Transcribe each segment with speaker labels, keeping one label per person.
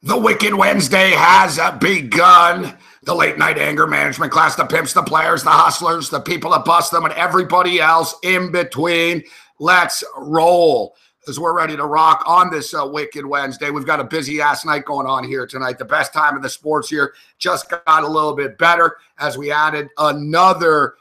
Speaker 1: The Wicked Wednesday has begun. The late night anger management class, the pimps, the players, the hustlers, the people that bust them, and everybody else in between. Let's roll as we're ready to rock on this Wicked Wednesday. We've got a busy ass night going on here tonight. The best time in the sports year just got a little bit better as we added another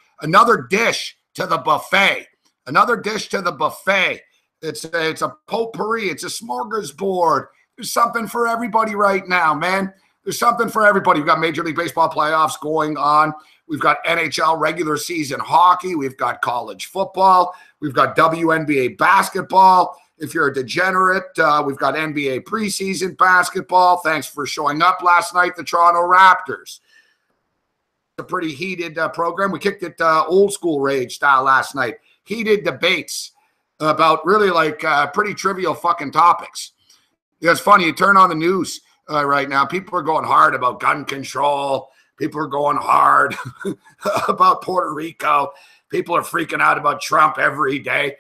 Speaker 1: dish to the buffet. Another dish to the buffet. It's a potpourri. It's a smorgasbord. There's something for everybody right now, man. There's something for everybody. We've got Major League Baseball playoffs going on. We've got NHL regular season hockey. We've got college football. We've got WNBA basketball. If you're a degenerate, we've got NBA preseason basketball. Thanks for showing up last night, the Toronto Raptors. A pretty heated program. We kicked it old school rage style last night. Heated debates about really like pretty trivial fucking topics. Yeah, it's funny. You turn on the news right now. People are going hard about gun control. People are going hard about Puerto Rico. People are freaking out about Trump every day.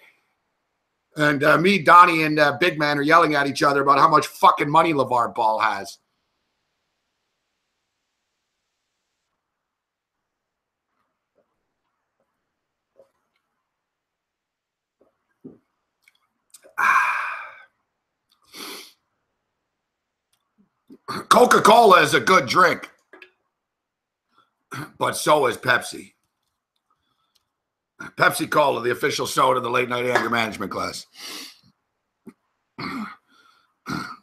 Speaker 1: And me, Donnie, and Big Man are yelling at each other about how much fucking money LeVar Ball has. Coca-Cola is a good drink, but so is Pepsi. Pepsi Cola, the official soda of the late night anger management class.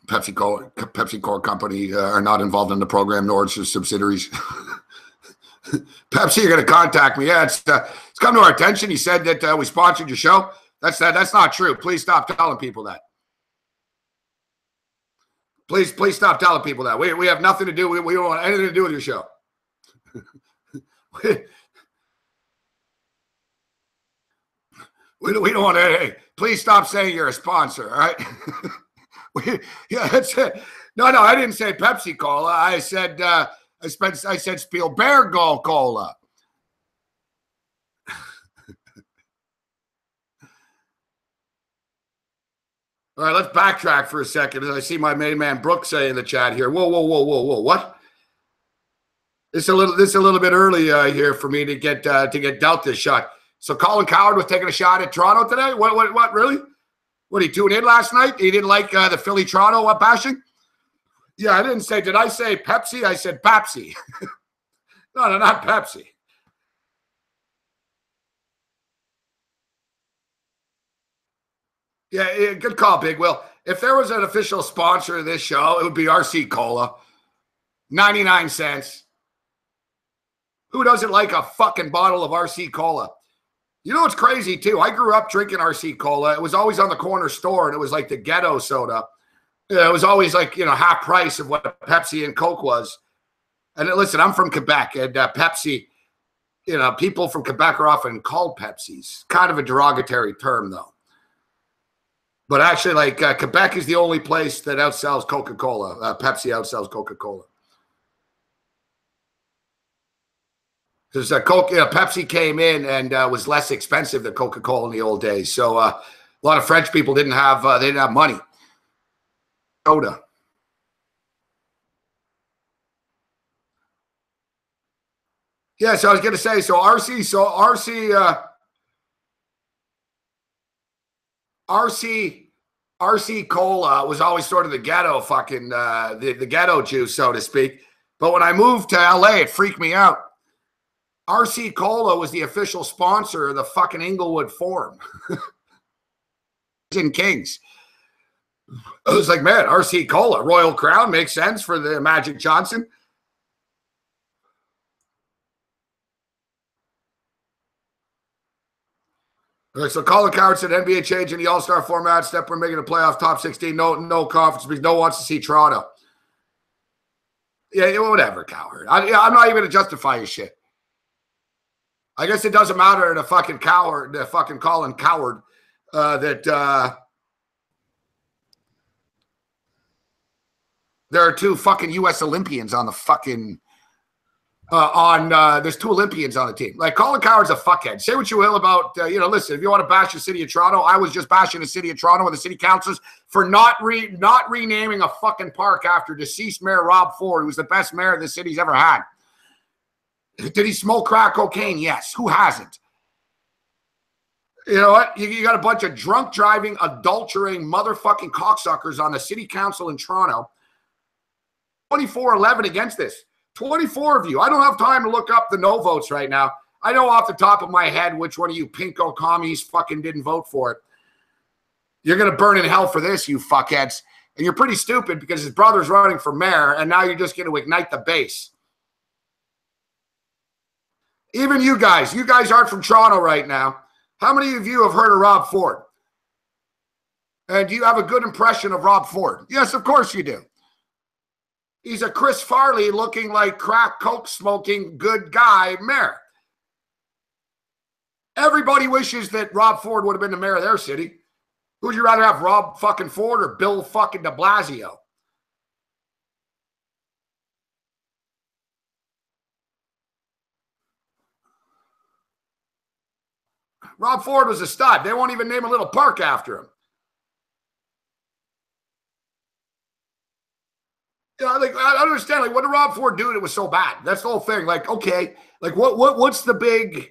Speaker 1: Pepsi Cola Company are not involved in the program, nor its subsidiaries. Pepsi, you're going to contact me. Yeah, it's come to our attention. He said that we sponsored your show. That's not true. Please stop telling people that. Please stop telling people that. We have nothing to do. We don't want anything to do with your show. We don't want to. Hey, please stop saying you're a sponsor. All right. Yeah, that's it. No, I didn't say Pepsi Cola. I said I said Spielberg Cola. All right, let's backtrack for a second. As I see my main man Brooks say in the chat here. Whoa! What? It's a little bit early here for me to get dealt this shot. So Colin Cowherd was taking a shot at Toronto today. What? Really? What, he tuned in last night? He didn't like the Philly Toronto bashing? Yeah, I didn't say. Did I say Pepsi? I said Pepsi. No, not Pepsi. Yeah, good call, Big Will. If there was an official sponsor of this show, it would be RC Cola. 99 cents. Who doesn't like a fucking bottle of RC Cola? You know what's crazy, too? I grew up drinking RC Cola. It was always on the corner store, and it was like the ghetto soda. It was always like, half price of what Pepsi and Coke was. And listen, I'm from Quebec, and Pepsi, people from Quebec are often called Pepsis. Kind of a derogatory term, though. But actually, like, Quebec is the only place that outsells Coca-Cola. Pepsi outsells Coca-Cola. Because Pepsi came in and was less expensive than Coca-Cola in the old days. So a lot of French people didn't have money. Soda. Yeah, so I was going to say, RC Cola was always sort of the ghetto fucking, the ghetto juice, so to speak. But when I moved to LA, it freaked me out. RC Cola was the official sponsor of the fucking Inglewood Forum. In Kings. I was like, man, RC Cola, Royal Crown makes sense for the Magic Johnson. All right, so Colin Cowherd said NBA changing the All-Star format. Step we're making the playoff top 16. No conference because no one wants to see Toronto. Yeah, whatever, Cowherd. I'm not even going to justify your shit. I guess it doesn't matter to fucking Cowherd, the fucking Colin Cowherd, that there are two fucking U.S. Olympians on the fucking There's 2 Olympians on the team. Like, Colin Cowherd's a fuckhead. Say what you will about, listen, if you want to bash the city of Toronto, I was just bashing the city of Toronto and the city councils for not renaming a fucking park after deceased Mayor Rob Ford, who was the best mayor the city's ever had. Did he smoke crack cocaine? Yes. Who hasn't? You know what? You got a bunch of drunk driving, adulterating motherfucking cocksuckers on the city council in Toronto. 24-11 against this. 24 of you. I don't have time to look up the no votes right now. I know off the top of my head which one of you pinko commies fucking didn't vote for it. You're going to burn in hell for this, you fuckheads. And you're pretty stupid because his brother's running for mayor, and now you're just going to ignite the base. Even you guys aren't from Toronto right now. How many of you have heard of Rob Ford? And do you have a good impression of Rob Ford? Yes, of course you do. He's a Chris Farley looking like crack coke smoking good guy mayor. Everybody wishes that Rob Ford would have been the mayor of their city. Who would you rather have, Rob fucking Ford or Bill fucking de Blasio? Rob Ford was a stud. They won't even name a little park after him. Like, I don't understand. Like, what did Rob Ford do that was so bad? That's the whole thing. Like, okay, like what's the big?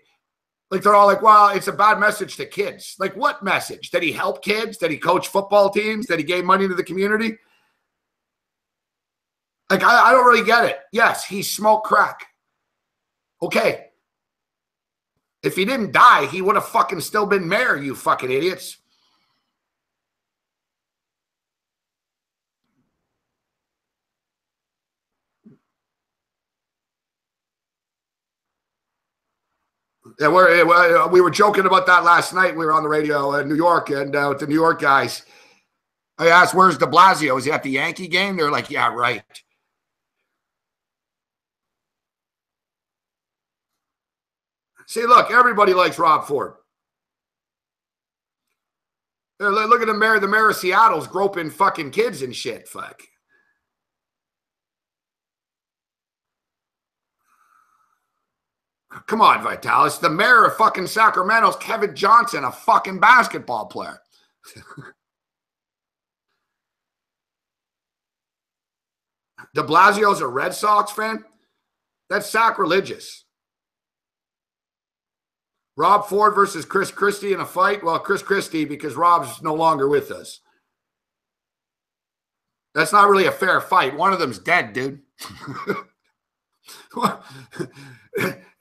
Speaker 1: Like, they're all like, well, it's a bad message to kids. Like, what message? Did he help kids? Did he coach football teams? Did he give money to the community? Like, I don't really get it. Yes, he smoked crack. Okay. If he didn't die, he would have fucking still been mayor, you fucking idiots. Yeah, we were joking about that last night. We were on the radio in New York, and with the New York guys, I asked, where's de Blasio? Is he at the Yankee game? They're like, yeah, right. See, look, everybody likes Rob Ford. Look at the mayor of Seattle's groping fucking kids and shit. Fuck. Come on, Vitalis. The mayor of fucking Sacramento's Kevin Johnson, a fucking basketball player. De Blasio's a Red Sox fan? That's sacrilegious. Rob Ford versus Chris Christie in a fight? Well, Chris Christie, because Rob's no longer with us. That's not really a fair fight. One of them's dead, dude.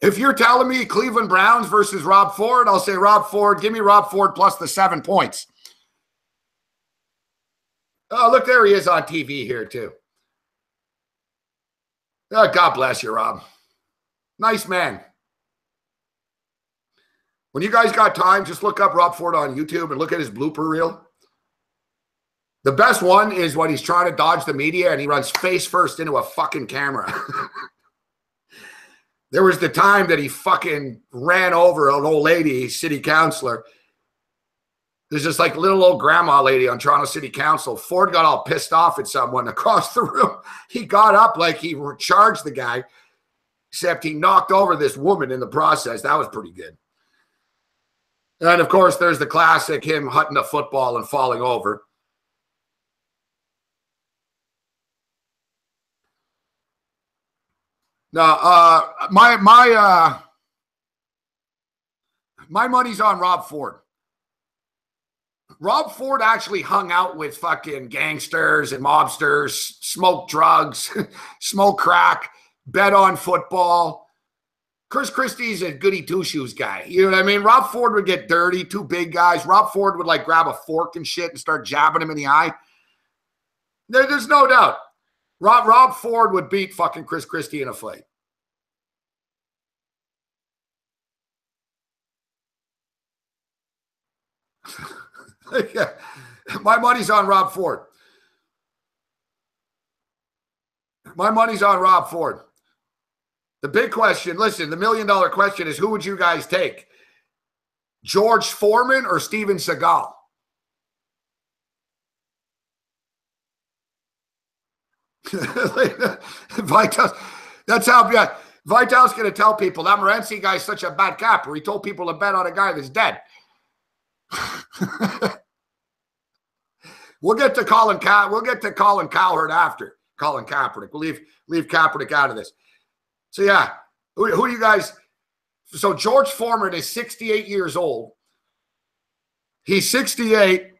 Speaker 1: If you're telling me Cleveland Browns versus Rob Ford, I'll say Rob Ford. Give me Rob Ford plus the 7 points. Oh, look, there he is on TV here, too. Oh, God bless you, Rob. Nice man. When you guys got time, just look up Rob Ford on YouTube and look at his blooper reel. The best one is when he's trying to dodge the media and he runs face first into a fucking camera. There was the time that he fucking ran over an old lady, city councilor. There's this like little old grandma lady on Toronto City Council. Ford got all pissed off at someone across the room. He got up like he charged the guy, except he knocked over this woman in the process. That was pretty good. And, of course, there's the classic, him hutting a football and falling over. Now, my money's on Rob Ford. Rob Ford actually hung out with fucking gangsters and mobsters, smoked drugs, smoked crack, bet on football. Chris Christie's a goody two-shoes guy. You know what I mean? Rob Ford would get dirty, 2 big guys. Rob Ford would like grab a fork and shit and start jabbing him in the eye. There's no doubt. Rob Ford would beat fucking Chris Christie in a fight. Yeah. My money's on Rob Ford. My money's on Rob Ford. The big question, listen, the $1 million question is, who would you guys take? George Foreman or Steven Seagal? That's how, yeah. Vitale's going to tell people that Morency guy's such a bad capper. He told people to bet on a guy that's dead. We'll get to Colin Cowherd after Colin Kaepernick. We'll leave Kaepernick out of this. So yeah, who do you guys? So George Foreman is 68 years old. He's 68,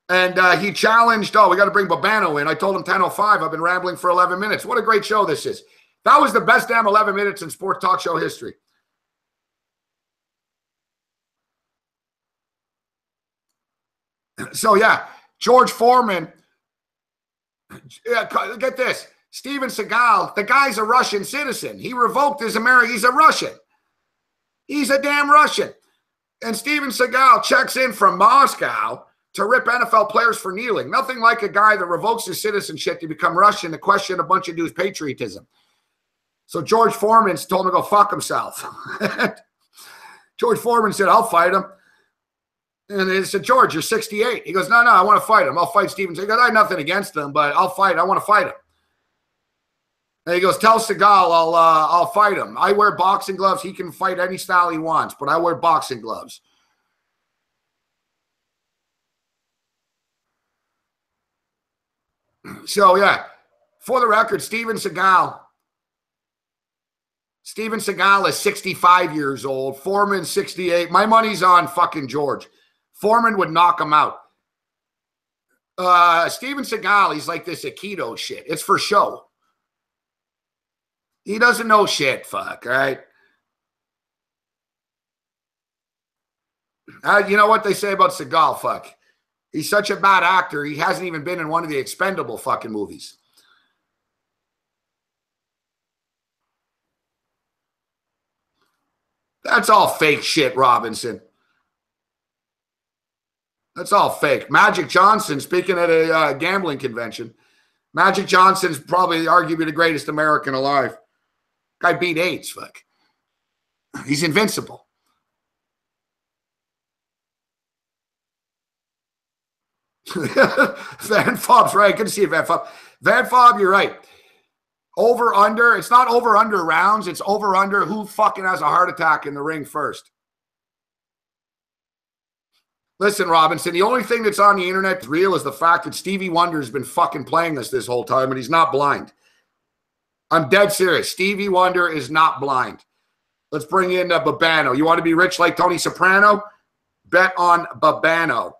Speaker 1: and he challenged. Oh, we got to bring Babano in. I told him 10:05. I've been rambling for 11 minutes. What a great show this is. That was the best damn 11 minutes in sports talk show history. So, yeah, George Foreman. Yeah, get this. Steven Seagal, the guy's a Russian citizen. He revoked his American. He's a Russian. He's a damn Russian. And Steven Seagal checks in from Moscow to rip NFL players for kneeling. Nothing like a guy that revokes his citizenship to become Russian to question a bunch of dudes' patriotism. So George Foreman told him to go fuck himself. George Foreman said, I'll fight him. And they said, George, you're 68. He goes, no, I want to fight him. I'll fight Steven. He goes, I have nothing against him, but I'll fight. I want to fight him. And he goes, tell Seagal I'll fight him. I wear boxing gloves. He can fight any style he wants, but I wear boxing gloves. So, yeah, for the record, Steven Seagal is 65 years old. Foreman, 68. My money's on fucking George. Foreman would knock him out. Steven Seagal, he's like this Aikido shit. It's for show. He doesn't know shit, fuck, right? You know what they say about Seagal, fuck. He's such a bad actor, he hasn't even been in one of the Expendable fucking movies. That's all fake shit, Robinson. That's all fake. Magic Johnson, speaking at a gambling convention, Magic Johnson's probably arguably the greatest American alive. Guy beat AIDS, fuck. He's invincible. Van Fob's right. Good to see you, Van Fob. Van Fob, you're right. Over, under. It's not over, under rounds. It's over, under who fucking has a heart attack in the ring first. Listen, Robinson, the only thing that's on the internet that's real is the fact that Stevie Wonder's been fucking playing this whole time, and he's not blind. I'm dead serious. Stevie Wonder is not blind. Let's bring in Babano. You want to be rich like Tony Soprano? Bet on Babano.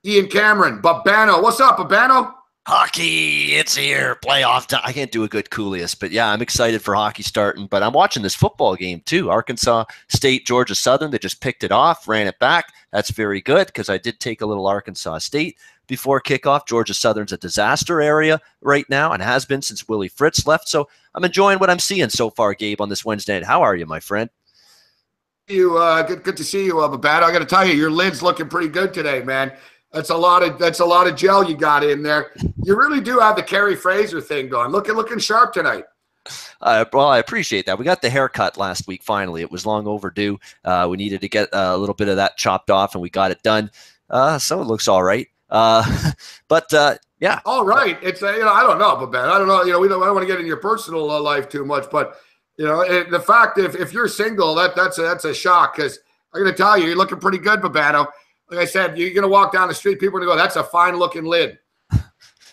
Speaker 1: Ian Cameron, Babano. What's up, Babano?
Speaker 2: Hockey, it's here. Playoff time. I can't do a good Coolius, but yeah, I'm excited for hockey starting. But I'm watching this football game too. Arkansas State, Georgia Southern. They just picked it off, ran it back. That's very good because I did take a little Arkansas State before kickoff. Georgia Southern's a disaster area right now and has been since Willie Fritz left. So I'm enjoying what I'm seeing so far, Gabe, on this Wednesday night. How are you, my friend?
Speaker 1: Good to see you, Babano. I got to tell you, your lid's looking pretty good today, man. That's a lot of gel you got in there. You really do have the Kerry Fraser thing going. Looking sharp tonight.
Speaker 2: Well, I appreciate that. We got the haircut last week. Finally, it was long overdue. We needed to get a little bit of that chopped off, and we got it done. So it looks all right. Yeah. All right.
Speaker 1: It's I don't know, Babano. I don't know. I don't want to get in your personal life too much, but the fact if you're single, that's a shock because I'm going to tell you, you're looking pretty good, Babano. Like I said, you're going to walk down the street, people are going to go, that's a fine-looking lid.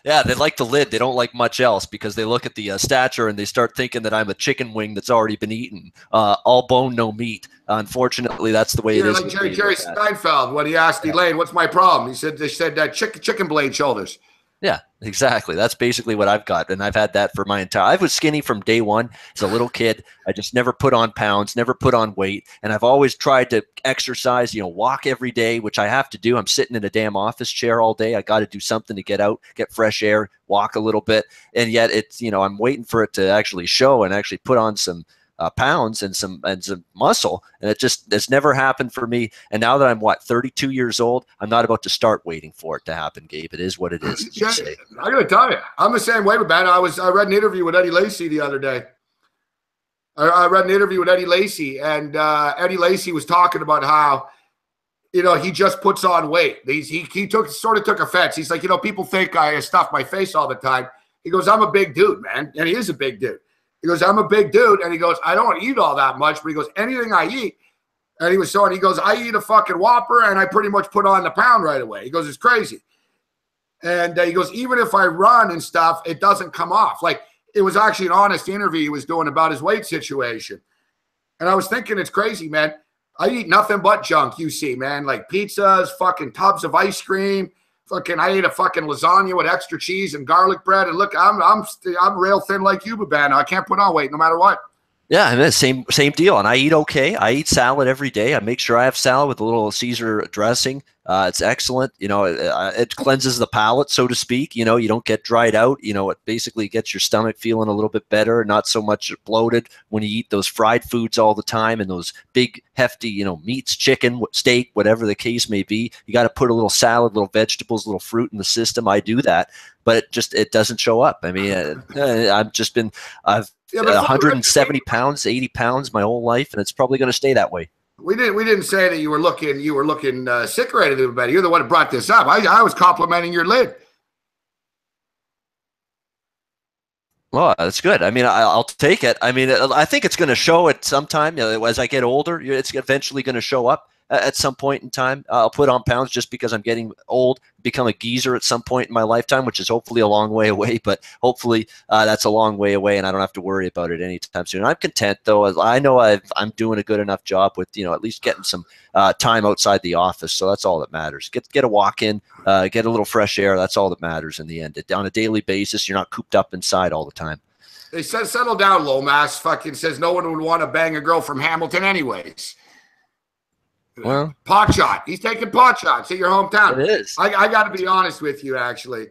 Speaker 2: Yeah, they like the lid. They don't like much else because they look at the stature and they start thinking that I'm a chicken wing that's already been eaten. All bone, no meat. Unfortunately, that's the way it is.
Speaker 1: Like Jerry Seinfeld, when he asked Elaine, what's my problem? He said, they said chicken blade shoulders.
Speaker 2: Yeah, exactly. That's basically what I've got, and I've had that for my entire. I was skinny from day one as a little kid. I just never put on pounds, never put on weight, and I've always tried to exercise. Walk every day, which I have to do. I'm sitting in a damn office chair all day. I got to do something to get out, get fresh air, walk a little bit, and yet it's I'm waiting for it to actually show and actually put on some pounds and some muscle, and it's never happened for me. And now that I'm 32 years old, I'm not about to start waiting for it to happen, Gabe. It is what it is.
Speaker 1: I gotta tell you, I'm the same way with that. I read an interview with Eddie Lacy the other day. I read an interview with Eddie Lacy, and Eddie Lacy was talking about how he just puts on weight. He sort of took offense. He's like, people think I stuff my face all the time. He goes, I'm a big dude, man, and he is a big dude. He goes, I'm a big dude. And he goes, I don't eat all that much. But he goes, anything I eat. And he was showing, he goes, I eat a fucking Whopper and I pretty much put on the pound right away. He goes, it's crazy. And he goes, even if I run and stuff, it doesn't come off. Like, it was actually an honest interview he was doing about his weight situation. And I was thinking, it's crazy, man. I eat nothing but junk, you see, man. Like pizzas, fucking tubs of ice cream. Fucking, I ate a fucking lasagna with extra cheese and garlic bread. And look, I'm real thin like you, Babano. I can't put on weight no matter what.
Speaker 2: Yeah, I mean, same deal. And I eat okay. I eat salad every day. I make sure I have salad with a little Caesar dressing. It's excellent. You know, it cleanses the palate, so to speak. You know, you don't get dried out. You know, it basically gets your stomach feeling a little bit better, not so much bloated when you eat those fried foods all the time and those big, hefty, you know, meats, chicken, steak, whatever the case may be. You got to put a little salad, little vegetables, little fruit in the system. I do that, but it doesn't show up. I mean, I've 170 pounds, 80 pounds my whole life, and it's probably going to stay that way.
Speaker 1: We didn't say that you were looking sick or anything, but you're the one who brought this up. I was complimenting your lid.
Speaker 2: Well, that's good. I mean, I'll take it. I mean, I think it's going to show at some time. You know, as I get older, it's eventually going to show up at some point in time. I'll put on pounds just because I'm getting old, become a geezer at some point in my lifetime, which is hopefully a long way away, but hopefully that's a long way away and I don't have to worry about it anytime soon. I'm content though. I know I'm doing a good enough job with, you know, at least getting some time outside the office. So that's all that matters. Get a walk in, get a little fresh air. That's all that matters in the end. On a daily basis, you're not cooped up inside all the time.
Speaker 1: They said, settle down, Lomas. Fucking says no one would want to bang a girl from Hamilton anyways.
Speaker 2: Well,
Speaker 1: pot shot. He's taking pot shots at your hometown.
Speaker 2: It is.
Speaker 1: I got to be honest with you, actually.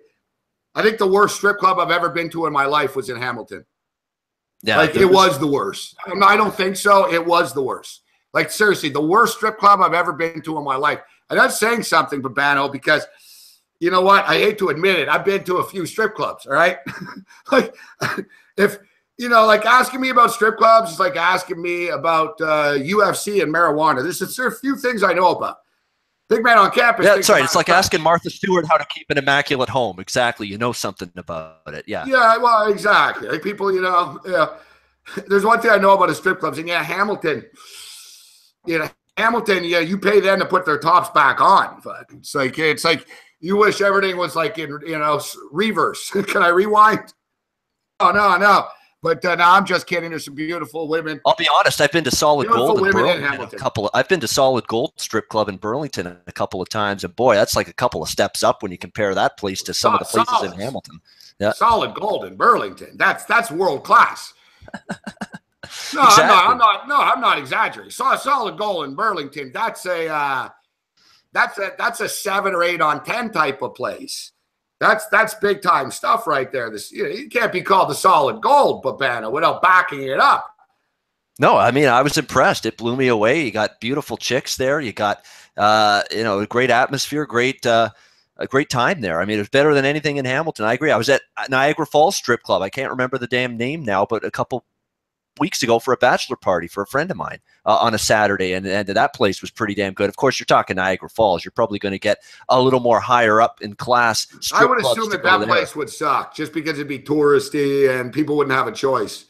Speaker 1: I think the worst strip club I've ever been to in my life was in Hamilton.
Speaker 2: Yeah,
Speaker 1: like it was the worst. I don't think so. It was the worst. Like seriously, the worst strip club I've ever been to in my life. And that's saying something, Babano, because you know what? I hate to admit it. I've been to a few strip clubs. All right, like if. You know, like asking me about strip clubs is like asking me about UFC and marijuana. There are a few things I know about. Big man on campus.
Speaker 2: Yeah, that's right. It's like asking Martha Stewart how to keep an immaculate home. Exactly. You know something about it. Yeah.
Speaker 1: Yeah, well, exactly. Like people, you know, yeah. There's one thing I know about the strip clubs. And yeah, Hamilton, yeah, you pay them to put their tops back on. It's like you wish everything was like in, you know, reverse. Can I rewind? Oh, no. But no, I'm just kidding. There's some beautiful women.
Speaker 2: I'll be honest. I've been to Solid Gold in Burlington I've been to Solid Gold Strip Club in Burlington a couple of times, and boy, that's like a couple of steps up when you compare that place to some of the places in Hamilton. Yeah,
Speaker 1: Solid Gold in Burlington. That's world class. No, exactly. I'm not exaggerating. Solid Gold in Burlington. That's a 7 or 8 on 10 type of place. That's big time stuff right there. This you can't be called the Solid Gold, Babano, without backing it up.
Speaker 2: No, I mean I was impressed. It blew me away. You got beautiful chicks there. You got a great atmosphere, a great time there. I mean, it was better than anything in Hamilton. I agree. I was at Niagara Falls Strip Club. I can't remember the damn name now, but a couple weeks ago for a bachelor party for a friend of mine on a Saturday, and that place was pretty damn good. Of course, you're talking Niagara Falls. You're probably going to get a little more higher up in class.
Speaker 1: I would assume that place would suck just because it'd be touristy and people wouldn't have a choice.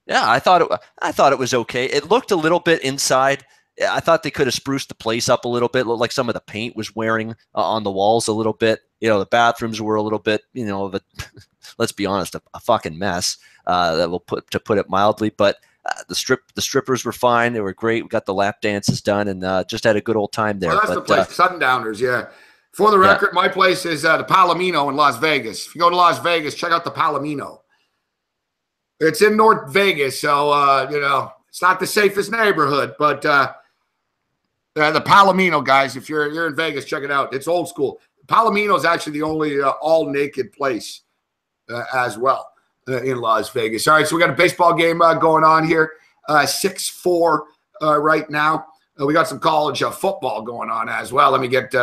Speaker 2: Yeah, I thought it was okay. It looked a little bit inside. I thought they could have spruced the place up a little bit. It looked like some of the paint was wearing on the walls a little bit. You know, the bathrooms were a little bit, you know, let's be honest, a fucking mess. To put it mildly, but the strippers were fine. They were great. We got the lap dances done and just had a good old time there.
Speaker 1: Well, that's the place, Sundowners. Yeah. For the record, my place is the Palomino in Las Vegas. If you go to Las Vegas, check out the Palomino. It's in North Vegas, so you know it's not the safest neighborhood, but the Palomino, guys. If you're in Vegas, check it out. It's old school. Palomino is actually the only all naked place as well. In Las Vegas. All right, so we got a baseball game going on here. 6-4 right now. We got some college football going on as well. Let me get.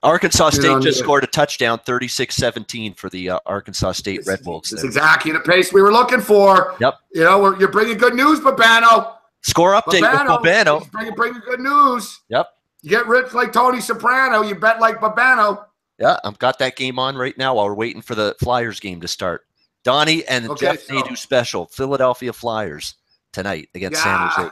Speaker 2: Arkansas State just scored a touchdown, 36-17 for the Arkansas State Red Wolves.
Speaker 1: That's exactly the pace we were looking for.
Speaker 2: Yep.
Speaker 1: You know, you're bringing good news, Babano.
Speaker 2: Score update with Babano.
Speaker 1: Bringing good news.
Speaker 2: Yep.
Speaker 1: You get rich like Tony Soprano. You bet like Babano.
Speaker 2: Yeah, I've got that game on right now while we're waiting for the Flyers game to start. Donnie and
Speaker 1: Okay,
Speaker 2: Jeff Nadeau special. Philadelphia Flyers tonight against San Jose.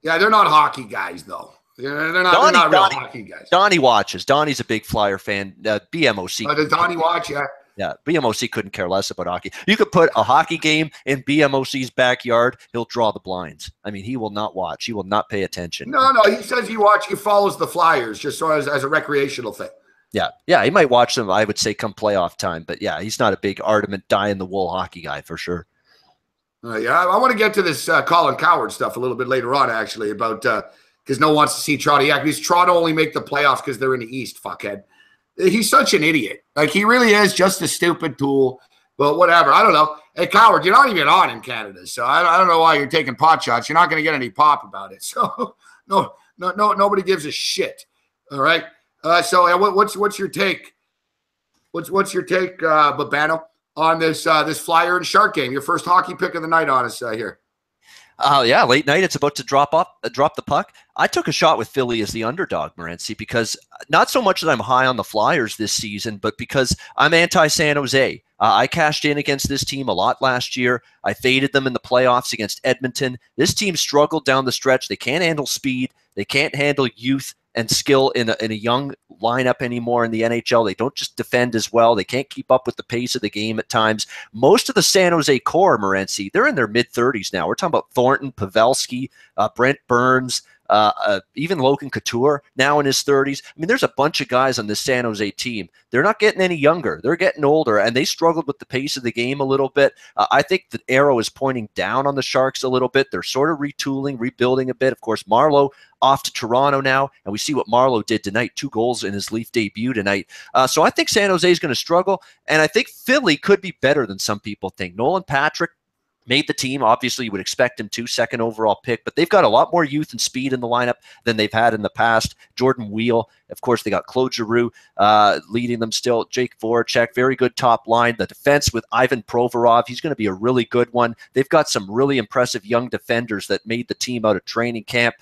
Speaker 1: Yeah, they're not hockey guys, though. They're not real hockey guys.
Speaker 2: Donnie watches. Donnie's a big Flyer fan. BMOC.
Speaker 1: Does Donnie watch? Yeah.
Speaker 2: Yeah, BMOC couldn't care less about hockey. You could put a hockey game in BMOC's backyard. He'll draw the blinds. I mean, he will not watch. He will not pay attention.
Speaker 1: No. He says he follows the Flyers just sort of as a recreational thing.
Speaker 2: Yeah, he might watch them, I would say, come playoff time. But, yeah, he's not a big ardent die-in-the-wool hockey guy for sure.
Speaker 1: Yeah, I want to get to this Colin Cowherd stuff a little bit later on, actually, about because no one wants to see Toronto. Yeah, because Toronto only make the playoffs because they're in the East, fuckhead. He's such an idiot. Like, he really is just a stupid tool. But whatever. I don't know. Hey, Cowherd, you're not even on in Canada, so I don't know why you're taking pot shots. You're not going to get any pop about it. So, no, nobody gives a shit. All right? So what's your take? What's your take, Babano, on this Flyer and Shark game? Your first hockey pick of the night on us here.
Speaker 2: Yeah, late night. It's about to drop the puck. I took a shot with Philly as the underdog, Morency, because not so much that I'm high on the Flyers this season, but because I'm anti-San Jose. I cashed in against this team a lot last year. I faded them in the playoffs against Edmonton. This team struggled down the stretch. They can't handle speed. They can't handle youth and skill in a young lineup anymore in the NHL. They don't just defend as well. They can't keep up with the pace of the game at times. Most of the San Jose core, Morency, they're in their mid-30s now. We're talking about Thornton, Pavelski, Brent Burns, even Logan Couture now in his 30s. I mean, there's a bunch of guys on this San Jose team. They're not getting any younger. They're getting older, and they struggled with the pace of the game a little bit. I think the arrow is pointing down on the Sharks a little bit. They're sort of retooling, rebuilding a bit. Of course, Marleau off to Toronto now, and we see what Marleau did tonight, 2 goals in his Leaf debut tonight. So I think San Jose is going to struggle, and I think Philly could be better than some people think. Nolan Patrick made the team. Obviously, you would expect him to, second overall pick, but they've got a lot more youth and speed in the lineup than they've had in the past. Jordan Wheel, of course, they got Claude Giroux leading them still. Jake Voracek, very good top line. The defense with Ivan Provorov, he's going to be a really good one. They've got some really impressive young defenders that made the team out of training camp.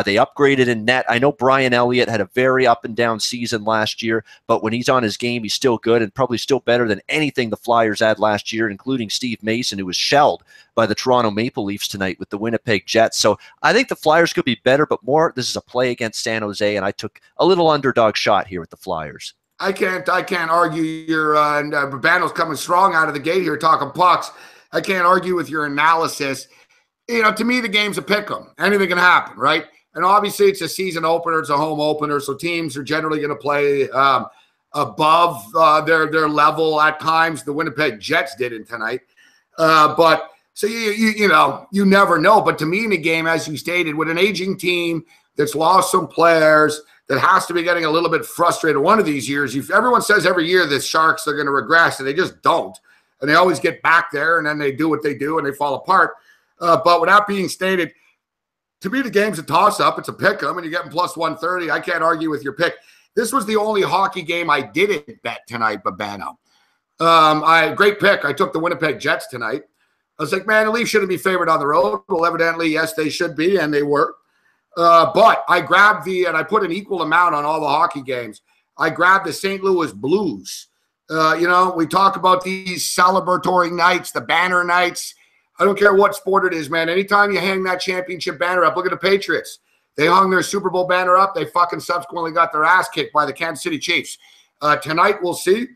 Speaker 2: They upgraded in net. I know Brian Elliott had a very up and down season last year, but when he's on his game, he's still good and probably still better than anything the Flyers had last year, including Steve Mason, who was shelled by the Toronto Maple Leafs tonight with the Winnipeg Jets. So I think the Flyers could be better, but more, this is a play against San Jose, and I took a little underdog shot here with the Flyers.
Speaker 1: I can't argue your Babano's coming strong out of the gate here talking pucks. I can't argue with your analysis. You know, to me, the game's a pick 'em. Anything can happen, right? And obviously, it's a season opener. It's a home opener, so teams are generally going to play above their level at times. The Winnipeg Jets didn't tonight, but. So, you never know. But to me, in the game, as you stated, with an aging team that's lost some players, that has to be getting a little bit frustrated one of these years. Everyone says every year the Sharks are going to regress, and they just don't. And they always get back there, and then they do what they do, and they fall apart. But with that being stated, to me, the game's a toss-up. It's a pick-em, and you're getting plus 130. I can't argue with your pick. This was the only hockey game I didn't bet tonight, Babano. Great pick. I took the Winnipeg Jets tonight. I was like, man, the Leafs shouldn't be favored on the road. Well, evidently, yes, they should be, and they were. But I grabbed and I put an equal amount on all the hockey games. I grabbed the St. Louis Blues. We talk about these celebratory nights, the banner nights. I don't care what sport it is, man. Anytime you hang that championship banner up, look at the Patriots. They hung their Super Bowl banner up. They fucking subsequently got their ass kicked by the Kansas City Chiefs. Tonight, we'll see.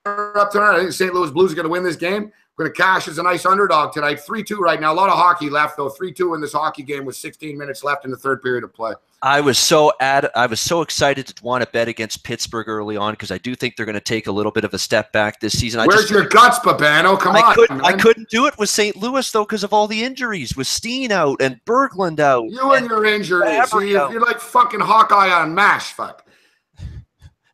Speaker 1: Up tonight, I think St. Louis Blues are going to win this game. We're going to cash as a nice underdog tonight. 3-2 right now. A lot of hockey left, though. 3-2 in this hockey game with 16 minutes left in the third period of play.
Speaker 2: I was so excited to want to bet against Pittsburgh early on because I do think they're going to take a little bit of a step back this season.
Speaker 1: Where's your guts, Babano? Come on.
Speaker 2: I couldn't do it with St. Louis, though, because of all the injuries, with Steen out and Berglund out.
Speaker 1: You and your injuries. You're like fucking Hawkeye on MASH, fuck.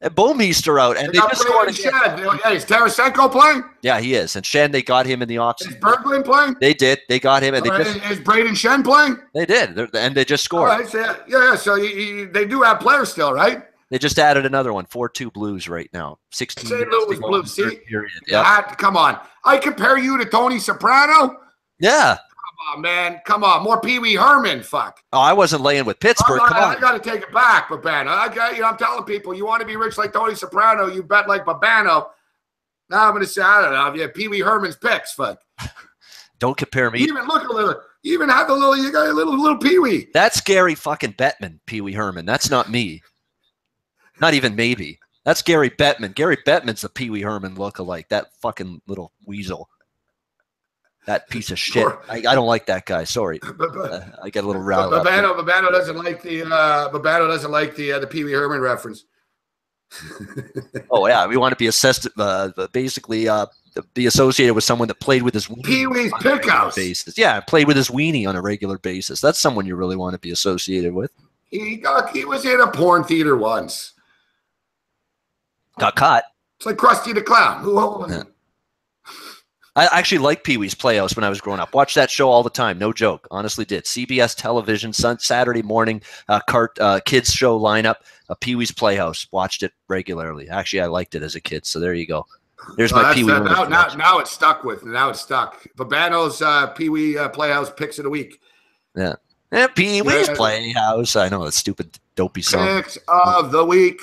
Speaker 2: And Bouwmeester out, and they just scored again.
Speaker 1: Hey, is Tarasenko playing?
Speaker 2: Yeah, he is. And Shen, they got him in the offseason.
Speaker 1: Is Berglund playing?
Speaker 2: They did. They got him. And
Speaker 1: is Braden Shen playing?
Speaker 2: They did, and they just scored.
Speaker 1: All right, so they do have players still, right?
Speaker 2: They just added another one, 4-2 Blues right now. 16
Speaker 1: St. Louis Blues, see?
Speaker 2: Period. Yep.
Speaker 1: Come on. I compare you to Tony Soprano?
Speaker 2: Yeah.
Speaker 1: Come on, man. Come on. More Pee Wee Herman, fuck.
Speaker 2: Oh, I wasn't laying with Pittsburgh. Come on.
Speaker 1: I got to take it back, Babano. I'm telling people, you want to be rich like Tony Soprano, you bet like Babano. Now I'm going to say, I don't know. Yeah, Pee Wee Herman's picks. Fuck.
Speaker 2: Don't compare me.
Speaker 1: You even look a little. You even have the little. You got a little Pee Wee.
Speaker 2: That's Gary fucking Bettman, Pee Wee Herman. That's not me. Not even maybe. That's Gary Bettman. Gary Bettman's the Pee Wee Herman lookalike. That fucking little weasel. That piece of shit. I don't like that guy. Sorry, I get a little riled up.
Speaker 1: Babano doesn't like the Pee Wee Herman reference.
Speaker 2: Oh yeah, we want to be assessed, basically be associated with someone that played with his weenie
Speaker 1: Pee Wee's Pickhouse
Speaker 2: basis. Yeah, played with his weenie on a regular basis. That's someone you really want to be associated with.
Speaker 1: He was in a porn theater once.
Speaker 2: Got caught.
Speaker 1: It's like Krusty the Clown.
Speaker 2: Yeah. I actually liked Pee Wee's Playhouse when I was growing up. Watched that show all the time. No joke. Honestly did. CBS television, Saturday morning kids show lineup, Pee Wee's Playhouse. Watched it regularly. Actually, I liked it as a kid. So there you go. There's my Pee Wee.
Speaker 1: Now it's stuck with. Now it's stuck. Babano's Pee Wee Playhouse picks of the week.
Speaker 2: Yeah. Yeah, Pee Wee's Playhouse. I know that stupid dopey song.
Speaker 1: Picks of the week.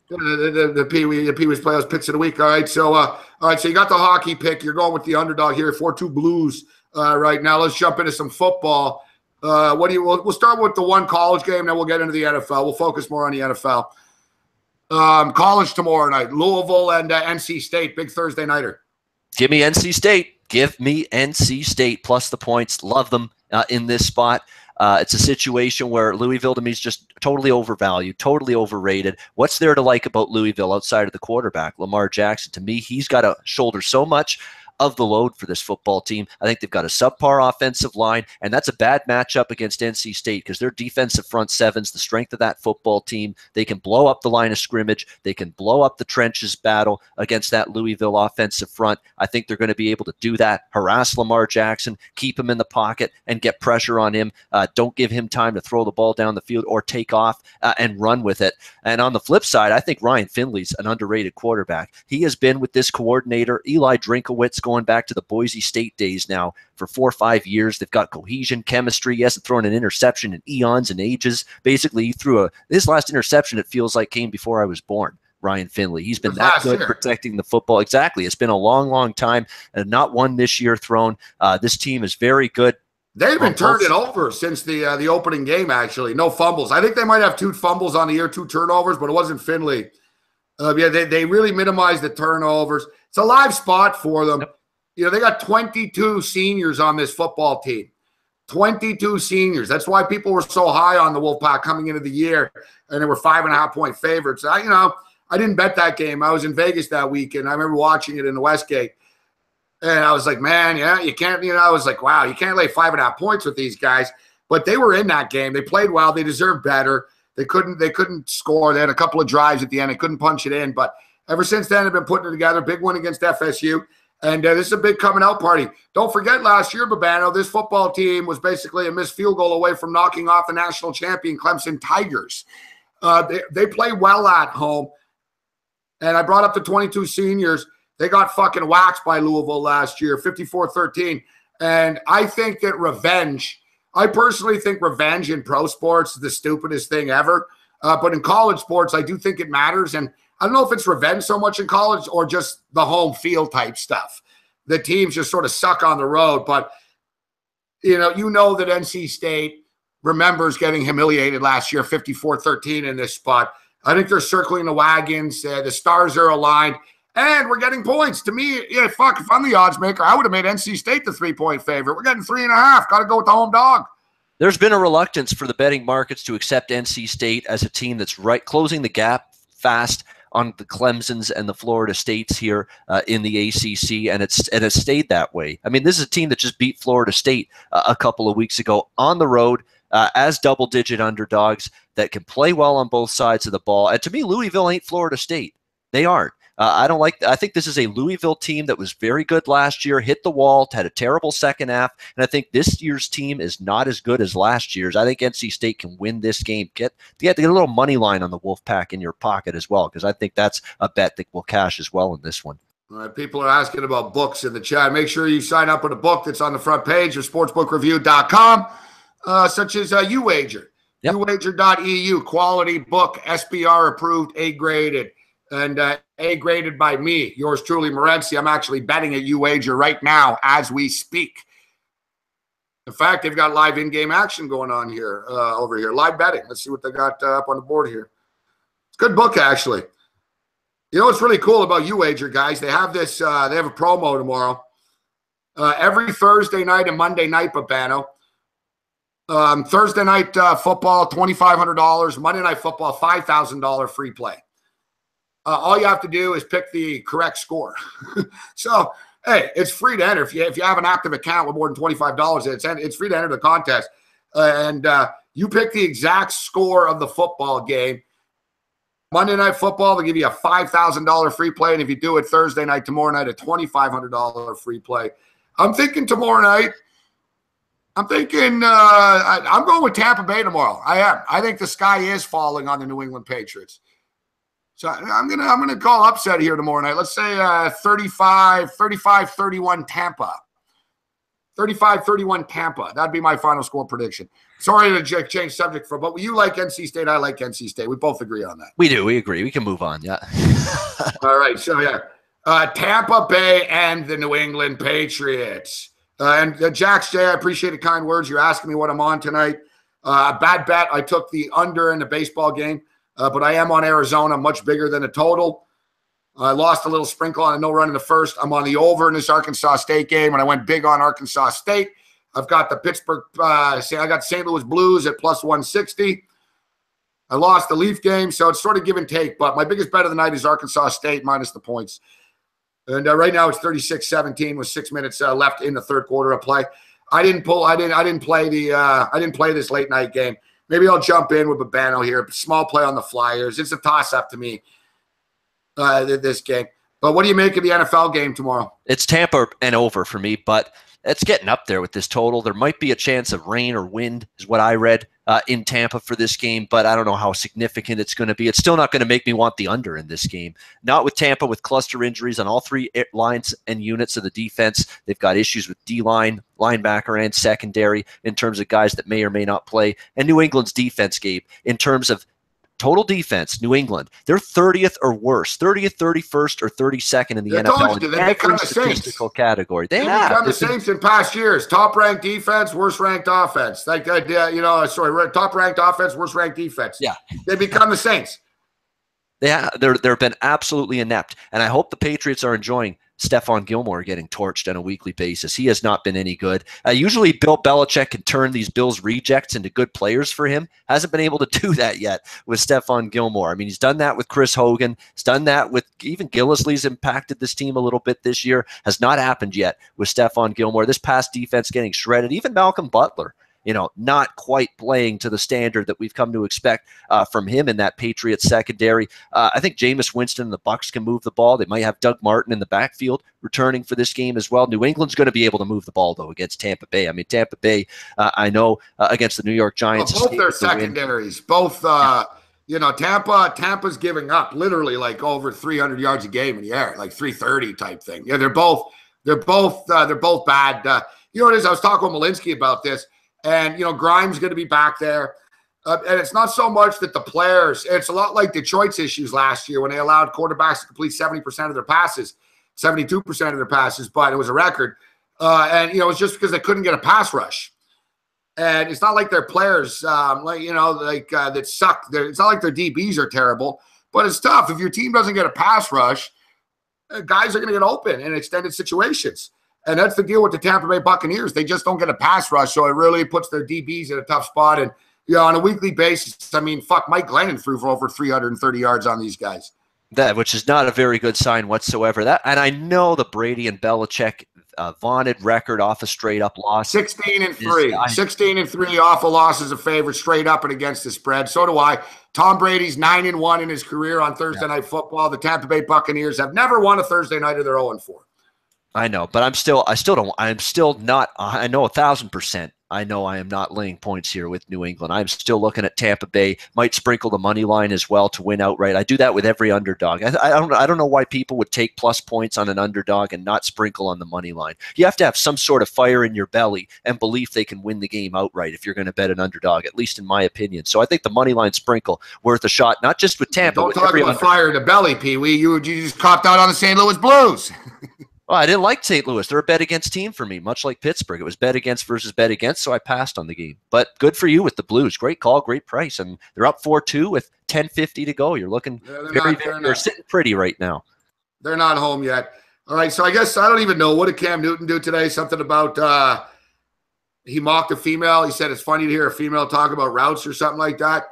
Speaker 1: The Pee Wee's Playhouse picks of the week. All right, so you got the hockey pick. You're going with the underdog here, 4-2 Blues right now. Let's jump into some football. We'll start with the one college game, then we'll get into the NFL. We'll focus more on the NFL. College tomorrow night, Louisville and NC State, big Thursday nighter.
Speaker 2: Give me NC State. Give me NC State plus the points. Love them in this spot. It's a situation where Louisville to me is just totally overvalued, totally overrated. What's there to like about Louisville outside of the quarterback, Lamar Jackson? To me, he's got to shoulder so much of the load for this football team. I think they've got a subpar offensive line, and that's a bad matchup against NC State because their defensive front seven's the strength of that football team. They can blow up the line of scrimmage. They can blow up the trenches battle against that Louisville offensive front. I think they're going to be able to do that, harass Lamar Jackson, keep him in the pocket, and get pressure on him. Don't give him time to throw the ball down the field or take off and run with it. And on the flip side, I think Ryan Finley's an underrated quarterback. He has been with this coordinator, Eli Drinkowitz, going back to the Boise State days now for 4 or 5 years. They've got cohesion, chemistry. He hasn't thrown an interception in eons and ages. Basically, he threw his last interception, it feels like, came before I was born. Ryan Finley. He's been that good protecting the football. Exactly. It's been a long, long time, and not one this year thrown. This team is very good.
Speaker 1: They've been turned it over since the opening game, actually. No fumbles. I think they might have 2 fumbles on the year, 2 turnovers, but it wasn't Finley. They really minimized the turnovers. It's a live spot for them. Yep. You know, they got 22 seniors on this football team. 22 seniors. That's why people were so high on the Wolfpack coming into the year, and they were 5.5-point favorites. I didn't bet that game. I was in Vegas that week, and I remember watching it in the Westgate. And I was like, man, yeah, you can't, I was like, wow, you can't lay 5.5 points with these guys. But they were in that game. They played well. They deserved better. They couldn't score. They had a couple of drives at the end. They couldn't punch it in. But ever since then, they've been putting it together. Big win against FSU. And this is a big coming out party. Don't forget last year, Babano, this football team was basically a missed field goal away from knocking off the national champion Clemson Tigers. They play well at home. And I brought up the 22 seniors. They got fucking waxed by Louisville last year, 54-13. And I think that I personally think revenge in pro sports is the stupidest thing ever. But in college sports, I do think it matters. And I don't know if it's revenge so much in college or just the home field type stuff. The teams just sort of suck on the road. But, you know that NC State remembers getting humiliated last year, 54-13 in this spot. I think they're circling the wagons. The stars are aligned. And we're getting points. To me, if I'm the odds maker, I would have made NC State the 3-point favorite. We're getting 3.5. Got to go with the home dog.
Speaker 2: There's been a reluctance for the betting markets to accept NC State as a team that's closing the gap fast on the Clemsons and the Florida States here in the ACC, and it's stayed that way. I mean, this is a team that just beat Florida State a couple of weeks ago on the road as double-digit underdogs that can play well on both sides of the ball. And to me, Louisville ain't Florida State. They aren't. I think this is a Louisville team that was very good last year, hit the wall, had a terrible second half, and I think this year's team is not as good as last year's. I think NC State can win this game. Get a little money line on the Wolfpack in your pocket as well, because I think that's a bet that will cash as well in this one.
Speaker 1: All right, people are asking about books in the chat. Make sure you sign up with a book that's on the front page of sportsbookreview.com, such as UWager. Yep. UWager.eu, quality book, SBR approved, A graded. and A graded by me, yours truly, Morency. I'm actually betting at UWager right now as we speak. In fact, they've got live in-game action going on here, over here. Live betting. Let's see what they got up on the board here. It's a good book, actually. You know what's really cool about UWager, guys? They have this. They have a promo tomorrow. Every Thursday night and Monday night, Babano. Thursday night football, $2,500. Monday night football, $5,000 free play. All you have to do is pick the correct score. So, hey, it's free to enter. If you have an active account with more than $25, it's free to enter the contest. And you pick the exact score of the football game. Monday night football, they'll give you a $5,000 free play. And if you do it Thursday night, tomorrow night, a $2,500 free play. I'm thinking tomorrow night. I'm thinking I'm going with Tampa Bay tomorrow. I am. I think the sky is falling on the New England Patriots. So I'm gonna call upset here tomorrow night. Let's say 35-31 Tampa. 35-31 Tampa. That'd be my final score prediction. Sorry to change subject but you like NC State. I like NC State. We both agree on that.
Speaker 2: We do. We agree. We can move on. Yeah.
Speaker 1: All right. So yeah, Tampa Bay and the New England Patriots. And Jax J, I appreciate the kind words. You're asking me what I'm on tonight. Bad bet. I took the under in the baseball game. But I am on Arizona, much bigger than the total. I lost a little sprinkle on a no run in the first. I'm on the over in this Arkansas State game, and I went big on Arkansas State. I've got the Pittsburgh, I got St. Louis Blues at plus 160. I lost the Leaf game, so it's sort of give and take. But my biggest bet of the night is Arkansas State minus the points. And right now it's 36-17 with 6 minutes left in the third quarter of play. I didn't play this late night game. Maybe I'll jump in with Babano here. Small play on the Flyers. It's a toss-up to me, this game. But what do you make of the NFL game tomorrow?
Speaker 2: It's Tampa and over for me, but it's getting up there with this total. There might be a chance of rain or wind is what I read in Tampa for this game, but I don't know how significant it's going to be. It's still not going to make me want the under in this game. Not with Tampa with cluster injuries on all three lines and units of the defense. They've got issues with D-line, linebacker, and secondary in terms of guys that may or may not play. And New England's defense, Gabe, in terms of total defense, New England, they're 30th or worse, 30th, 31st, or 32nd in the NFL in every statistical category. They have
Speaker 1: become the Saints in past years. Top-ranked defense, worst-ranked offense. Top-ranked offense, worst-ranked defense.
Speaker 2: Yeah.
Speaker 1: They become the Saints.
Speaker 2: They've been absolutely inept, and I hope the Patriots are enjoying Stephon Gilmore getting torched on a weekly basis. He has not been any good. Usually Bill Belichick can turn these Bills rejects into good players for him. Hasn't been able to do that yet with Stephon Gilmore. I mean, he's done that with Chris Hogan. He's done that with even Gillislee's impacted this team a little bit this year. Has not happened yet with Stephon Gilmore. This past defense getting shredded. Even Malcolm Butler, not quite playing to the standard that we've come to expect from him in that Patriots secondary. I think Jameis Winston and the Bucs can move the ball. They might have Doug Martin in the backfield returning for this game as well. New England's going to be able to move the ball, though, against Tampa Bay. I mean, Tampa Bay, I know, against the New York Giants.
Speaker 1: Both their secondaries, Tampa's giving up literally like over 300 yards a game in the air, like 330 type thing. Yeah, they're both bad. You know what it is? I was talking with Malinsky about this. And, Grimes going to be back there. And it's not so much that the players – it's a lot like Detroit's issues last year when they allowed quarterbacks to complete 70% of their passes, 72% of their passes, but it was a record. And, it was just because they couldn't get a pass rush. And it's not like their players, that suck. It's not like their DBs are terrible, but it's tough. If your team doesn't get a pass rush, guys are going to get open in extended situations. And that's the deal with the Tampa Bay Buccaneers. They just don't get a pass rush, so it really puts their DBs in a tough spot. And, on a weekly basis, I mean, Mike Glennon threw for over 330 yards on these guys.
Speaker 3: Which is not a very good sign whatsoever. And I know the Brady and Belichick vaunted record off a straight-up loss.
Speaker 1: 16-3. 16-3 off a loss as a favorite, straight up and against the spread. So do I. Tom Brady's 9-1 in his career on Thursday Night Football. The Tampa Bay Buccaneers have never won a Thursday night, or they're 0-4.
Speaker 3: I know, but I know 1,000%.
Speaker 2: I know I am not laying points here with New England. I'm still looking at Tampa Bay. Might sprinkle the money line as well to win outright. I do that with every underdog. I don't know why people would take plus points on an underdog and not sprinkle on the money line. You have to have some sort of fire in your belly and belief they can win the game outright if you're going to bet an underdog, at least in my opinion. So I think the money line sprinkle worth a shot, not just with Tampa.
Speaker 1: Don't talk about fire in the belly, Pee-wee. You just copped out on the St. Louis Blues.
Speaker 2: Well, I didn't like St. Louis. They're a bet against team for me, much like Pittsburgh. It was bet against versus bet against, so I passed on the game. But good for you with the Blues. Great call, great price. And they're up 4-2 with 10:50 to go. You're looking they're sitting pretty right now.
Speaker 1: They're not home yet. All right, so I guess I don't even know. What did Cam Newton do today? Something about he mocked a female. He said it's funny to hear a female talk about routes or something like that.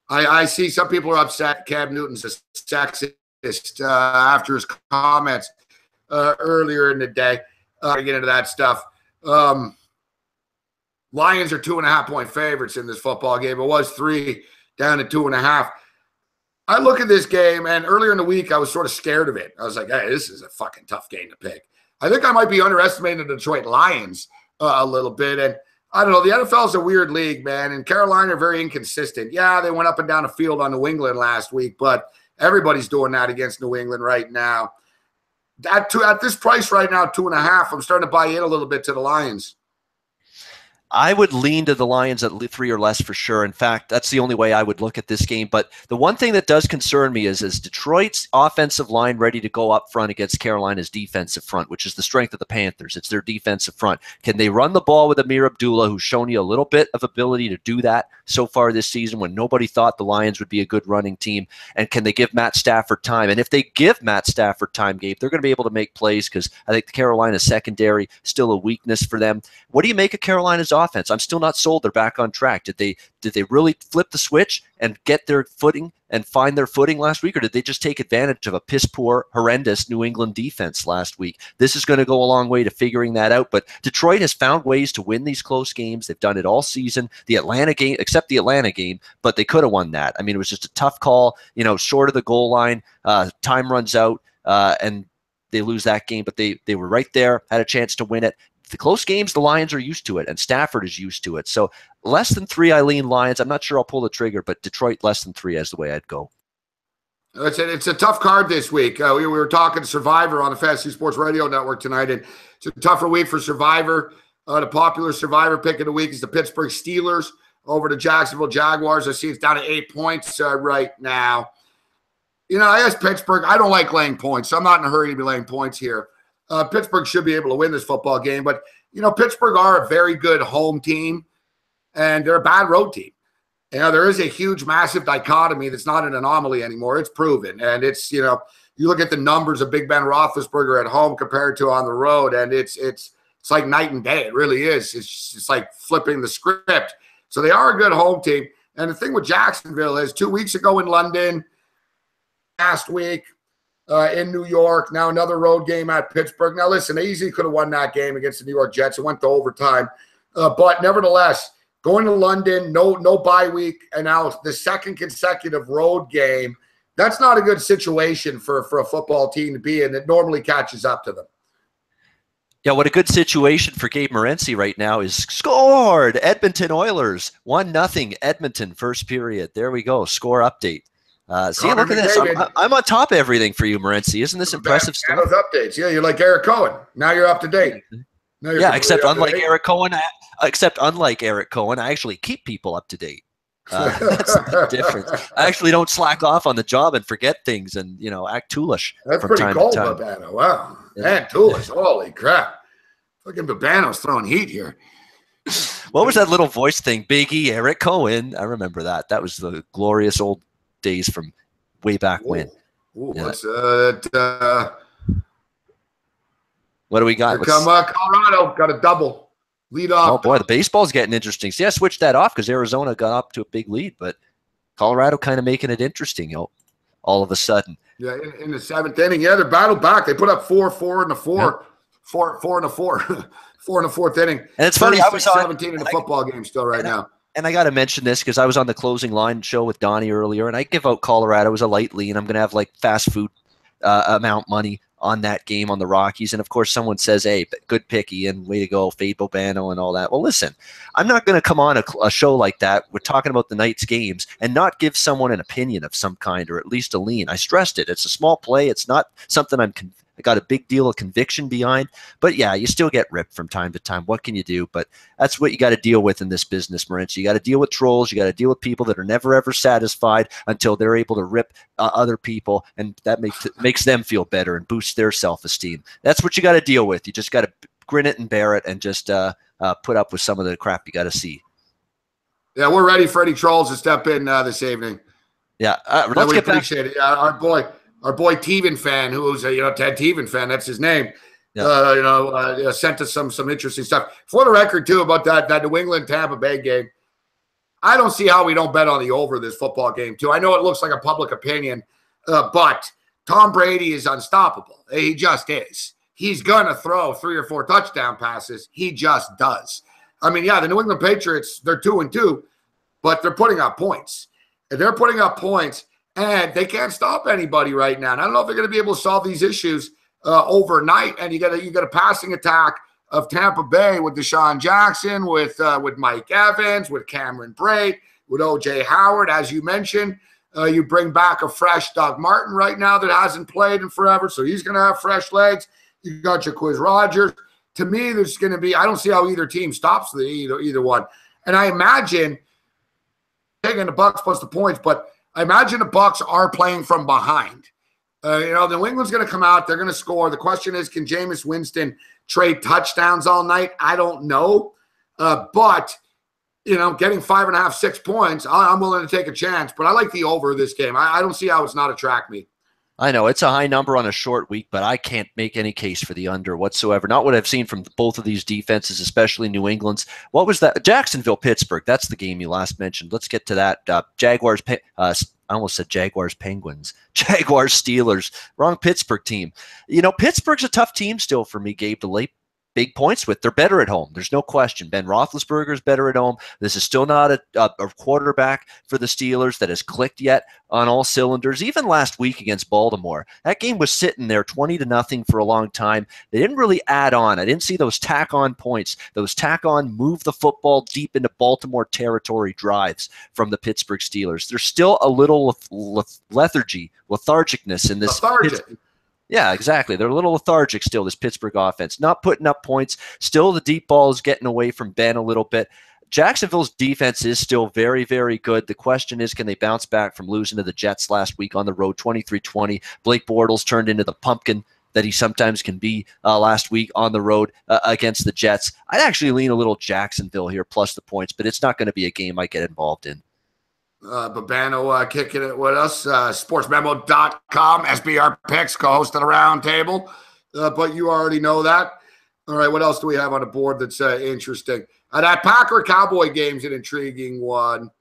Speaker 1: I see some people are upset Cam Newton's a sexist after his comments earlier in the day. Get into that stuff. Lions are 2.5-point favorites in this football game. It was 3 down to 2.5. I look at this game, and earlier in the week, I was sort of scared of it. I was like, hey, this is a fucking tough game to pick. I think I might be underestimating the Detroit Lions a little bit. And I don't know. The NFL is a weird league, man, and Carolina are very inconsistent. Yeah, they went up and down the field on New England last week, but everybody's doing that against New England right now. At this price right now, 2.5, I'm starting to buy in a little bit to the Lions.
Speaker 2: I would lean to the Lions at 3 or less for sure. In fact, that's the only way I would look at this game. But the one thing that does concern me is Detroit's offensive line ready to go up front against Carolina's defensive front, which is the strength of the Panthers. It's their defensive front. Can they run the ball with Amir Abdullah, who's shown you a little bit of ability to do that so far this season when nobody thought the Lions would be a good running team? And can they give Matt Stafford time? And if they give Matt Stafford time, Gabe, they're going to be able to make plays because I think the Carolina secondary still a weakness for them. What do you make of Carolina's offense? I'm still not sold they're back on track. Did they really flip the switch and get their footing and find their footing last week, or did they just take advantage of a piss-poor, horrendous New England defense last week? This is going to go a long way to figuring that out, but Detroit has found ways to win these close games. They've done it all season. The Atlanta game, except the Atlanta game, but they could have won that. I mean, it was just a tough call, short of the goal line. Time runs out, and they lose that game, but they were right there, had a chance to win it. The close games, the Lions are used to it, and Stafford is used to it. So less than 3, I lean Lions. I'm not sure I'll pull the trigger, but Detroit less than 3 is the way I'd go.
Speaker 1: It's a tough card this week. We were talking Survivor on the Fantasy Sports Radio Network tonight, and it's a tougher week for Survivor. The popular Survivor pick of the week is the Pittsburgh Steelers over the Jacksonville Jaguars. I see it's down to 8 points right now. I guess Pittsburgh, I don't like laying points, so I'm not in a hurry to be laying points here. Pittsburgh should be able to win this football game, but Pittsburgh are a very good home team, and they're a bad road team. There is a huge, massive dichotomy that's not an anomaly anymore. It's proven, and it's you look at the numbers of Big Ben Roethlisberger at home compared to on the road, and it's like night and day. It really is. It's like flipping the script. So they are a good home team, and the thing with Jacksonville is 2 weeks ago in London, last week. In New York, now another road game at Pittsburgh. Now, listen, they easily could have won that game against the New York Jets. It went to overtime. But nevertheless, going to London, no bye week, and now the second consecutive road game, that's not a good situation for a football team to be in. It normally catches up to them.
Speaker 2: Yeah, what a good situation for Gabe Morency right now is scored. Edmonton Oilers, 1-0 Edmonton, first period. There we go, score update. See, look at this. I'm on top of everything for you, Morency. Isn't this impressive stuff?
Speaker 1: Those updates. Yeah, you're like Eric Cohen. Now you're up to date.
Speaker 2: Except unlike Eric Cohen, I actually keep people up to date. That's the difference. I actually don't slack off on the job and forget things and act toolish.
Speaker 1: That's
Speaker 2: from
Speaker 1: pretty
Speaker 2: time
Speaker 1: cold,
Speaker 2: to time.
Speaker 1: Babano. Wow, man, toolish. Holy crap! Fucking Babano's throwing heat here.
Speaker 2: What was that little voice thing? Biggie, Eric Cohen. I remember that. That was the glorious old days from way back when.
Speaker 1: What's
Speaker 2: what do we got?
Speaker 1: Here come Colorado. Got a double lead off.
Speaker 2: Oh boy, the baseball's getting interesting. See, I switched that off because Arizona got up to a big lead, but Colorado kind of making it interesting, all of a sudden.
Speaker 1: Yeah, in the 7th inning. Yeah, they're battled back. They put up 4 in the 4. Yep. 4 in the 4. 4 in the 4th inning.
Speaker 2: And it's funny, I was on
Speaker 1: 17 in the football game still right now.
Speaker 2: And I got to mention this because I was on the closing line show with Donnie earlier, and I give out Colorado as a light lean. I'm going to have like fast food amount money
Speaker 3: on that game on the Rockies. And of course, someone says, hey, good pick, Ian, way to go, fade Bobano and all that. Well, listen, I'm not going to come on a show like that. We're talking about the night's games and not give someone an opinion of some kind, or at least a lean. I stressed it. It's a small play. It's not something I got a big deal of conviction behind. But yeah, you still get ripped from time to time. What can you do? But that's what you got to deal with in this business, Morency. You got to deal with trolls. You got to deal with people that are never, ever satisfied until they're able to rip other people, and that makes them feel better and boosts their self-esteem. That's what you got to deal with. You just got to grin it and bear it and just put up with some of the crap you got to see.
Speaker 1: Yeah, we're ready for any trolls to step in this evening.
Speaker 3: Yeah, let's get back.
Speaker 1: Appreciate it. Yeah, our boy Teven fan, who's a Ted Teven fan, that's his name. Yeah. Sent us some interesting stuff. For the record, too, about that New England Tampa Bay game. I don't see how we don't bet on the over this football game, too. I know it looks like a public opinion, but Tom Brady is unstoppable. He just is. He's going to throw 3 or 4 touchdown passes. He just does. I mean, yeah, the New England Patriots, they're 2-2, but they're putting up points. And they're putting up points, and they can't stop anybody right now. And I don't know if they're going to be able to solve these issues overnight. And you got a passing attack of Tampa Bay with Deshaun Jackson, with Mike Evans, with Cameron Brate, with O.J. Howard, as you mentioned. You bring back a fresh Doug Martin right now that hasn't played in forever, so he's going to have fresh legs. You got Jacquizz Rodgers. To me, there's going to be – I don't see how either team stops either one. And I imagine – taking the Bucs plus the points, but I imagine the Bucs are playing from behind. New England's going to come out. They're going to score. The question is, can Jameis Winston trade touchdowns all night? I don't know. But, getting 5.5, 6 points, I'm willing to take a chance. But I like the over this game. I don't see how it's not a track meet.
Speaker 3: I know it's a high number on a short week, but I can't make any case for the under whatsoever. Not what I've seen from both of these defenses, especially New England's. What was that? Jacksonville, Pittsburgh. That's the game you last mentioned. Let's get to that. Jaguars. I almost said Jaguars, Penguins. Jaguars, Steelers. Wrong Pittsburgh team. Pittsburgh's a tough team still for me, Gabe, to lay big points with. They're better at home. There's no question. Ben Roethlisberger is better at home. This is still not a quarterback for the Steelers that has clicked yet on all cylinders. Even last week against Baltimore, that game was sitting there 20-0 for a long time. They didn't really add on. I didn't see those tack-on points, those tack-on move the football deep into Baltimore territory drives from the Pittsburgh Steelers. There's still a little lethargicness in this. Yeah, exactly. They're a little lethargic still, this Pittsburgh offense. Not putting up points. Still, the deep ball is getting away from Ben a little bit. Jacksonville's defense is still very, very good. The question is, can they bounce back from losing to the Jets last week on the road, 23-20? Blake Bortles turned into the pumpkin that he sometimes can be last week on the road against the Jets. I'd actually lean a little Jacksonville here, plus the points, but it's not going to be a game I get involved in.
Speaker 1: Babano kicking it with us. Sportsmemo.com, SBR Picks, co-host of the round table. But you already know that. All right, what else do we have on the board that's interesting? That Packer-Cowboy game's an intriguing one.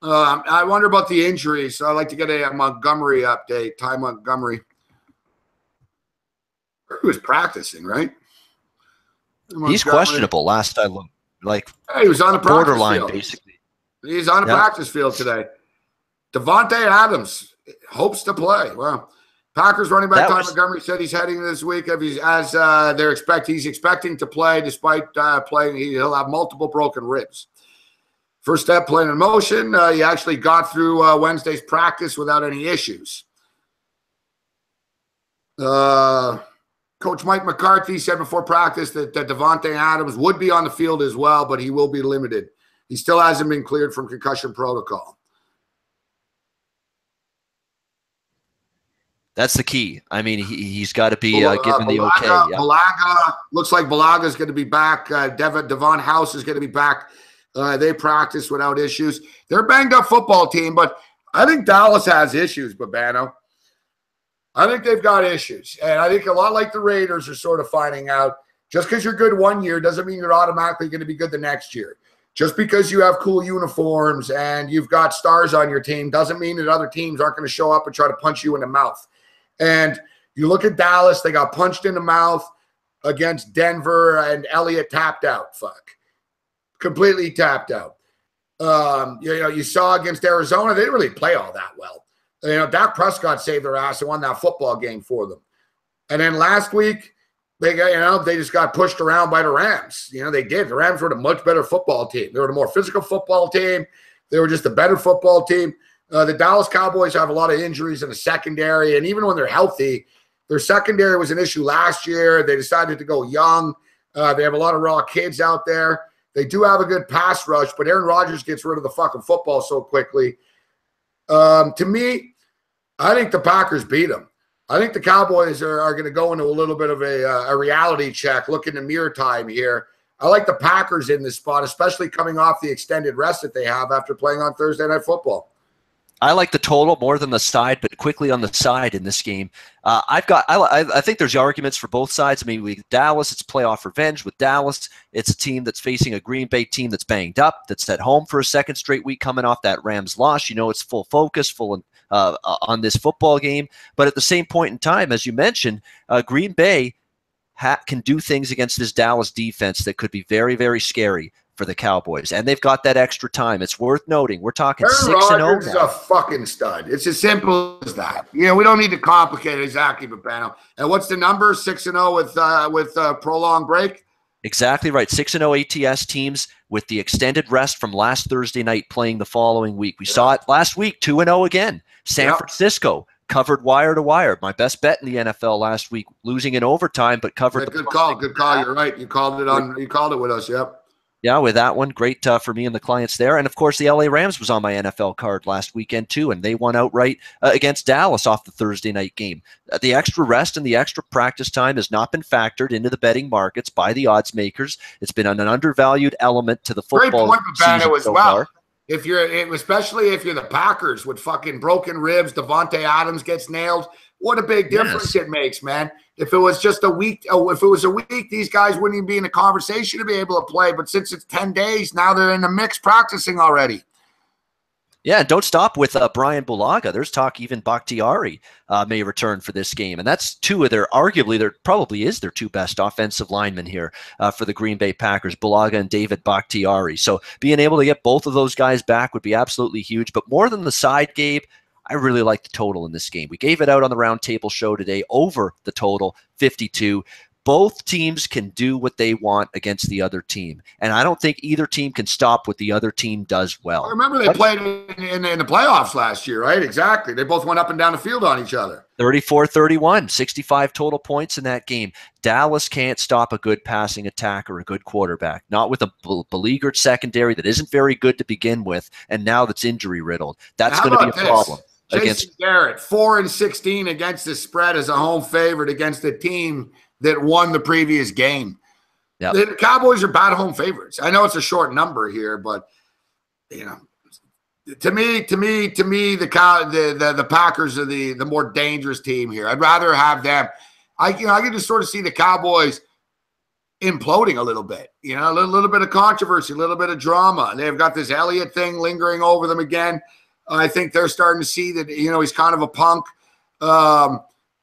Speaker 1: I wonder about the injuries. So I'd like to get a Montgomery update. Ty Montgomery. He was practicing, right?
Speaker 3: He's questionable last I looked.
Speaker 1: He was on the
Speaker 3: borderline,
Speaker 1: field.
Speaker 3: basically.
Speaker 1: He's on the practice field today. Devontae Adams hopes to play. Well, Packers running back Ty Montgomery said he's heading this week he's expecting to play despite playing. He'll have multiple broken ribs. First step, playing in motion. He actually got through Wednesday's practice without any issues. Coach Mike McCarthy said before practice that Devontae Adams would be on the field as well, but he will be limited. He still hasn't been cleared from concussion protocol.
Speaker 3: That's the key. I mean, he's got to be given the okay. Yeah.
Speaker 1: Balaga, looks like Balaga is going to be back. Devon House is going to be back. They practice without issues. They're a banged up football team, but I think Dallas has issues, Babano. I think they've got issues. And I think a lot like the Raiders are sort of finding out, just because you're good one year doesn't mean you're automatically going to be good the next year. Just because you have cool uniforms and you've got stars on your team doesn't mean that other teams aren't going to show up and try to punch you in the mouth. And you look at Dallas, they got punched in the mouth against Denver, and Elliott tapped out. Completely tapped out. You saw against Arizona, they didn't really play all that well. Dak Prescott saved their ass and won that football game for them. And then last week, they just got pushed around by the Rams. They did. The Rams were a much better football team. They were a more physical football team. They were just a better football team. The Dallas Cowboys have a lot of injuries in the secondary, and even when they're healthy, their secondary was an issue last year. They decided to go young. They have a lot of raw kids out there. They do have a good pass rush, but Aaron Rodgers gets rid of the fucking football so quickly. To me, I think the Packers beat them. I think the Cowboys are going to go into a little bit of a reality check, look into mirror time here. I like the Packers in this spot, especially coming off the extended rest that they have after playing on Thursday Night Football.
Speaker 2: I like the total more than the side, but quickly on the side in this game. I think there's arguments for both sides. I mean, with Dallas, it's playoff revenge. With Dallas, it's a team that's facing a Green Bay team that's banged up, that's at home for a second straight week coming off that Rams loss. It's full focus, on this football game. But at the same point in time, as you mentioned, Green Bay can do things against this Dallas defense that could be very, very scary for the Cowboys, and they've got that extra time. It's worth noting. We're talking 6-0.
Speaker 1: Rodgers is a fucking stud. It's as simple as that. We don't need to complicate it exactly, Babano. And what's the number? 6-0 with prolonged break.
Speaker 2: Exactly right. 6-0 ATS teams with the extended rest from last Thursday night playing the following week. We saw it last week. 2-0 again. San Francisco covered wire to wire. My best bet in the NFL last week, losing in overtime, but covered.
Speaker 1: Good call. You're right. You called it with us. Yep.
Speaker 2: Yeah, with that one, great for me and the clients there. And, of course, the LA Rams was on my NFL card last weekend, too, and they won outright against Dallas off the Thursday night game. The extra rest and the extra practice time has not been factored into the betting markets by the odds makers. It's been an undervalued element to the football
Speaker 1: great point,
Speaker 2: season
Speaker 1: as
Speaker 2: so
Speaker 1: well.
Speaker 2: far.
Speaker 1: Especially if you're the Packers with fucking broken ribs, Devontae Adams gets nailed. What a big difference it makes, man. If it was just a week, these guys wouldn't even be in a conversation to be able to play. But since it's 10 days, now they're in the mix practicing already.
Speaker 2: Yeah, don't stop with Brian Bulaga. There's talk even Bakhtiari may return for this game. And that's two of their two best offensive linemen here for the Green Bay Packers, Bulaga and David Bakhtiari. So being able to get both of those guys back would be absolutely huge. But more than the side, Gabe, I really like the total in this game. We gave it out on the Roundtable show today over the total, 52. Both teams can do what they want against the other team. And I don't think either team can stop what the other team does well.
Speaker 1: I remember they played in the playoffs last year, right? Exactly. They both went up and down the field on each other.
Speaker 2: 34-31, 65 total points in that game. Dallas can't stop a good passing attack or a good quarterback. Not with a beleaguered secondary that isn't very good to begin with, and now that's injury-riddled. That's going to be a problem.
Speaker 1: Jason Garrett, 4-16 against the spread as a home favorite against the team that won the previous game. Yep. The Cowboys are bad home favorites. I know it's a short number here, but to me, the Packers are the more dangerous team here. I'd rather have them. I can just sort of see the Cowboys imploding a little bit. A little bit of controversy, a little bit of drama. They've got this Elliott thing lingering over them again. I think they're starting to see that, he's kind of a punk.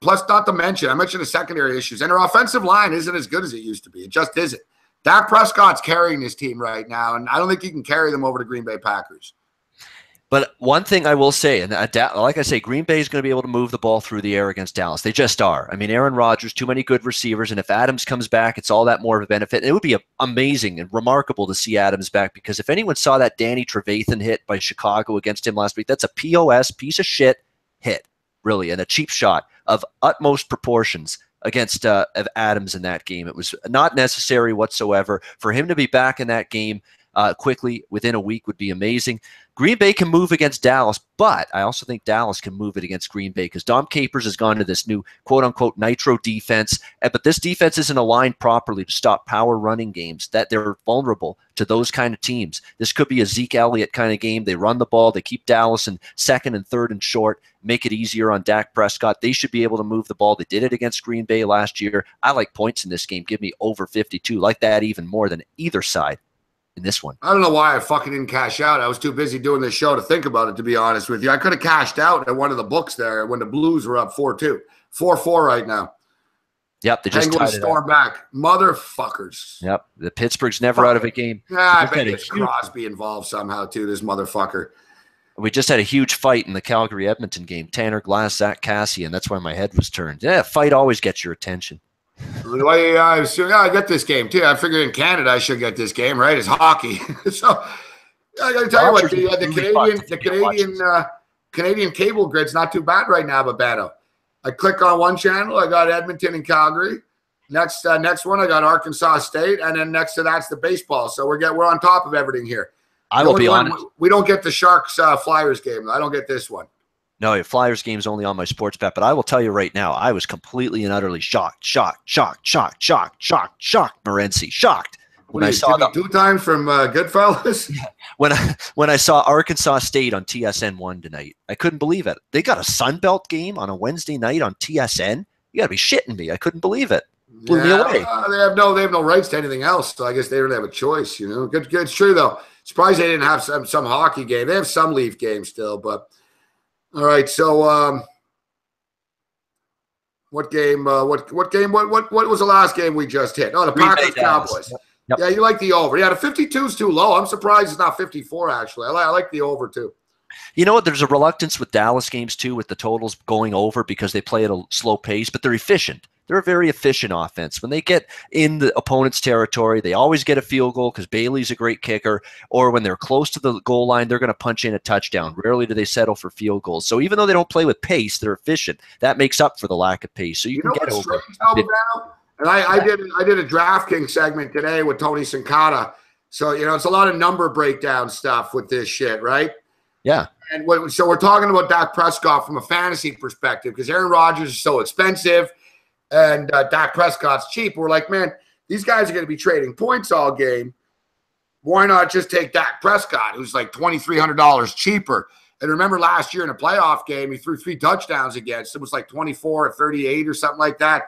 Speaker 1: Plus, not to mention, I mentioned the secondary issues, and their offensive line isn't as good as it used to be. It just isn't. Dak Prescott's carrying this team right now, and I don't think he can carry them over to Green Bay Packers.
Speaker 2: But one thing I will say, and like I say, Green Bay is going to be able to move the ball through the air against Dallas. They just are. I mean, Aaron Rodgers, too many good receivers, and if Adams comes back, it's all that more of a benefit. And it would be amazing and remarkable to see Adams back, because if anyone saw that Danny Trevathan hit by Chicago against him last week, that's a POS, piece of shit hit, really, and a cheap shot of utmost proportions against Adams in that game. It was not necessary whatsoever. For him to be back in that game quickly within a week would be amazing. Green Bay can move against Dallas, but I also think Dallas can move it against Green Bay, because Dom Capers has gone to this new quote-unquote nitro defense, but this defense isn't aligned properly to stop power running games, that they're vulnerable to those kind of teams. This could be a Zeke Elliott kind of game. They run the ball. They keep Dallas in second and third and short, make it easier on Dak Prescott. They should be able to move the ball. They did it against Green Bay last year. I like points in this game. Give me over 52. Like that even more than either side in this one.
Speaker 1: I don't know why I fucking didn't cash out. I was too busy doing this show to think about it, to be honest with you. I could have cashed out at one of the books there when the Blues were up 4-2. 4-4 right now.
Speaker 2: Yep, they just
Speaker 1: Penguins
Speaker 2: tied it
Speaker 1: storm back. Motherfuckers.
Speaker 2: Yep, the Pittsburgh's never out of a game.
Speaker 1: Yeah, I bet it's Crosby involved somehow too, this motherfucker.
Speaker 2: We just had a huge fight in the Calgary-Edmonton game. Tanner Glass, Zach Cassian. That's why my head was turned. Yeah, fight always gets your attention.
Speaker 1: Well, I get this game too. I figured in Canada I should get this game, right? It's hockey. So I got to tell you what, the Canadian cable grid's not too bad right now, Babano. I click on one channel, I got Edmonton and Calgary. Next one, I got Arkansas State, and then next to that's the baseball. So we're on top of everything here.
Speaker 2: I will be honest.
Speaker 1: We don't get the Sharks Flyers game. I don't get this one.
Speaker 2: No, Flyers game's only on my sports bet, but I will tell you right now, I was completely and utterly shocked, Morency, shocked. When I saw
Speaker 1: that 2 times from Goodfellas.
Speaker 2: Yeah. When I saw Arkansas State on TSN1 tonight, I couldn't believe it. They got a Sun Belt game on a Wednesday night on TSN. You got to be shitting me. I couldn't believe it. Blew me away.
Speaker 1: They have no rights to anything else, so I guess they don't have a choice. Good. It's true though. Surprised they didn't have some hockey game. They have some Leaf games still, but all right. So what game? What was the last game we just hit? Oh, the Packers Cowboys. Yep. Yeah, you like the over. Yeah, the 52 is too low. I'm surprised it's not 54, actually. I like the over, too.
Speaker 2: You know what? There's a reluctance with Dallas games, too, with the totals going over because they play at a slow pace, but they're efficient. They're a very efficient offense. When they get in the opponent's territory, they always get a field goal because Bailey's a great kicker, or when they're close to the goal line, they're going to punch in a touchdown. Rarely do they settle for field goals. So even though they don't play with pace, they're efficient. That makes up for the lack of pace. So you can get over.
Speaker 1: And I did a DraftKings segment today with Tony Sincata. So, it's a lot of number breakdown stuff with this shit, right?
Speaker 2: Yeah.
Speaker 1: And so we're talking about Dak Prescott from a fantasy perspective because Aaron Rodgers is so expensive and Dak Prescott's cheap. We're like, man, these guys are going to be trading points all game. Why not just take Dak Prescott, who's like $2,300 cheaper? And remember last year in a playoff game, he threw 3 touchdowns against. It was like 24 or 38 or something like that.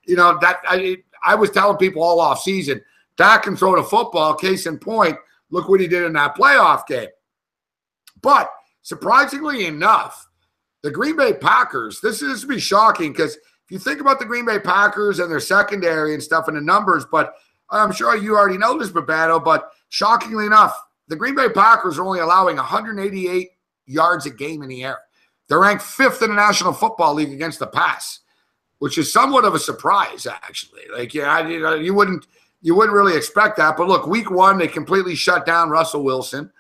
Speaker 1: I was telling people all off season, Dak can throw the football. Case in point, look what he did in that playoff game. But surprisingly enough, the Green Bay Packers, this is be shocking because if you think about the Green Bay Packers and their secondary and stuff and the numbers, but I'm sure you already know this, Babano, but shockingly enough, the Green Bay Packers are only allowing 188 yards a game in the air. They're ranked 5th in the National Football League against the pass, which is somewhat of a surprise, actually. Like, you wouldn't really expect that. But look, week 1, they completely shut down Russell Wilson.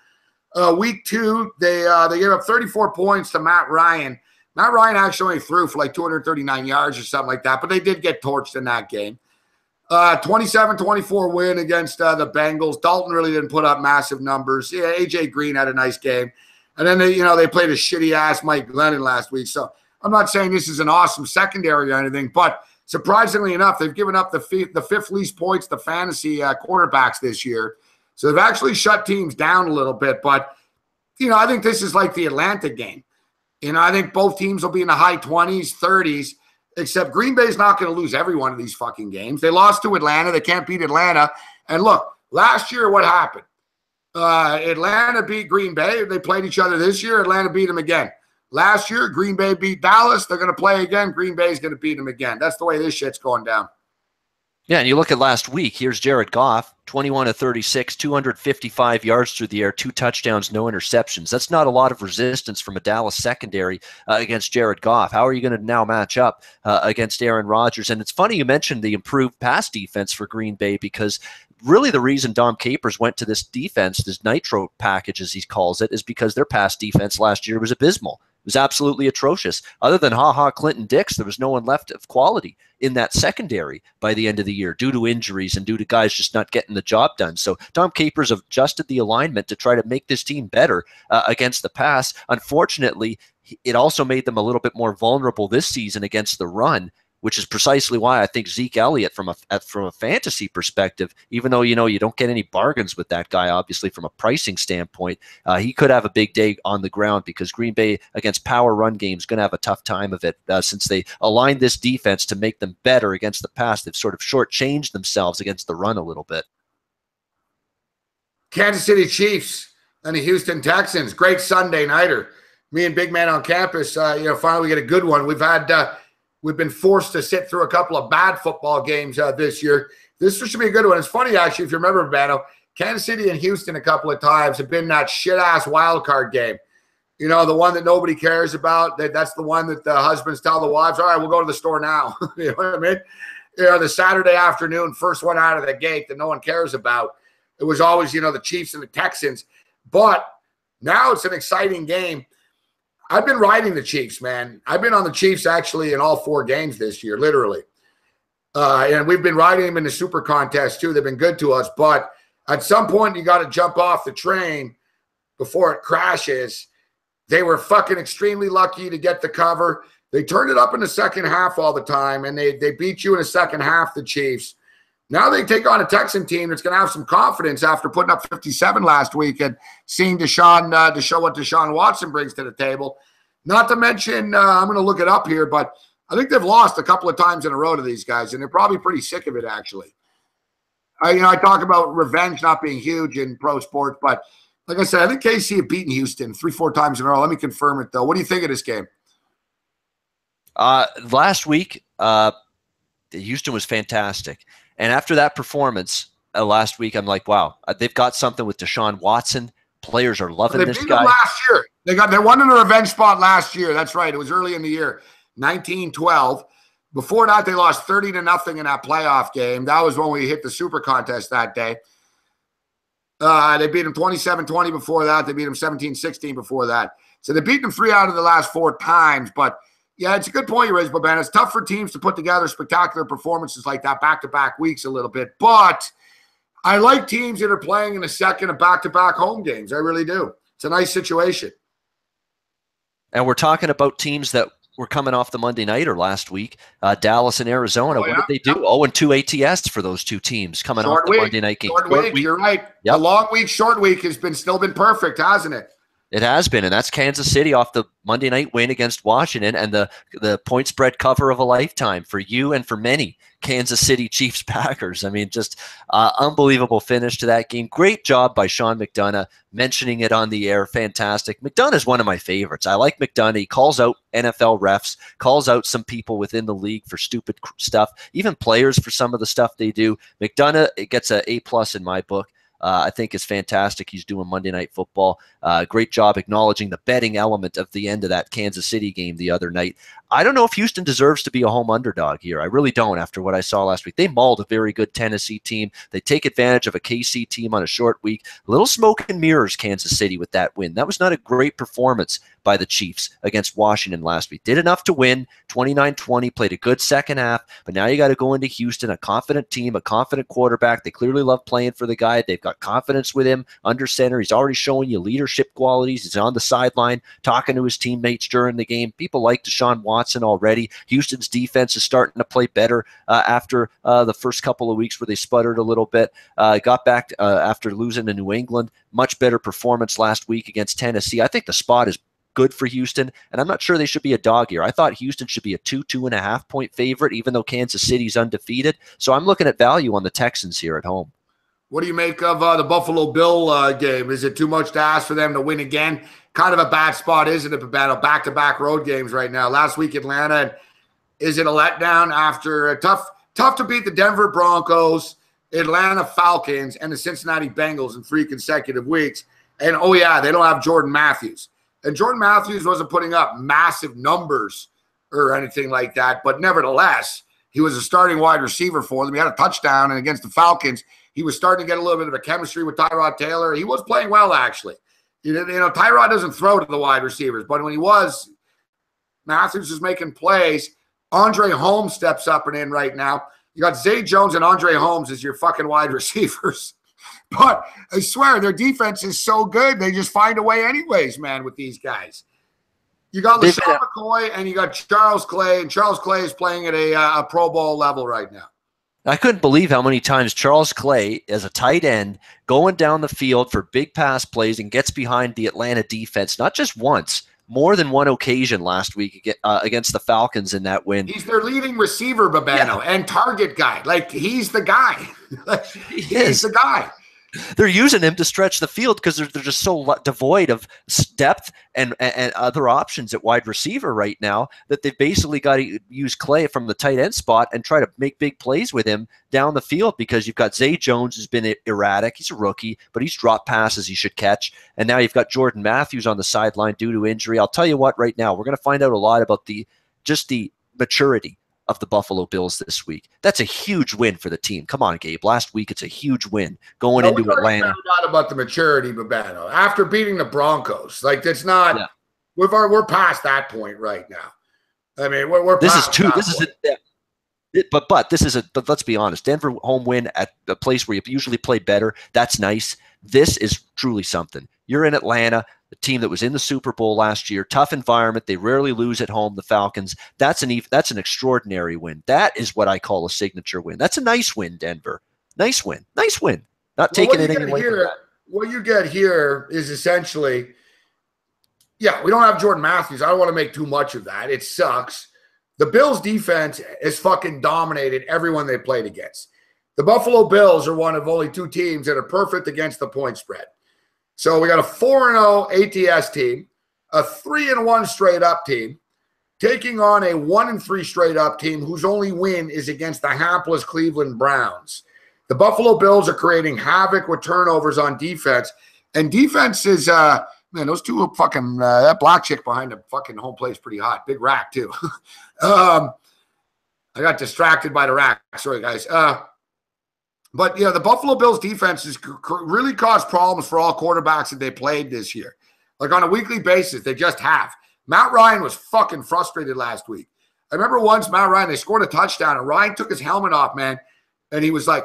Speaker 1: Week 2, they gave up 34 points to Matt Ryan. Matt Ryan actually only threw for like 239 yards or something like that, but they did get torched in that game. 27-24 win against the Bengals. Dalton really didn't put up massive numbers. Yeah, A.J. Green had a nice game. And then they played a shitty-ass Mike Glennon last week. So I'm not saying this is an awesome secondary or anything, but surprisingly enough, they've given up the 5th least points to fantasy quarterbacks this year. So they've actually shut teams down a little bit. But, I think this is like the Atlanta game. I think both teams will be in the high 20s, 30s, except Green Bay's not going to lose every one of these fucking games. They lost to Atlanta. They can't beat Atlanta. And look, last year what happened? Atlanta beat Green Bay. They played each other this year. Atlanta beat them again. Last year, Green Bay beat Dallas. They're going to play again. Green Bay's going to beat them again. That's the way this shit's going down.
Speaker 2: Yeah, and you look at last week. Here's Jared Goff, 21-36, 255 yards through the air, 2 touchdowns, no interceptions. That's not a lot of resistance from a Dallas secondary against Jared Goff. How are you going to now match up against Aaron Rodgers? And it's funny you mentioned the improved pass defense for Green Bay because really the reason Dom Capers went to this defense, this nitro package as he calls it, is because their pass defense last year was abysmal. It was absolutely atrocious. Other than Clinton Dix, there was no one left of quality in that secondary by the end of the year due to injuries and due to guys just not getting the job done. So Tom Capers adjusted the alignment to try to make this team better against the pass. Unfortunately, it also made them a little bit more vulnerable this season against the run, which is precisely why I think Zeke Elliott from a fantasy perspective, even though, you don't get any bargains with that guy, obviously from a pricing standpoint, he could have a big day on the ground because Green Bay against power run games going to have a tough time of it since they aligned this defense to make them better against the pass. They've sort of shortchanged themselves against the run a little bit.
Speaker 1: Kansas City Chiefs and the Houston Texans. Great Sunday nighter. Me and Big Man on campus, finally get a good one. We've been forced to sit through a couple of bad football games this year. This should be a good one. It's funny, actually, if you remember, Bano, Kansas City and Houston a couple of times have been that shit-ass wild card game. You know, the one that nobody cares about. That's the one that the husbands tell the wives, all right, we'll go to the store now. You know what I mean? You know, the Saturday afternoon, first one out of the gate that no one cares about. It was always, you know, the Chiefs and the Texans. But now it's an exciting game. I've been riding the Chiefs, man. I've been on the Chiefs actually in all 4 games this year, literally. And we've been riding them in the Super Contest too. They've been good to us. But at some point, you got to jump off the train before it crashes. They were fucking extremely lucky to get the cover. They turned it up in the second half all the time, and they beat you in the second half, the Chiefs. Now they take on a Texan team that's going to have some confidence after putting up 57 last week and seeing to show what Deshaun Watson brings to the table. Not to mention, I'm going to look it up here, but I think they've lost a couple of times in a row to these guys, and they're probably pretty sick of it, actually. I talk about revenge not being huge in pro sports, but like I said, I think KC have beaten Houston 3-4 times in a row. Let me confirm it, though. What do you think of this game?
Speaker 2: Last week, Houston was fantastic. And after that performance last week, I'm like, wow, they've got something with Deshaun Watson. Players are loving this guy.
Speaker 1: Last year. They won in a revenge spot last year. That's right. It was early in the year, 19-12. Before that, they lost 30-0 in that playoff game. That was when we hit the Super Contest that day. They beat them 27-20 before that. They beat them 17-16 before that. So they beat them 3 out of the last 4 times. But, yeah, it's a good point you raised, Ben. It's tough for teams to put together spectacular performances like that back-to-back weeks a little bit. But I like teams that are playing in a second of back-to-back home games. I really do. It's a nice situation.
Speaker 2: And we're talking about teams that were coming off the Monday nighter last week. Dallas and Arizona. What did they do? 0-2 ATS for those 2 teams coming off the Monday night game.
Speaker 1: Short week. You're right. Yep. A long week, short week has still been perfect, hasn't it?
Speaker 2: It has been, and that's Kansas City off the Monday night win against Washington and the point spread cover of a lifetime for you and for many Kansas City Chiefs Packers. I mean, just unbelievable finish to that game. Great job by Sean McDonough mentioning it on the air. Fantastic. McDonough is one of my favorites. I like McDonough. He calls out NFL refs, calls out some people within the league for stupid stuff, even players for some of the stuff they do. McDonough gets an A+ in my book. I think is fantastic. He's doing Monday Night Football. Great job acknowledging the betting element of the end of that Kansas City game the other night. I don't know if Houston deserves to be a home underdog here. I really don't after what I saw last week. They mauled a very good Tennessee team. They take advantage of a KC team on a short week. A little smoke and mirrors, Kansas City, with that win. That was not a great performance by the Chiefs against Washington last week. Did enough to win 29-20, played a good second half, but now you got to go into Houston, a confident team, a confident quarterback. They clearly love playing for the guy. They've got confidence with him under center. He's already showing you leadership qualities. He's on the sideline talking to his teammates during the game. People like Deshaun Watson already. Houston's defense is starting to play better after the first couple of weeks where they sputtered a little bit. Got back after losing to New England. Much better performance last week against Tennessee. I think the spot is good for Houston, and I'm not sure they should be a dog here. I thought Houston should be a 2.5 point favorite, even though Kansas City's undefeated. So I'm looking at value on the Texans here at home.
Speaker 1: What do you make of the Buffalo Bill game? Is it too much to ask for them to win again? Kind of a bad spot, isn't it, Babano? Back-to-back road games right now. Last week, Atlanta. And is it a letdown after a tough to beat the Denver Broncos, Atlanta Falcons, and the Cincinnati Bengals in 3 consecutive weeks? And, oh, yeah, they don't have Jordan Matthews. And Jordan Matthews wasn't putting up massive numbers or anything like that, but nevertheless, he was a starting wide receiver for them. He had a touchdown, and against the Falcons, he was starting to get a little bit of a chemistry with Tyrod Taylor. He was playing well, actually. You know, Tyrod doesn't throw to the wide receivers, but when he was, Matthews is making plays. Andre Holmes steps up and in right now. You got Zay Jones and Andre Holmes as your fucking wide receivers. But I swear, their defense is so good, they just find a way anyways, man, with these guys. You got LaShawn McCoy and you got Charles Clay, and Charles Clay is playing at a Pro Bowl level right now.
Speaker 2: I couldn't believe how many times Charles Clay, as a tight end, going down the field for big pass plays and gets behind the Atlanta defense, not just once, more than one occasion last week against the Falcons in that win.
Speaker 1: He's their leading receiver, Babano, and target guy. Like, he's the guy. He's the guy.
Speaker 2: They're using him to stretch the field because they're just so devoid of depth and other options at wide receiver right now that they've basically got to use Clay from the tight end spot and try to make big plays with him down the field, because you've got Zay Jones who's been erratic. He's a rookie, but he's dropped passes he should catch. And now you've got Jordan Matthews on the sideline due to injury. I'll tell you what, right now, we're going to find out a lot about the maturity of the Buffalo Bills this week. That's a huge win for the team. Come on, Gabe. Last week, it's a huge win going into Atlanta.
Speaker 1: Not about the maturity, Babano. After beating the Broncos, like that's not. Yeah. We're past that point right now. I mean, we're.
Speaker 2: This is two. This is a. But this is a. But let's be honest. Denver home win at a place where you usually play better. That's nice. This is truly something. You're in Atlanta, the team that was in the Super Bowl last year. Tough environment. They rarely lose at home. The Falcons. That's an extraordinary win. That is what I call a signature win. That's a nice win, Denver. Nice win. Nice win. Not taking anything away from that.
Speaker 1: What you get here is essentially, yeah, we don't have Jordan Matthews. I don't want to make too much of that. It sucks. The Bills' defense has fucking dominated everyone they played against. The Buffalo Bills are one of only two teams that are perfect against the point spread. So we got a 4-0 ATS team, a 3-1 straight up team, taking on a 1-3 straight up team whose only win is against the hapless Cleveland Browns. The Buffalo Bills are creating havoc with turnovers on defense. And defense is, man, those two fucking, that black chick behind the fucking home plate is pretty hot. Big rack, too. I got distracted by the rack. Sorry, guys. But, yeah, the Buffalo Bills defense has really caused problems for all quarterbacks that they played this year. Like, on a weekly basis, they just have. Matt Ryan was fucking frustrated last week. I remember once Matt Ryan, they scored a touchdown, and Ryan took his helmet off, man, and he was like,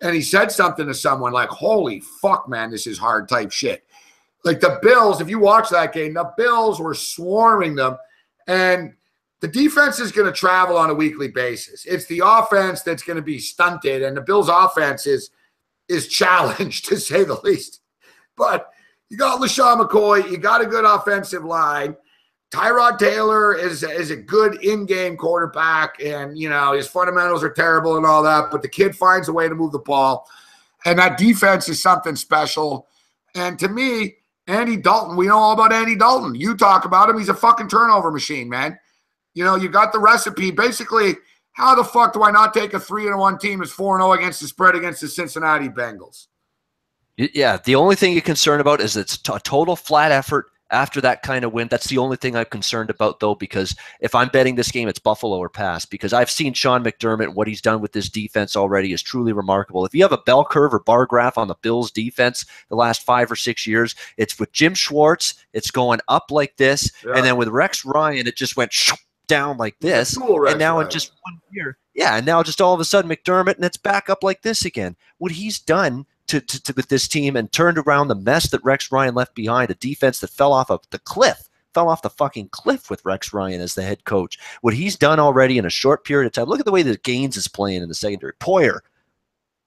Speaker 1: and he said something to someone like, holy fuck, man, this is hard type shit. Like, the Bills, if you watch that game, the Bills were swarming them, and the defense is going to travel on a weekly basis. It's the offense that's going to be stunted, and the Bills' offense is challenged, to say the least. But you got LaShawn McCoy. You got a good offensive line. Tyrod Taylor is a good in-game quarterback, and, you know, his fundamentals are terrible and all that, but the kid finds a way to move the ball, and that defense is something special. And to me, Andy Dalton, we know all about Andy Dalton. You talk about him. He's a fucking turnover machine, man. You know, you got the recipe. Basically, how the fuck do I not take a 3-1 team that's 4-0 against the spread against the Cincinnati Bengals?
Speaker 2: Yeah, the only thing you're concerned about is it's a total flat effort after that kind of win. That's the only thing I'm concerned about, though, because if I'm betting this game, it's Buffalo or pass, because I've seen Sean McDermott. What he's done with this defense already is truly remarkable. If you have a bell curve or bar graph on the Bills' defense the last 5 or 6 years, it's with Jim Schwartz, it's going up like this, and then with Rex Ryan, it just went down like this, and now in just 1 year, and now just all of a sudden McDermott, and it's back up like this again. What he's done to with this team and turned around the mess that Rex Ryan left behind, a defense that fell off the fucking cliff with Rex Ryan as the head coach. What he's done already in a short period of time. Look at the way that Gaines is playing in the secondary. Poyer.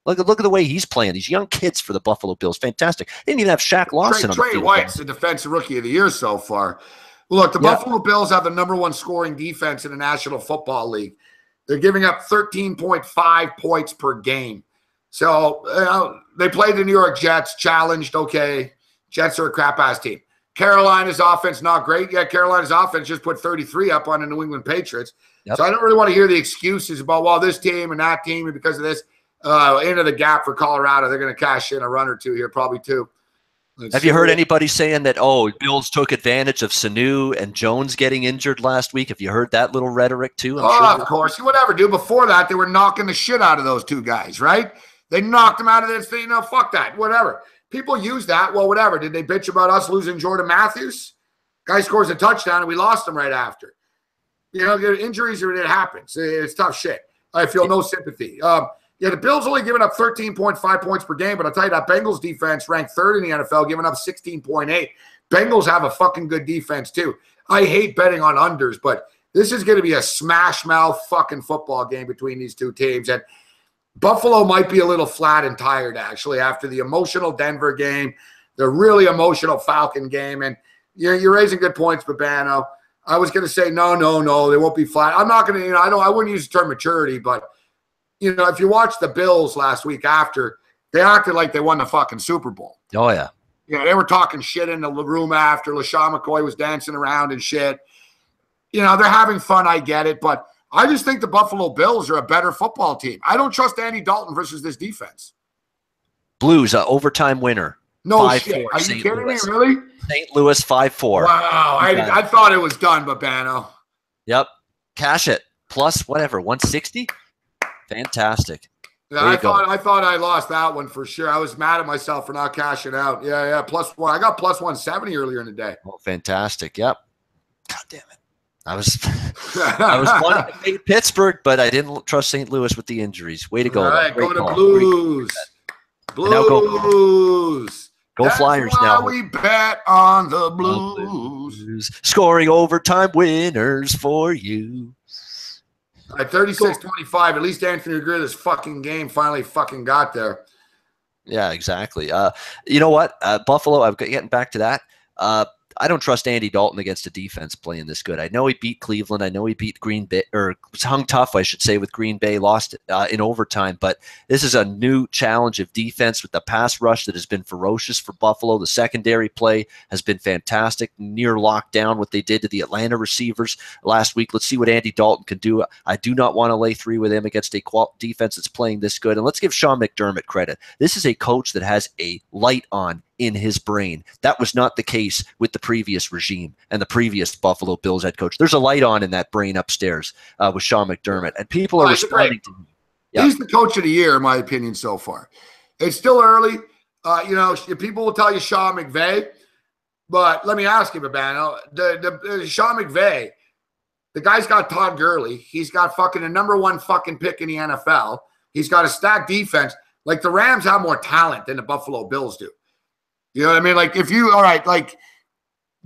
Speaker 2: Look at the way he's playing. These young kids for the Buffalo Bills. Fantastic. They didn't even have Shaq Lawson on the field.
Speaker 1: Trey White's the defensive rookie of the year so far. Look, the Buffalo Bills have the #1 scoring defense in the National Football League. They're giving up 13.5 points per game. So they played the New York Jets, challenged, okay. Jets are a crap-ass team. Carolina's offense, not great. Yeah, Carolina's offense just put 33 up on the New England Patriots. Yep. So I don't really want to hear the excuses about, well, this team and that team, and because of this, into the gap for Colorado. They're going to cash in a run or two here, probably two.
Speaker 2: Have you heard anybody saying that, Bills took advantage of Sanu and Jones getting injured last week? Have you heard that little rhetoric too?
Speaker 1: Of course. Whatever, dude. Before that, they were knocking the shit out of those two guys, right? They knocked them out of this thing. No, fuck that. Whatever. People use that. Well, whatever. Did they bitch about us losing Jordan Matthews? Guy scores a touchdown, and we lost him right after. You know, injuries, it happens. It's tough shit. I feel no sympathy. Yeah, the Bills only giving up 13.5 points per game, but I'll tell you that Bengals defense ranked 3rd in the NFL, giving up 16.8. Bengals have a fucking good defense, too. I hate betting on unders, but this is going to be a smash-mouth fucking football game between these two teams. And Buffalo might be a little flat and tired, actually, after the emotional Denver game, the really emotional Falcon game. And you're raising good points, Babano. I was going to say, no, they won't be flat. I'm not going to, I wouldn't use the term maturity, but if you watch the Bills last week after, They acted like they won the fucking Super Bowl.
Speaker 2: Oh, yeah.
Speaker 1: They were talking shit in the room after. LaShawn McCoy was dancing around and shit. They're having fun. I get it. But I just think the Buffalo Bills are a better football team. I don't trust Andy Dalton versus this defense.
Speaker 2: Blues, overtime winner.
Speaker 1: No shit. Are you kidding me? Really?
Speaker 2: St. Louis 5-4.
Speaker 1: Wow. I thought it was done, Babano.
Speaker 2: Yep. Cash it. Plus whatever, 160? Fantastic.
Speaker 1: Yeah, I thought I lost that one for sure. I was mad at myself for not cashing out. Yeah. Plus one. I got plus 170 earlier in the day.
Speaker 2: Oh, fantastic. Yep. God damn it. I was wanting to beat Pittsburgh, but I didn't trust St. Louis with the injuries. Way to go.
Speaker 1: All right, go to Blues. Blues.
Speaker 2: Go Flyers now.
Speaker 1: We bet on the Blues.
Speaker 2: Scoring overtime winners for you.
Speaker 1: All right, 36-25. At least Anthony Greer, this fucking game finally fucking got there.
Speaker 2: Yeah, exactly. You know what? Buffalo, I'm getting back to that. I don't trust Andy Dalton against a defense playing this good. I know he beat Cleveland. I know he beat Green Bay, or was hung tough, I should say, with Green Bay, lost in overtime. But this is a new challenge of defense with the pass rush that has been ferocious for Buffalo. The secondary play has been fantastic, near lockdown, what they did to the Atlanta receivers last week. Let's see what Andy Dalton can do. I do not want to lay 3 with him against a defense that's playing this good. And let's give Sean McDermott credit. This is a coach that has a light on in his brain. That was not the case with the previous regime and the previous Buffalo Bills head coach. There's a light on in that brain upstairs with Sean McDermott, and people are responding to him. Yeah.
Speaker 1: He's the coach of the year, in my opinion, so far. It's still early. People will tell you Sean McVay, but let me ask you, Babano, the Sean McVay, the guy's got Todd Gurley. He's got fucking a #1 fucking pick in the NFL. He's got a stacked defense. Like, the Rams have more talent than the Buffalo Bills do. You know what I mean? Like,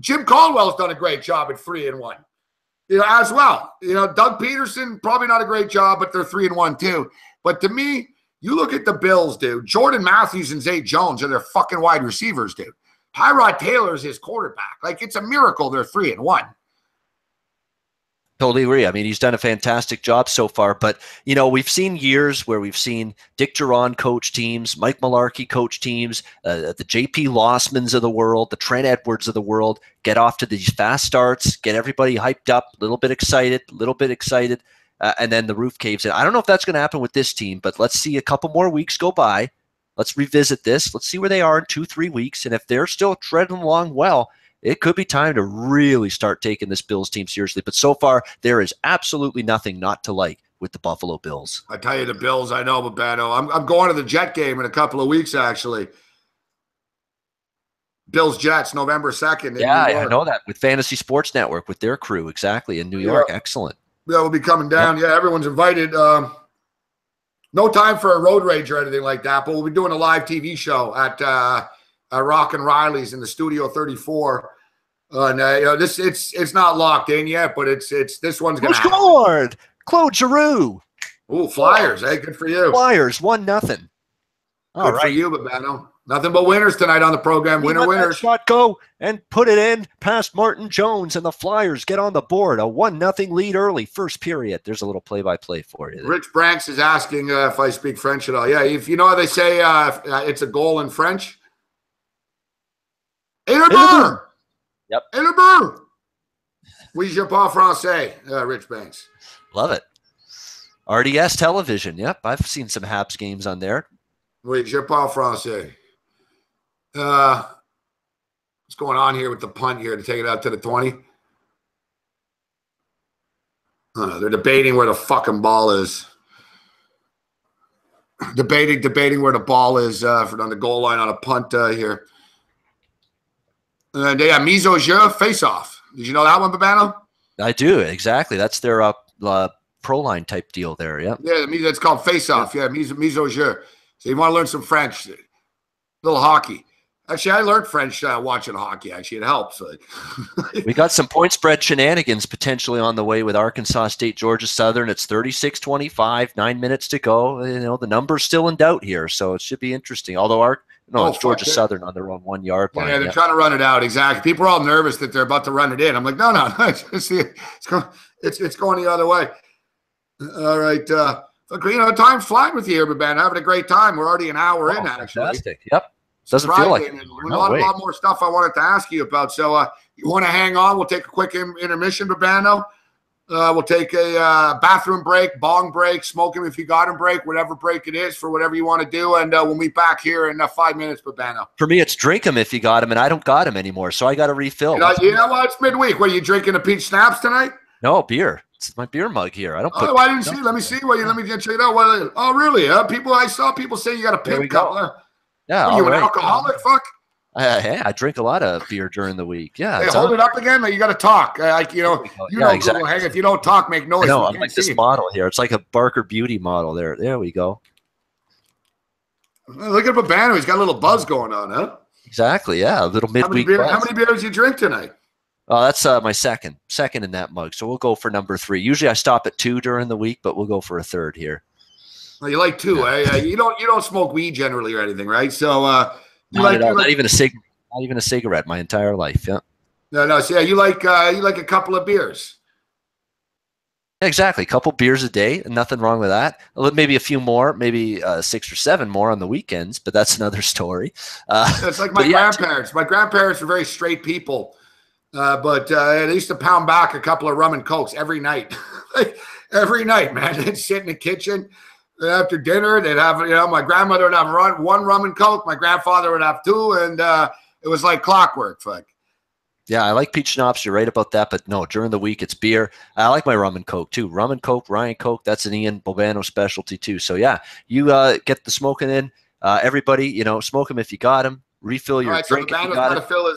Speaker 1: Jim Caldwell's done a great job at 3-1, as well. Doug Peterson, probably not a great job, but they're 3-1 too. But to me, you look at the Bills, dude. Jordan Matthews and Zay Jones are their fucking wide receivers, dude. Tyrod Taylor's his quarterback. Like, it's a miracle they're 3-1.
Speaker 2: Totally agree. I mean, he's done a fantastic job so far, but we've seen years where we've seen Dick Duron coach teams, Mike Mularkey coach teams, the JP Lossmans of the world, the Trent Edwards of the world get off to these fast starts, get everybody hyped up, a little bit excited, and then the roof caves in. I don't know if that's going to happen with this team, but let's see a couple more weeks go by. Let's revisit this. Let's see where they are in 2-3 weeks, and if they're still treading along well, it could be time to really start taking this Bills team seriously. But so far, there is absolutely nothing not to like with the Buffalo Bills.
Speaker 1: I tell you, the Bills, I know, Babano. I'm going to the Jet game in a couple of weeks, actually. Bills-Jets, November 2nd.
Speaker 2: Yeah, I know that. With Fantasy Sports Network, with their crew, exactly, in New York. Excellent.
Speaker 1: Yeah, we'll be coming down. Yeah, everyone's invited. No time for a road rage or anything like that, but we'll be doing a live TV show at Rock and Riley's in the Studio 34. And it's not locked in yet, but it's this one's gonna happen.
Speaker 2: Scored Claude Giroux.
Speaker 1: Ooh, Flyers! Hey, good for you.
Speaker 2: Flyers 1-0.
Speaker 1: All right, for you, Babano. Nothing but winners tonight on the program. Winners.
Speaker 2: Shot go and put it in past Martin Jones, and the Flyers get on the board. A 1-0 lead early, first period. There's a little play-by-play for you.
Speaker 1: Rich Branks is asking if I speak French at all. Yeah, if you know how they say it's a goal in French.
Speaker 2: Yep.
Speaker 1: Oui, je parle français, Rich Banks.
Speaker 2: Love it. RDS Television. Yep, I've seen some Habs games on there.
Speaker 1: Oui, je parle français. What's going on here with the punt here to take it out to the 20? They're debating where the fucking ball is. Debating where the ball is on the goal line on a punt here. And yeah, mise au jeu, face-off. Did you know that one, Babano?
Speaker 2: I do, exactly. That's their pro line type deal there, yeah.
Speaker 1: Yeah, that's called face-off. Yeah, mise au jeu. So you want to learn some French, little hockey. Actually, I learned French watching hockey. Actually, it helps.
Speaker 2: We got some point spread shenanigans potentially on the way with Arkansas State, Georgia Southern. It's 36-25, 9 minutes to go. The number's still in doubt here, so it should be interesting. Although it's Georgia Southern on their own 1 yard line.
Speaker 1: Yeah, they're trying to run it out. Exactly. People are all nervous that they're about to run it in. I'm like, no. It's going the other way. All right. Time's flying with you here, Ben. Having a great time. We're already an hour in, actually.
Speaker 3: Fantastic. Yep. Doesn't feel like it.
Speaker 1: A lot more stuff I wanted to ask you about. So you want to hang on? We'll take a quick intermission, Babano. We'll take a bathroom break, bong break, smoke him if you got him break, whatever break it is for whatever you want to do. And we'll meet back here in 5 minutes, Babano.
Speaker 3: For me, it's drink him if you got him, and I don't got him anymore, so I got to refill.
Speaker 1: Well, it's midweek. What, are you drinking a peach snaps tonight?
Speaker 3: No, beer. It's my beer mug here. I don't put.
Speaker 1: I didn't see. Let me see. Let me check it out. Oh, really? I saw people say you got a pink cup.
Speaker 3: Yeah.
Speaker 1: Are you an alcoholic? Fuck.
Speaker 3: I drink a lot of beer during the week. Yeah.
Speaker 1: Hey, hold it up again. You got to talk.
Speaker 3: Exactly.
Speaker 1: Google Hang. If you don't talk, make noise.
Speaker 3: No, I'm like this model here. It's like a Barker Beauty model. There we go.
Speaker 1: Look at Babano. He's got a little buzz going on, huh?
Speaker 3: Exactly. Yeah. A little midweek.
Speaker 1: How many beers you drink tonight?
Speaker 3: Oh, that's my second in that mug. So we'll go for number 3. Usually I stop at 2 during the week, but we'll go for a third here.
Speaker 1: Well, you like 2, eh? You don't smoke weed generally or anything, right? So
Speaker 3: not even a cigarette my entire life. Yeah.
Speaker 1: No. So you like a couple of beers.
Speaker 3: Exactly, a couple beers a day, nothing wrong with that. Maybe a few more, maybe 6 or 7 more on the weekends, but that's another story.
Speaker 1: It's like my grandparents. My grandparents were very straight people. But they used to pound back a couple of rum and cokes every night. Every night, man. They'd sit in the kitchen after dinner. They'd have, my grandmother would have one rum and coke. My grandfather would have 2, and it was like clockwork. Fuck.
Speaker 3: Yeah, I like peach schnapps. You're right about that. But no, during the week, it's beer. I like my rum and coke, too. Rum and coke, Ryan Coke, that's an Ian Bobano specialty, too. So, yeah, you get the smoking in. Everybody, smoke them if you got them. Refill your drink.
Speaker 1: So Babano's got to fill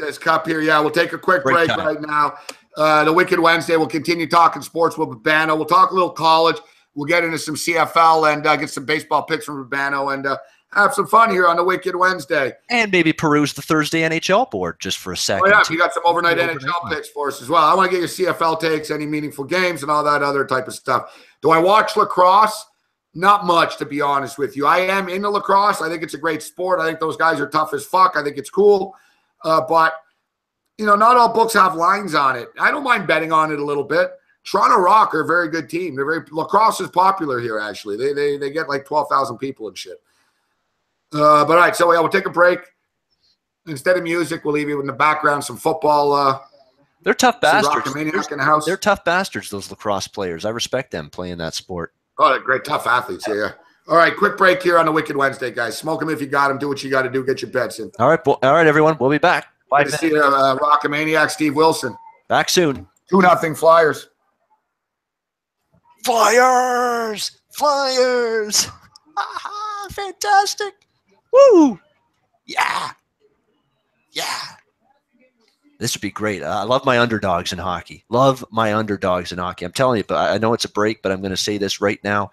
Speaker 1: his cup here. Yeah, we'll take a quick break right now. The Wicked Wednesday, we'll continue talking sports with Babano. We'll talk a little college. We'll get into some CFL and get some baseball picks from Babano and have some fun here on the Wicked Wednesday.
Speaker 3: And maybe peruse the Thursday NHL board just for a second.
Speaker 1: Oh, yeah, you got some overnight NHL picks for us as well. I want to get your CFL takes, any meaningful games, and all that other type of stuff. Do I watch lacrosse? Not much, to be honest with you. I am into lacrosse. I think it's a great sport. I think those guys are tough as fuck. I think it's cool. But, not all books have lines on it. I don't mind betting on it a little bit. Toronto Rock are a very good team. Lacrosse is popular here, actually. They get like 12,000 people and shit. But all right, so we'll take a break. Instead of music, we'll leave you in the background some football.
Speaker 3: They're tough bastards.
Speaker 1: In the house.
Speaker 3: They're tough bastards, those lacrosse players. I respect them playing that sport.
Speaker 1: Oh, they're great, tough athletes here. All right, quick break here on the Wicked Wednesday, guys. Smoke them if you got them. Do what you got to do. Get your bets in.
Speaker 3: All right, everyone. We'll be back.
Speaker 1: Bye. See you, Rockamaniac Steve Wilson.
Speaker 3: Back soon.
Speaker 1: 2-0 Flyers.
Speaker 3: Flyers! Fantastic! Woo! Yeah! This would be great. I love my underdogs in hockey. I'm telling you, but I know it's a break, but I'm going to say this right now.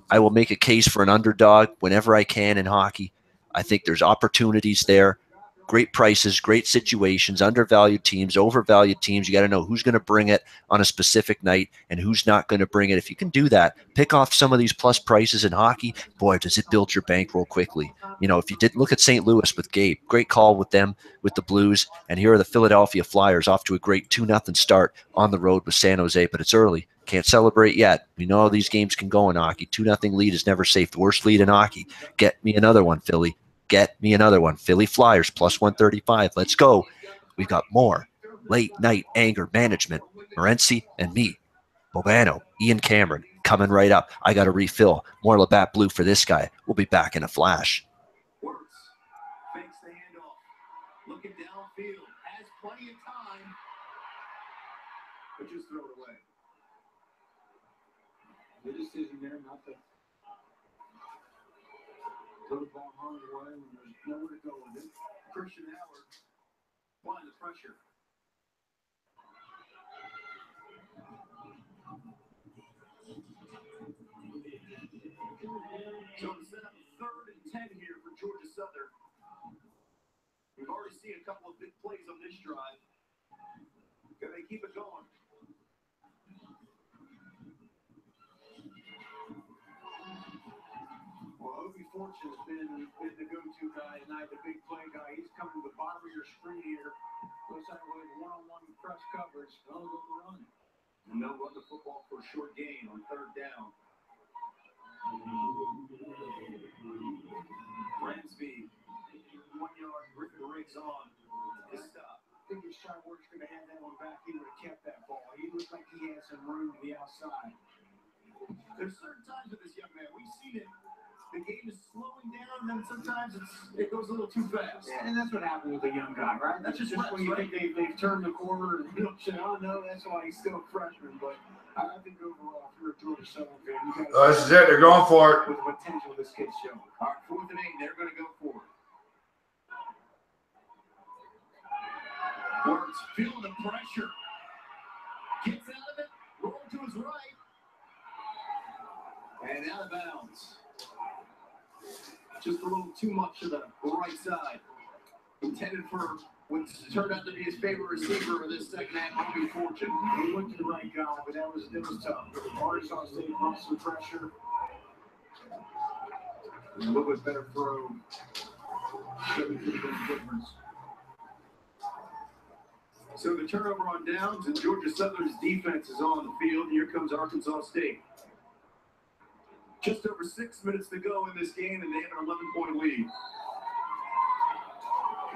Speaker 3: I will make a case for an underdog whenever I can in hockey. I think there's opportunities there. Great prices, great situations, undervalued teams, overvalued teams. You got to know who's going to bring it on a specific night and who's not going to bring it. If you can do that, pick off some of these plus prices in hockey, boy, does it build your bankroll quickly. If you did look at St. Louis with Gabe, great call with them, with the Blues, and here are the Philadelphia Flyers off to a great 2-0 start on the road with San Jose, but it's early. Can't celebrate yet. We know how these games can go in hockey. 2-0 lead is never safe. The worst lead in hockey. Get me another one, Philly. Get me another one. Philly Flyers plus 135. Let's go. We've got more late night anger management. Morency and me, Bobano, Ian Cameron, coming right up. I got to refill. More Labatt Blue for this guy. We'll be back in a flash.
Speaker 4: Fakes the handoff. Looking downfield. Has plenty of time. But just throw it away. The decision there not to throw the ball hard away when there's nowhere to go with it. Christian Howard applying the pressure. So to set up 3rd and 10 here for Georgia Southern. We've already seen a couple of big plays on this drive. Can they keep it going? Well, Obi Fortune has been the go-to guy tonight, the big play guy. He's coming to the bottom of your screen here. Looks like with one-on-one press coverage. They'll go run. And they'll run the football for a short gain on 3rd down. Ramsby, 1 yard, Griffin Riggs on. This stop. I think if Shyworth's going to have that one back, he would have kept that ball. He looked like he had some room to the outside. There's certain times with this young man, we've seen it. The game is slowing down, and then sometimes it goes a little too fast. Yeah, and that's what happens with a young guy, right? That's just when you think they've turned the corner, and you don't say, oh, no, that's why he's still a freshman. But I think overall, if you're a Georgia Southern fan, you got
Speaker 1: this is it. They're going for it.
Speaker 4: With the potential this kid's showing. All right, 4th and 8, they're going to go for it. Works, feeling the pressure. Gets out of it, rolling to his right. And out of bounds. Just a little too much to the right side. Intended for what turned out to be his favorite receiver of this second half, Bobby Fortune. He went to the right guy, but that was tough. Arkansas State brought some pressure. A little bit better throw. Should have been a difference. So the turnover on downs, and Georgia Southern's defense is on the field. Here comes Arkansas State. Just over 6 minutes to go in this game, and they have an 11-point lead.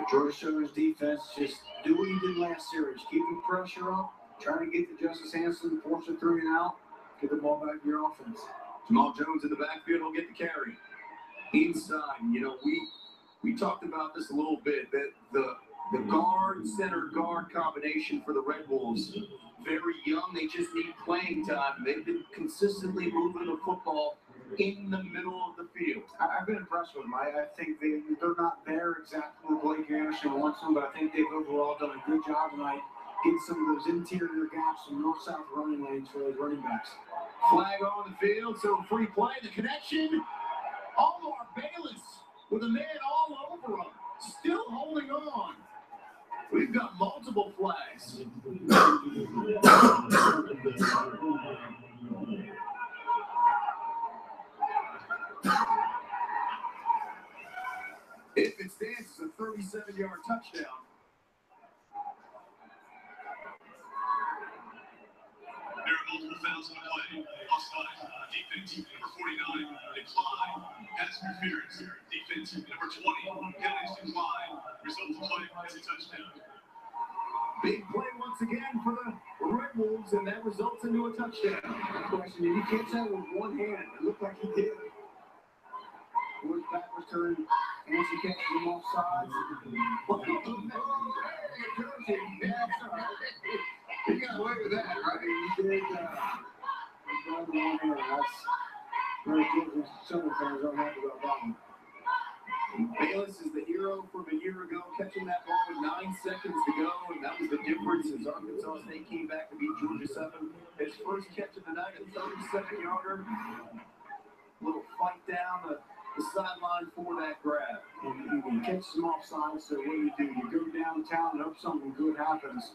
Speaker 4: Georgia Southern's defense, just do what you did last series. Keep the pressure up, trying to get to Justice Hanson, force it 3 and out, get the ball back to your offense. Jamal Jones in the backfield will get the carry. Inside, we talked about this a little bit, that the guard, center guard combination for the Red Wolves, very young. They just need playing time. They've been consistently moving the football in the middle of the field. I've been impressed with them. I think they're not there exactly where Blake Anderson wants them, but I think they've overall done a good job tonight getting some of those interior gaps and north-south running lanes for those running backs. Flag on the field, so free play. The connection. Omar Bayless with a man all over him, still holding on. We've got multiple flags. If it stands, it's a 37-yard touchdown.
Speaker 5: There are multiple fouls in the play. Offside. Defense number 49. Decline. Pass interference. Defense number 20. Penalties decline. Result of play is a touchdown.
Speaker 4: Big play once again for the Red Wolves, and that results into a touchdown. Question: did he catch that with one hand? It looked like he did. Woods backwards turn. Nancy catches him off sides. He got away with that, right? He did. He got the one hand. That's very good. Southern fans aren't happy about that one. Bayless is the hero from a year ago, catching that ball with 9 seconds to go, and that was the difference as Arkansas State came back to beat Georgia Southern. His first catch of the night, a 37-yarder. Little fight down the sideline for that grab. And you catch some offside, so what do? You go downtown and hope something good happens.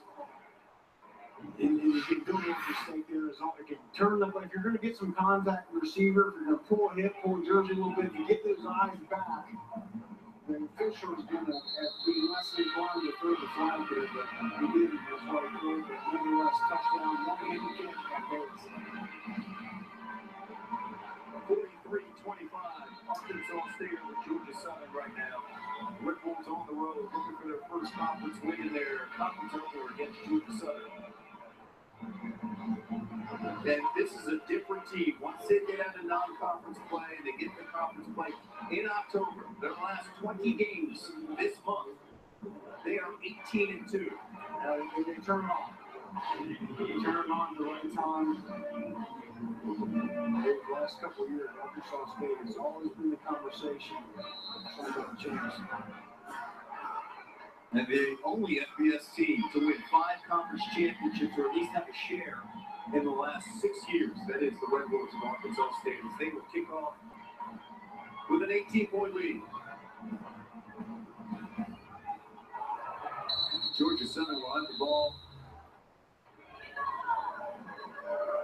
Speaker 4: And you can go with mistake there. It can turn up. If you're going to get some contact with the receiver, if you're going to pull a hip, pull a jersey a little bit, you get those eyes back, the official is going to be less inclined to throw the flag there, but he didn't. That's why he threw it. But nevertheless, touchdown, one-handed catch by Bayless. 43-25. Arkansas State over Georgia Southern right now. Red Wolves on the road, looking for their first conference win in their conference opener against Georgia Southern. And this is a different team. Once they get out of non-conference play, they get the conference play in October. Their last 20 games this month, they are 18-2. They turn on. They turn on the right time. The last couple of years, Arkansas State has always been the conversation. And the only FBS team to win 5 conference championships, or at least have a share in the last 6 years. That is the Red Wolves of Arkansas State. As they will kick off with an 18-point lead. Georgia Southern will have the ball.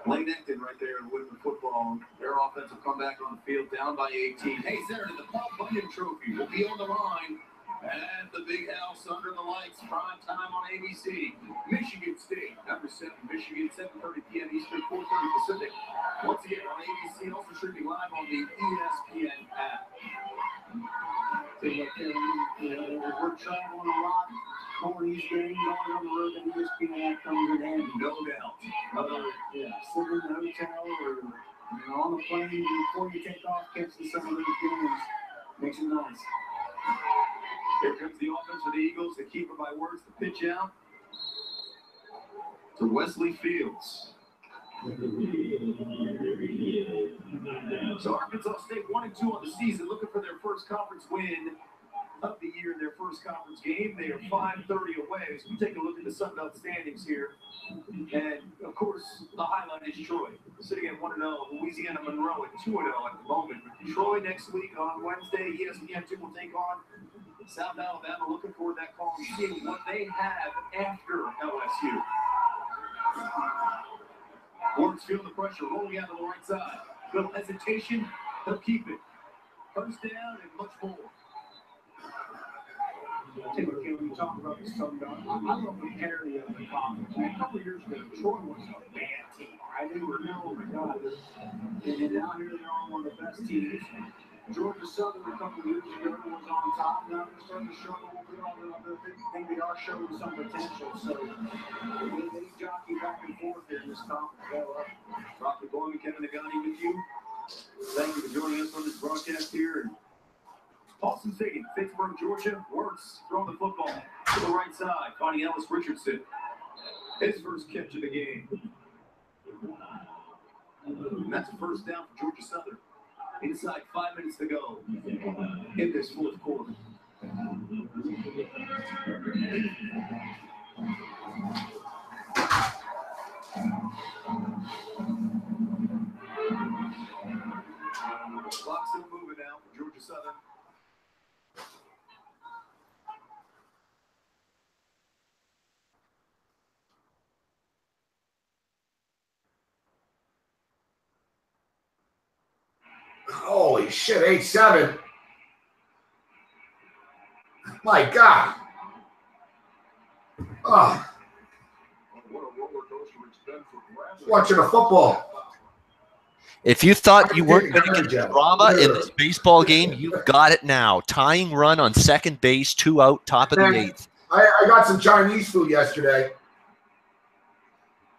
Speaker 4: Lane Ecton right there with the football. Their offensive comeback on the field, down by 18. Hey, Saturday, the Paul Bunyan Trophy will be on the line at the Big House under the lights. Prime time on ABC. Michigan State, number 7, Michigan, 7:30 p.m. Eastern, 4:30 Pacific. Once again on ABC, also streaming live on the ESPN app. travel on a lot. More these games on the road than ESPN comes in handy.
Speaker 5: No doubt.
Speaker 4: Sitting in the hotel or on the plane before you take off, catching some of those games makes it nice.
Speaker 5: Here comes the offense for the Eagles. The keeper by words to pitch out to Wesley Fields. So Arkansas State 1-2 on the season, looking for their first conference win of the year in their first conference game. They are 5-30 away. So we take a look at the Sun Belt standings here. And, of course, the highlight is Troy, sitting at 1-0. Louisiana Monroe at 2-0 at the moment. Troy next week on Wednesday. ESPN2 will take on South Alabama. Looking forward to that call and seeing what they have after LSU. Wards feeling the pressure, rolling out to the right side. Little hesitation, they'll keep it. First down and much more.
Speaker 4: Typically, when you talk about the Sun Belt, I love the parity of the conference. A couple of years ago, Troy was a bad team. They were, oh my God. And now here they are, one of the best teams. Georgia Southern a couple of years ago was on top. Now they're starting to struggle a little bit. I think they are showing some potential. So they jockey back and forth here in this conference.
Speaker 5: Rocky Boy and Kevin Nagani with you. Thank you for joining us on this broadcast here. Paulson Stadium, Pittsburgh, Georgia. Works throwing the football to the right side, finding Ellis Richardson. His first catch of the game. And that's a first down for Georgia Southern. Inside 5 minutes to go in this fourth quarter. Clock still moving now for Georgia Southern.
Speaker 1: Holy shit, 8-7. My God. Oh. Watching a football.
Speaker 2: If you thought you weren't going to get drama in this baseball game, you've got it now. Tying run on second base, 2 out, top of the 8th.
Speaker 1: I got some Chinese food yesterday.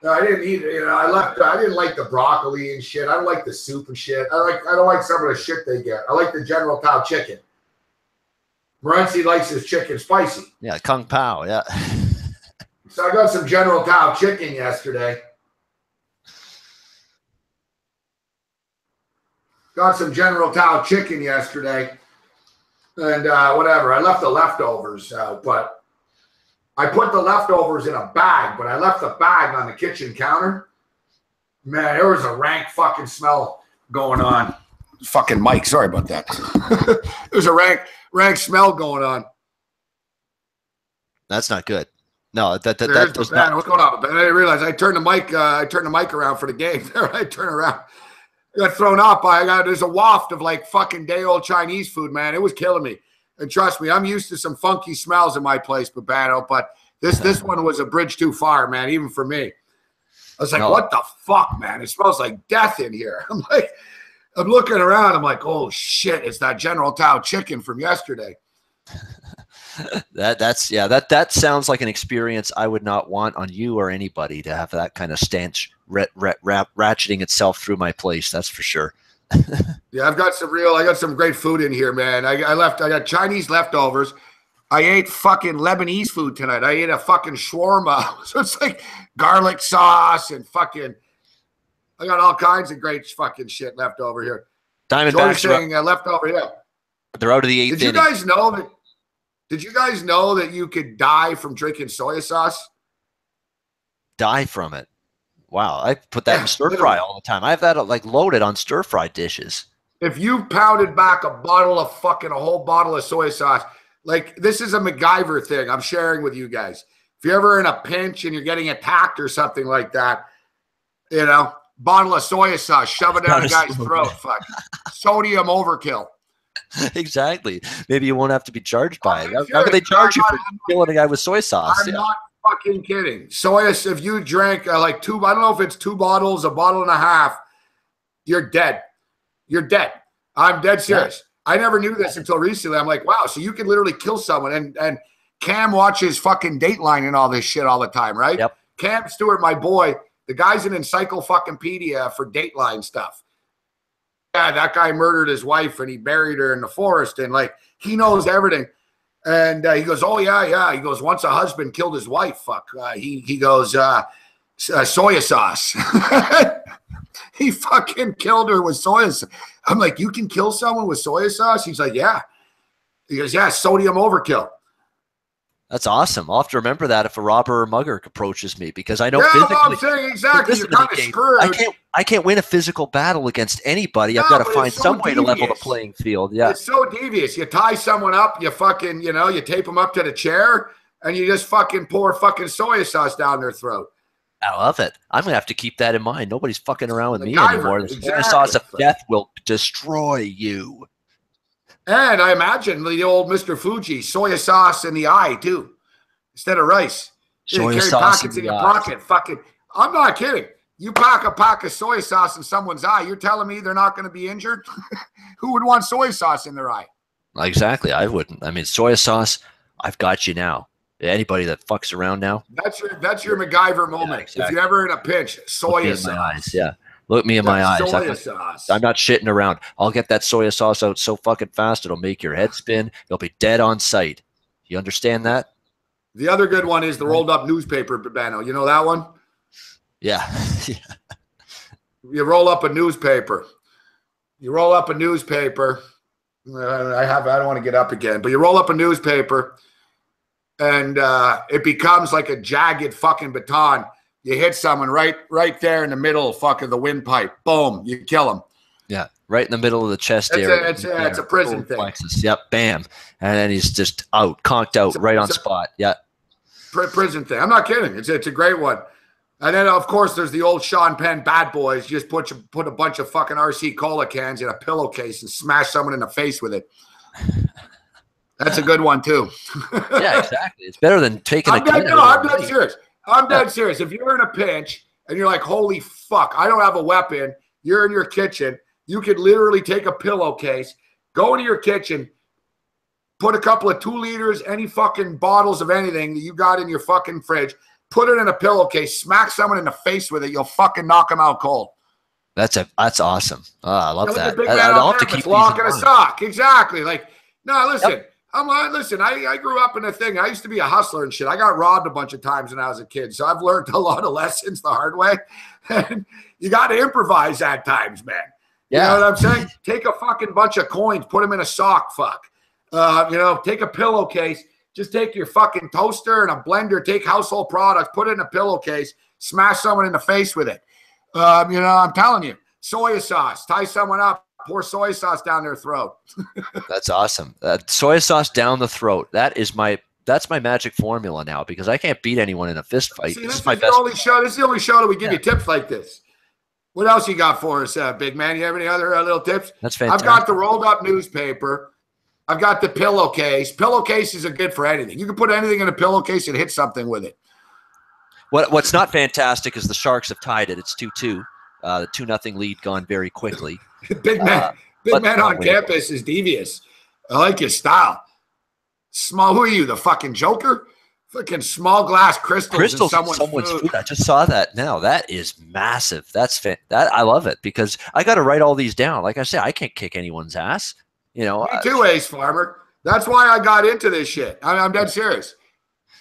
Speaker 1: I didn't eat it. I left. I didn't like the broccoli and shit. I don't like the soup and shit. I don't like some of the shit they get. I like the General Tao chicken. Morency likes his chicken spicy.
Speaker 2: Yeah, Kung Pao, yeah.
Speaker 1: So I got some General Tao chicken yesterday. Got some General Tao chicken yesterday. And whatever. I left the leftovers out, but I put the leftovers in a bag, but I left the bag on the kitchen counter. Man, there was a rank fucking smell going on. Fucking Mike, sorry about that. There's a rank smell going on.
Speaker 2: That's not good. No, that does
Speaker 1: not.
Speaker 2: not.
Speaker 1: What's going on? I didn't realize I turned the mic around for the game. There, I turn around. I got thrown up. There's a waft of like fucking day old Chinese food, man. It was killing me. And trust me, I'm used to some funky smells in my place, Babano, but this one was a bridge too far, man, even for me. I was like, what the fuck, man? It smells like death in here. I'm looking around. I'm like, oh, shit, it's that General Tao chicken from yesterday.
Speaker 2: That sounds like an experience I would not want on you or anybody, to have that kind of stench ratcheting itself through my place. That's for sure.
Speaker 1: Yeah, I got some great food in here, man. I got Chinese leftovers. I ate fucking Lebanese food tonight. I ate a fucking shawarma. So it's like garlic sauce and fucking, I got all kinds of great fucking shit left over here.
Speaker 2: Diamondbacks
Speaker 1: saying leftover, yeah.
Speaker 2: They're out of the 8th inning.
Speaker 1: Did you guys know that you could die from drinking soy sauce?
Speaker 2: Die from it? Wow, I put that in stir fry all the time. I have that like loaded on stir fry dishes.
Speaker 1: If you pounded back a whole bottle of soy sauce, like this is a MacGyver thing I'm sharing with you guys. If you're ever in a pinch and you're getting attacked or something like that, bottle of soy sauce, shove it down a guy's throat. Fuck. Sodium overkill.
Speaker 2: Exactly. Maybe you won't have to be charged by it. How can they charge you for killing a guy with soy sauce?
Speaker 1: I'm not fucking kidding. Soy, if you drank like two, I don't know if it's 2 bottles, a bottle and a half, you're dead. You're dead. I'm dead serious. Yeah. I never knew this until recently. I'm like, wow, so you can literally kill someone. And Cam watches fucking Dateline and all this shit all the time, right?
Speaker 2: Yep.
Speaker 1: Cam Stewart, my boy, the guy's an encyclopedia for Dateline stuff. Yeah, that guy murdered his wife and he buried her in the forest, and like he knows everything. And he goes, oh yeah. He goes, once a husband killed his wife. Fuck. He goes, soy sauce. He fucking killed her with soy sauce. I'm like, you can kill someone with soy sauce? He's like, yeah. He goes, yeah, sodium overkill.
Speaker 2: That's awesome. I'll have to remember that if a robber or mugger approaches me, because I know
Speaker 1: physically. I'm saying exactly. You're kind of screwed.
Speaker 2: I can't win a physical battle against anybody. I've got to find some way to level the playing field. Yeah,
Speaker 1: it's so devious. You tie someone up, you fucking, you tape them up to the chair, and you just fucking pour fucking soy sauce down their throat.
Speaker 2: I love it. I'm gonna have to keep that in mind. Nobody's fucking around with me anymore. The soy sauce of death will destroy you.
Speaker 1: And I imagine the old Mr. Fuji, soy sauce in the eye too, instead of rice.
Speaker 2: Soy
Speaker 1: carry
Speaker 2: sauce
Speaker 1: pockets in
Speaker 2: the
Speaker 1: your
Speaker 2: eye.
Speaker 1: pocket. Fucking, I'm not kidding. You pack a pack of soy sauce in someone's eye, you're telling me they're not going to be injured? Who would want soy sauce in their eye?
Speaker 2: Exactly. I wouldn't. I mean, soy sauce, I've got you now. Anybody that fucks around now.
Speaker 1: That's your MacGyver moment. Yeah, exactly. If you're ever in a pinch, soy sauce.
Speaker 2: Eyes, yeah. Look me in my eyes. I'm not shitting around. I'll get that soy sauce out so fucking fast it'll make your head spin. You'll be dead on sight. You understand that?
Speaker 1: The other good one is the rolled up newspaper, Babano. You know that one?
Speaker 2: Yeah.
Speaker 1: You roll up a newspaper. I don't want to get up again, but you roll up a newspaper and it becomes like a jagged fucking baton. You hit someone right there in the middle, fucking the windpipe. Boom, you kill them.
Speaker 2: Yeah, right in the middle of the chest area.
Speaker 1: It's a prison thing.
Speaker 2: Plexus. Yep, bam. And then he's just out, conked out, right on spot. Yeah.
Speaker 1: Prison thing. I'm not kidding. It's a great one. And then, of course, there's the old Sean Penn bad boys. You just put a bunch of fucking RC Cola cans in a pillowcase and smash someone in the face with it. That's a good one, too.
Speaker 2: Yeah, exactly. It's better than taking
Speaker 1: I'm dead serious. I'm dead serious. If you're in a pinch and you're like, holy fuck, I don't have a weapon, you're in your kitchen, you could literally take a pillowcase, go into your kitchen, put a couple of 2 liters, any fucking bottles of anything that you got in your fucking fridge, put it in a pillowcase, smack someone in the face with it, you'll fucking knock them out cold.
Speaker 2: That's awesome. Oh, I love that.
Speaker 1: I'll have to keep lock in a sock. Exactly. Like, no, listen. Yep. Listen, I grew up in a thing. I used to be a hustler and shit. I got robbed a bunch of times when I was a kid. So I've learned a lot of lessons the hard way. And you got to improvise at times, man.
Speaker 2: Yeah.
Speaker 1: You know what I'm saying? Take a fucking bunch of coins, put them in a sock, fuck. Take a pillowcase. Just take your fucking toaster and a blender, take household products, put it in a pillowcase, smash someone in the face with it. I'm telling you, soy sauce, tie someone up, pour soy sauce down their throat.
Speaker 2: That's awesome. Soy sauce down the throat. That's my magic formula now, because I can't beat anyone in a fist fight.
Speaker 1: See, this is the only show that we give you tips like this. What else you got for us, big man? You have any other little tips?
Speaker 2: That's fantastic.
Speaker 1: I've got the rolled up newspaper. I've got the pillowcase. Pillowcases are good for anything. You can put anything in a pillowcase and hit something with it.
Speaker 2: What's not fantastic is the Sharks have tied it. It's 2-2. The 2-0 lead gone very quickly.
Speaker 1: Big man on campus is devious. I like his style. Small. Who are you, the fucking Joker? Fucking small glass crystals in someone's food.
Speaker 2: I just saw that now. That is massive. I love it, because I got to write all these down. Like I said, I can't kick anyone's ass. Me
Speaker 1: too, Ace Farmer. That's why I got into this shit. I'm dead serious.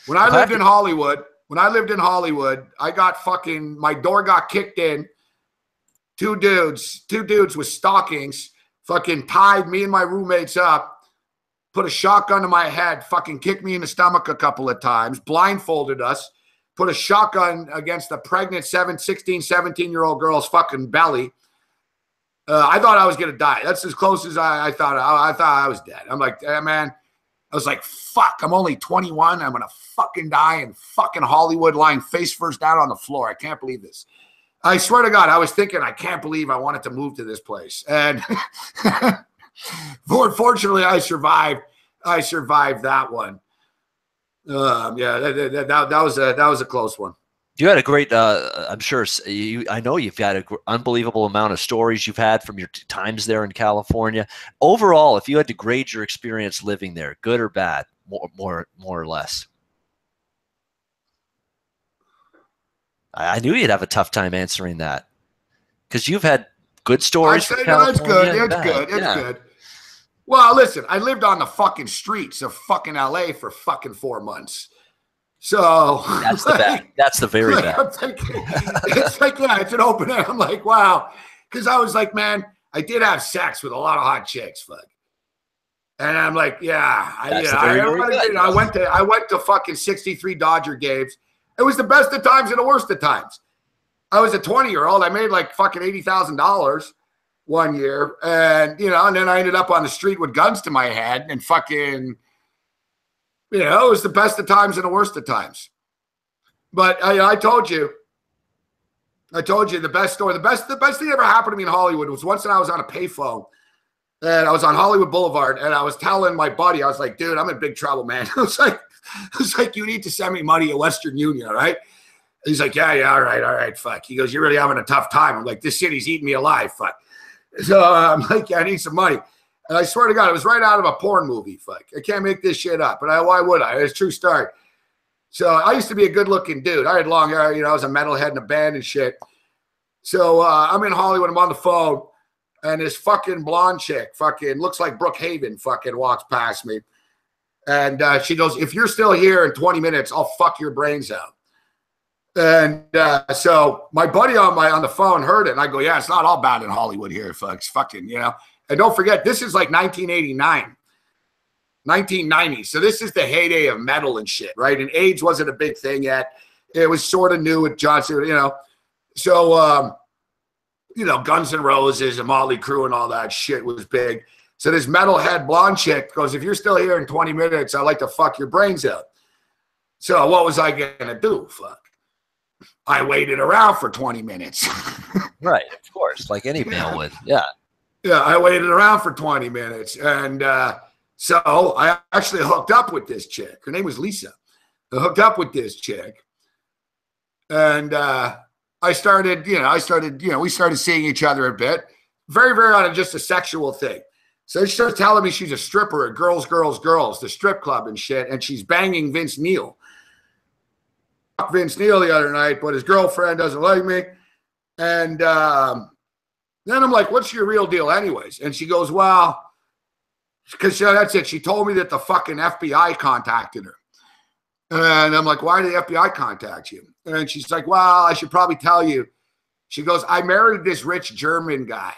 Speaker 1: When I lived in Hollywood, I got my door got kicked in. Two dudes with stockings fucking tied me and my roommates up, put a shotgun to my head, fucking kicked me in the stomach a couple of times, blindfolded us, put a shotgun against a pregnant 16, 17-year-old girl's fucking belly. I thought I was going to die. That's as close as I thought. I thought I was dead. I'm like, man, I was like, fuck, I'm only 21. I'm going to fucking die in fucking Hollywood, lying face first down on the floor. I can't believe this. I swear to God, I was thinking, I can't believe I wanted to move to this place. And fortunately, I survived that one. That was a close one.
Speaker 2: You had a great, I'm sure, I know you've got an unbelievable amount of stories you've had from your times there in California. Overall, if you had to grade your experience living there, good or bad, more or less? I knew you'd have a tough time answering that because you've had good stories from California.
Speaker 1: It's good. It's good. Well, listen, I lived on the fucking streets of fucking LA for fucking 4 months. So
Speaker 2: that's the bad. That's the very bad.
Speaker 1: It's like, yeah, it's an open air. I'm like, wow. Because I was like, man, I did have sex with a lot of hot chicks, fuck. And I'm like, yeah, I went to fucking 63 Dodger games. It was the best of times and the worst of times. I was a 20-year-old. I made like fucking $80,000 one year. And, and then I ended up on the street with guns to my head and fucking, it was the best of times and the worst of times. But I told you the best story. The best thing that ever happened to me in Hollywood was once I was on a payphone and I was on Hollywood Boulevard and I was telling my buddy, I was like, dude, I'm in big trouble, man. I was like, you need to send me money at Western Union, all right? He's like, yeah, all right, fuck. He goes, you're really having a tough time. I'm like, this city's eating me alive, fuck. So I'm like, yeah, I need some money. And I swear to God, it was right out of a porn movie, fuck. I can't make this shit up. But why would I? It's a true story. So I used to be a good-looking dude. I had long hair. I was a metalhead in a band and shit. So I'm in Hollywood. I'm on the phone. And this fucking blonde chick fucking looks like Brookhaven fucking walks past me. And she goes, if you're still here in 20 minutes, I'll fuck your brains out. And so my buddy on the phone heard it. And I go, yeah, it's not all bad in Hollywood here, folks. Fucking, And don't forget, this is like 1989, 1990. So this is the heyday of metal and shit, right? And AIDS wasn't a big thing yet. It was sort of new with Johnson, So, Guns N' Roses and Motley Crue and all that shit was big. So this metalhead blonde chick goes, if you're still here in 20 minutes, I'd like to fuck your brains out. So what was I going to do? Fuck. I waited around for 20 minutes.
Speaker 2: Right, of course, like any male would. Yeah.
Speaker 1: Yeah, I waited around for 20 minutes. And so I actually hooked up with this chick. Her name was Lisa. I hooked up with this chick. And we started seeing each other a bit. Very, very on just a sexual thing. So she starts telling me she's a stripper at Girls, the strip club and shit. And she's banging Vince Neil. Vince Neil the other night, but his girlfriend doesn't like me. And then I'm like, what's your real deal anyways? And she goes, well, because that's it. She told me that the fucking FBI contacted her. And I'm like, why did the FBI contact you? And she's like, well, I should probably tell you. She goes, I married this rich German guy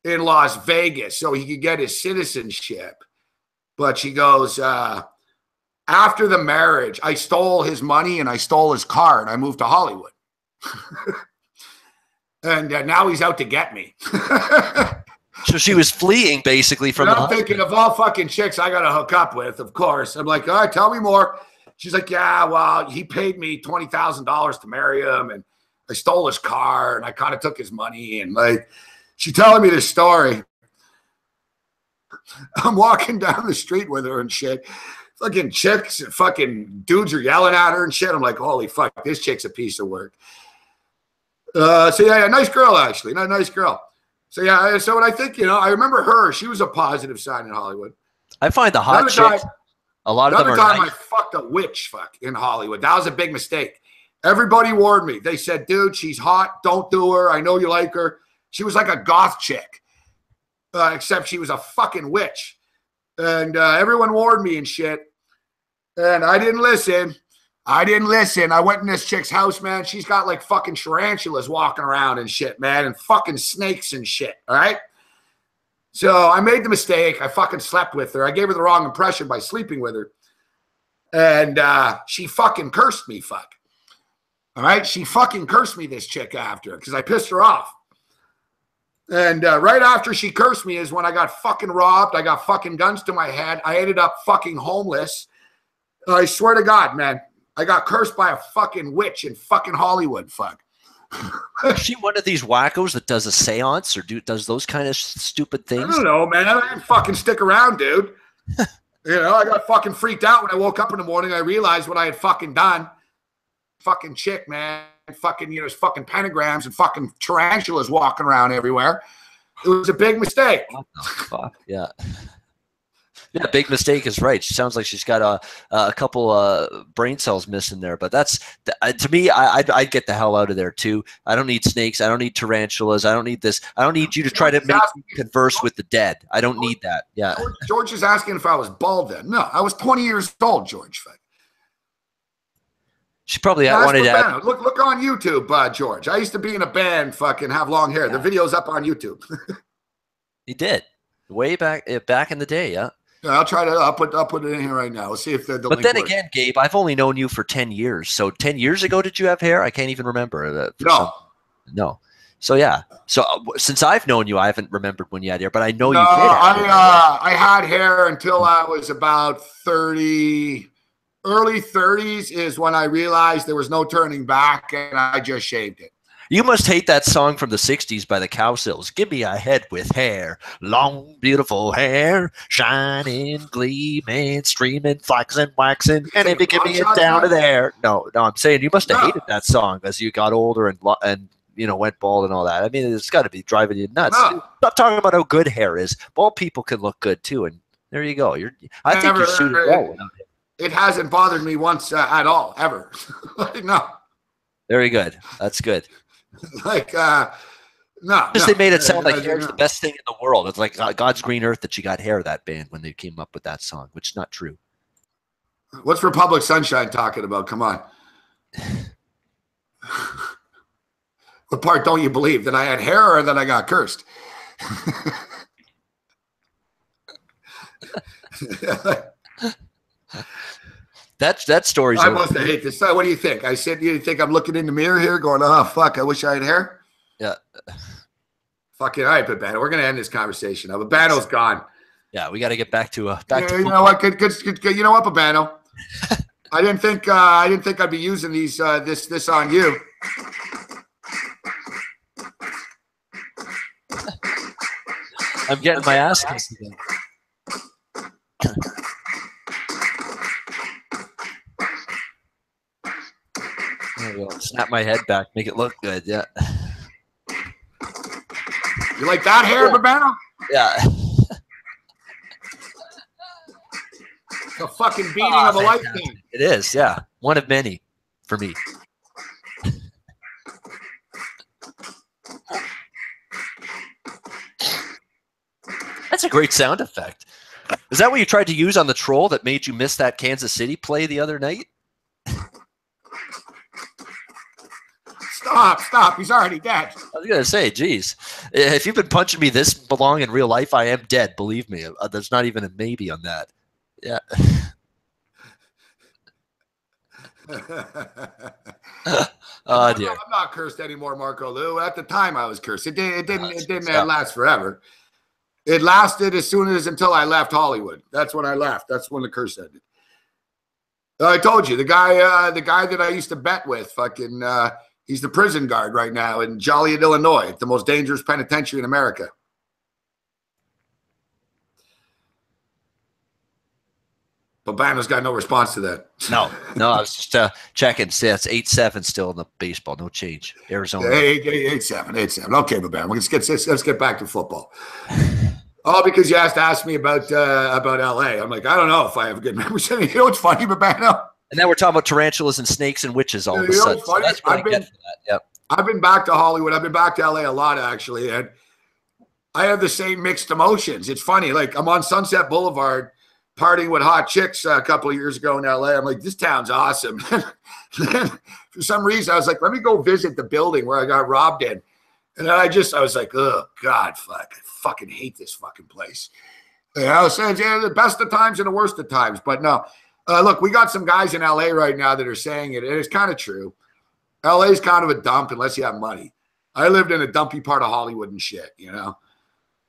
Speaker 1: in Las Vegas so he could get his citizenship. But she goes, after the marriage, I stole his money and I stole his car and I moved to Hollywood. And now he's out to get me.
Speaker 2: So she was fleeing basically from
Speaker 1: I'm thinking of all fucking chicks I got to hook up with, of course. I'm like, all right, tell me more. She's like, yeah, well, he paid me $20,000 to marry him and I stole his car and I kind of took his money. And like, she's telling me this story. I'm walking down the street with her and shit. Fucking chicks and fucking dudes are yelling at her and shit. I'm like, holy fuck, this chick's a piece of work. So yeah, nice girl, actually. Nice girl. So yeah, so when I think, I remember her. She was a positive sign in Hollywood.
Speaker 2: I find the hot chicks, a lot of them are
Speaker 1: time
Speaker 2: nice.
Speaker 1: I fucked a witch in Hollywood. That was a big mistake. Everybody warned me. They said, dude, she's hot. Don't do her. I know you like her. She was like a goth chick, except she was a fucking witch. And everyone warned me and shit. And I didn't listen. I went in this chick's house, man. She's got like fucking tarantulas walking around and shit, man. And fucking snakes and shit. All right. So I made the mistake. I fucking slept with her. I gave her the wrong impression by sleeping with her. And she fucking cursed me, fuck. All right. She fucking cursed me, this chick, after, because I pissed her off. And right after she cursed me is when I got fucking robbed. I got fucking guns to my head. I ended up fucking homeless. I swear to God, man, I got cursed by a fucking witch in fucking Hollywood, fuck.
Speaker 2: Is she one of these wackos that does a seance or does those kind of stupid things?
Speaker 1: I don't know, man. I didn't fucking stick around, dude. I got fucking freaked out when I woke up in the morning. I realized what I had fucking done. Fucking chick, man. Fucking, there's fucking pentagrams and fucking tarantulas walking around everywhere. It was a big mistake.
Speaker 2: What the fuck? Yeah. Yeah, big mistake is right. She sounds like she's got a couple brain cells missing there. But that's to me, I'd get the hell out of there too. I don't need snakes. I don't need tarantulas. I don't need this. I don't need you to try to make me converse with the dead. I don't need that. Yeah.
Speaker 1: George is asking if I was bald then. No, I was 20 years old, George.
Speaker 2: She probably wanted to
Speaker 1: look on YouTube, George. I used to be in a band, fucking have long hair. The video's up on YouTube.
Speaker 2: He did way back in the day, yeah.
Speaker 1: I'll try to. I'll put it in here right now. We'll see if the
Speaker 2: But then again, Gabe, I've only known you for 10 years. So 10 years ago, did you have hair? I can't even remember. No. So yeah. So since I've known you, I haven't remembered when you had hair, but I know you did.
Speaker 1: I had hair until I was about 30. Early 30s is when I realized there was no turning back, and I just shaved it.
Speaker 2: You must hate that song from the 60s by the Cowsills. Give me a head with hair, long, beautiful hair, shining, gleaming, streaming, flaxing, waxing, and if you give me it down to there. No, I'm saying you must have hated that song as you got older and went bald and all that. I mean, it's got to be driving you nuts. No. Stop talking about how good hair is. Bald people can look good too, and there you go. I think you're suited well without it.
Speaker 1: It hasn't bothered me once at all, ever. No.
Speaker 2: Very good. That's good.
Speaker 1: No.
Speaker 2: They made it sound like hair's the best thing in the world. It's like God's green earth that you got hair, that band, when they came up with that song, which is not true.
Speaker 1: What's Republic Sunshine talking about? Come on. What part don't you believe? That I had hair or that I got cursed?
Speaker 2: That story's
Speaker 1: I must hate this. What do you think? I said, you think I'm looking in the mirror here going, oh, fuck, I wish I had hair?
Speaker 2: Yeah.
Speaker 1: Fucking all right, Babano. We're going to end this conversation now. Babano's gone.
Speaker 2: Yeah, we got to get back to
Speaker 1: you know what? Good, you know what, Babano? I didn't think I'd be using these this on you.
Speaker 2: I'm getting my ass kicked again. There we go. Snap my head back, make it look good. Yeah.
Speaker 1: You like that hair, Babano?
Speaker 2: Yeah.
Speaker 1: The fucking beating of a lifetime.
Speaker 2: It is, yeah. One of many for me. That's a great sound effect. Is that what you tried to use on the troll that made you miss that Kansas City play the other night?
Speaker 1: Stop. He's already dead.
Speaker 2: I was going to say, geez, if you've been punching me this long in real life, I am dead. Believe me. There's not even a maybe on that. Yeah. Oh, dear.
Speaker 1: I'm not cursed anymore, Marco Lou. At the time, I was cursed. It didn't last forever. It lasted until I left Hollywood. That's when I left. That's when the curse ended. I told you the guy that I used to bet with, fucking, he's the prison guard right now in Joliet, Illinois, the most dangerous penitentiary in America. Babano's got no response to that.
Speaker 2: No, I was just checking. See, that's 8-7 still in the baseball. No change. Arizona.
Speaker 1: 8-7. Okay, Babano. Let's get back to football. Oh, because you asked me about LA. I'm like, I don't know if I have good memories. You know what's funny, Babano?
Speaker 2: And then we're talking about tarantulas and snakes and witches all of a sudden. So that's what I get for that. Yep.
Speaker 1: I've been back to Hollywood. I've been back to LA a lot, actually. And I have the same mixed emotions. It's funny. Like, I'm on Sunset Boulevard partying with hot chicks a couple of years ago in LA. I'm like, this town's awesome. Then for some reason, I was like, let me go visit the building where I got robbed in. And then I was like, oh, God, fuck. I fucking hate this fucking place. You know, so it's the best of times and the worst of times. But no, look, we got some guys in LA right now that are saying it. And it's kind of true. LA is kind of a dump unless you have money. I lived in a dumpy part of Hollywood and shit, you know.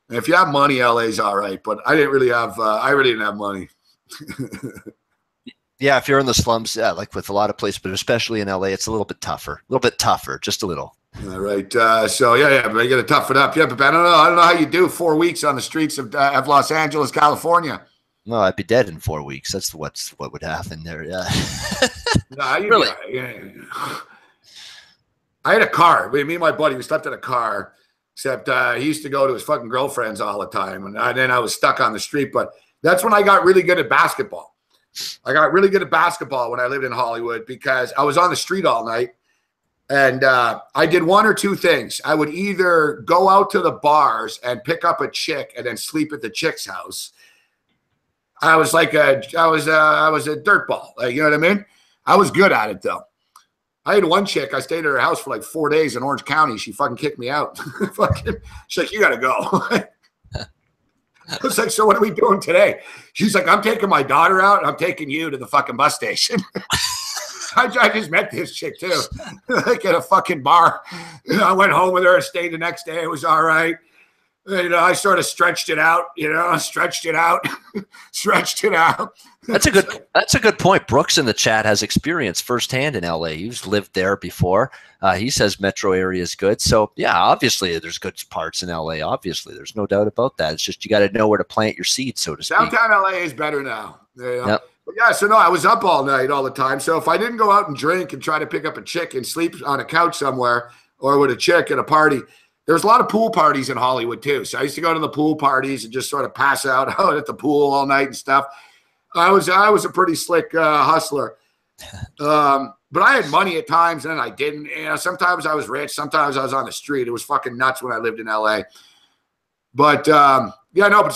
Speaker 1: And if you have money, LA's all right. But I didn't really have money.
Speaker 2: Yeah, if you're in the slums, yeah, like with a lot of places, but especially in LA, it's a little bit tougher. Just a little.
Speaker 1: All right. So yeah, but you got to tough it up. Yeah, but I don't know how you do 4 weeks on the streets of Los Angeles, California.
Speaker 2: No, I'd be dead in 4 weeks. That's what would happen there. Yeah.
Speaker 1: Really? I had a car. Me and my buddy, we slept in a car. Except he used to go to his fucking girlfriend's all the time, and then I was stuck on the street. But That's when I got really good at basketball. I got really good at basketball when I lived in Hollywood because I was on the street all night. And I did one or two things. I would either go out to the bars and pick up a chick and then sleep at the chick's house. I was like I was a dirtball. Like, you know what I mean? I was good at it though. I had one chick. I stayed at her house for like 4 days in Orange County. She fucking kicked me out. She's like, "You got to go." I was like, "So what are we doing today?" She's like, "I'm taking my daughter out. And I'm taking you to the fucking bus station." I just met this chick too, like at a fucking bar. I went home with her and stayed the next day. It was all right. I sort of stretched it out. Stretched it out.
Speaker 2: That's a good point. Brooks in the chat has experience firsthand in LA. He's lived there before. He says metro area is good. So yeah, obviously there's good parts in LA. Obviously, there's no doubt about that. It's just you got to know where to plant your seed, so to speak.
Speaker 1: Downtown LA is better now.
Speaker 2: Yep.
Speaker 1: But yeah, so no, I was up all night, all the time. So if I didn't go out and drink and try to pick up a chick and sleep on a couch somewhere or with a chick at a party, there's a lot of pool parties in Hollywood too. So I used to go to the pool parties and just sort of pass out at the pool all night and stuff. I was a pretty slick hustler. But I had money at times and then I didn't. Sometimes I was rich. Sometimes I was on the street. It was fucking nuts when I lived in LA. But so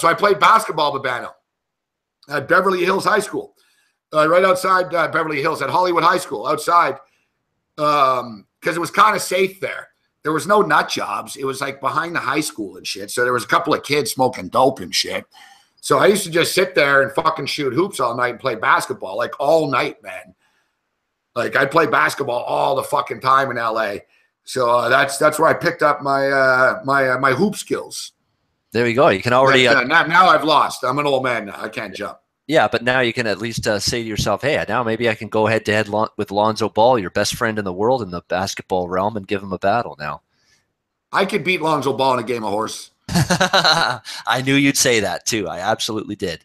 Speaker 1: I played basketball, Babano, at Beverly Hills High School. Right outside Beverly Hills at Hollywood High School outside because it was kind of safe there. There was no nut jobs. It was like behind the high school and shit. So there was a couple of kids smoking dope and shit. So I used to just sit there and fucking shoot hoops all night and play basketball, like all night, man. Like I'd play basketball all the fucking time in LA. So that's where I picked up my hoop skills.
Speaker 2: There you go. You can already
Speaker 1: now I've lost. I'm an old man now. I can't jump.
Speaker 2: Yeah, but now you can at least say to yourself, hey, now maybe I can go head-to-head with Lonzo Ball, your best friend in the world in the basketball realm, and give him a battle now.
Speaker 1: I could beat Lonzo Ball in a game of horse.
Speaker 2: I knew you'd say that, too. I absolutely did.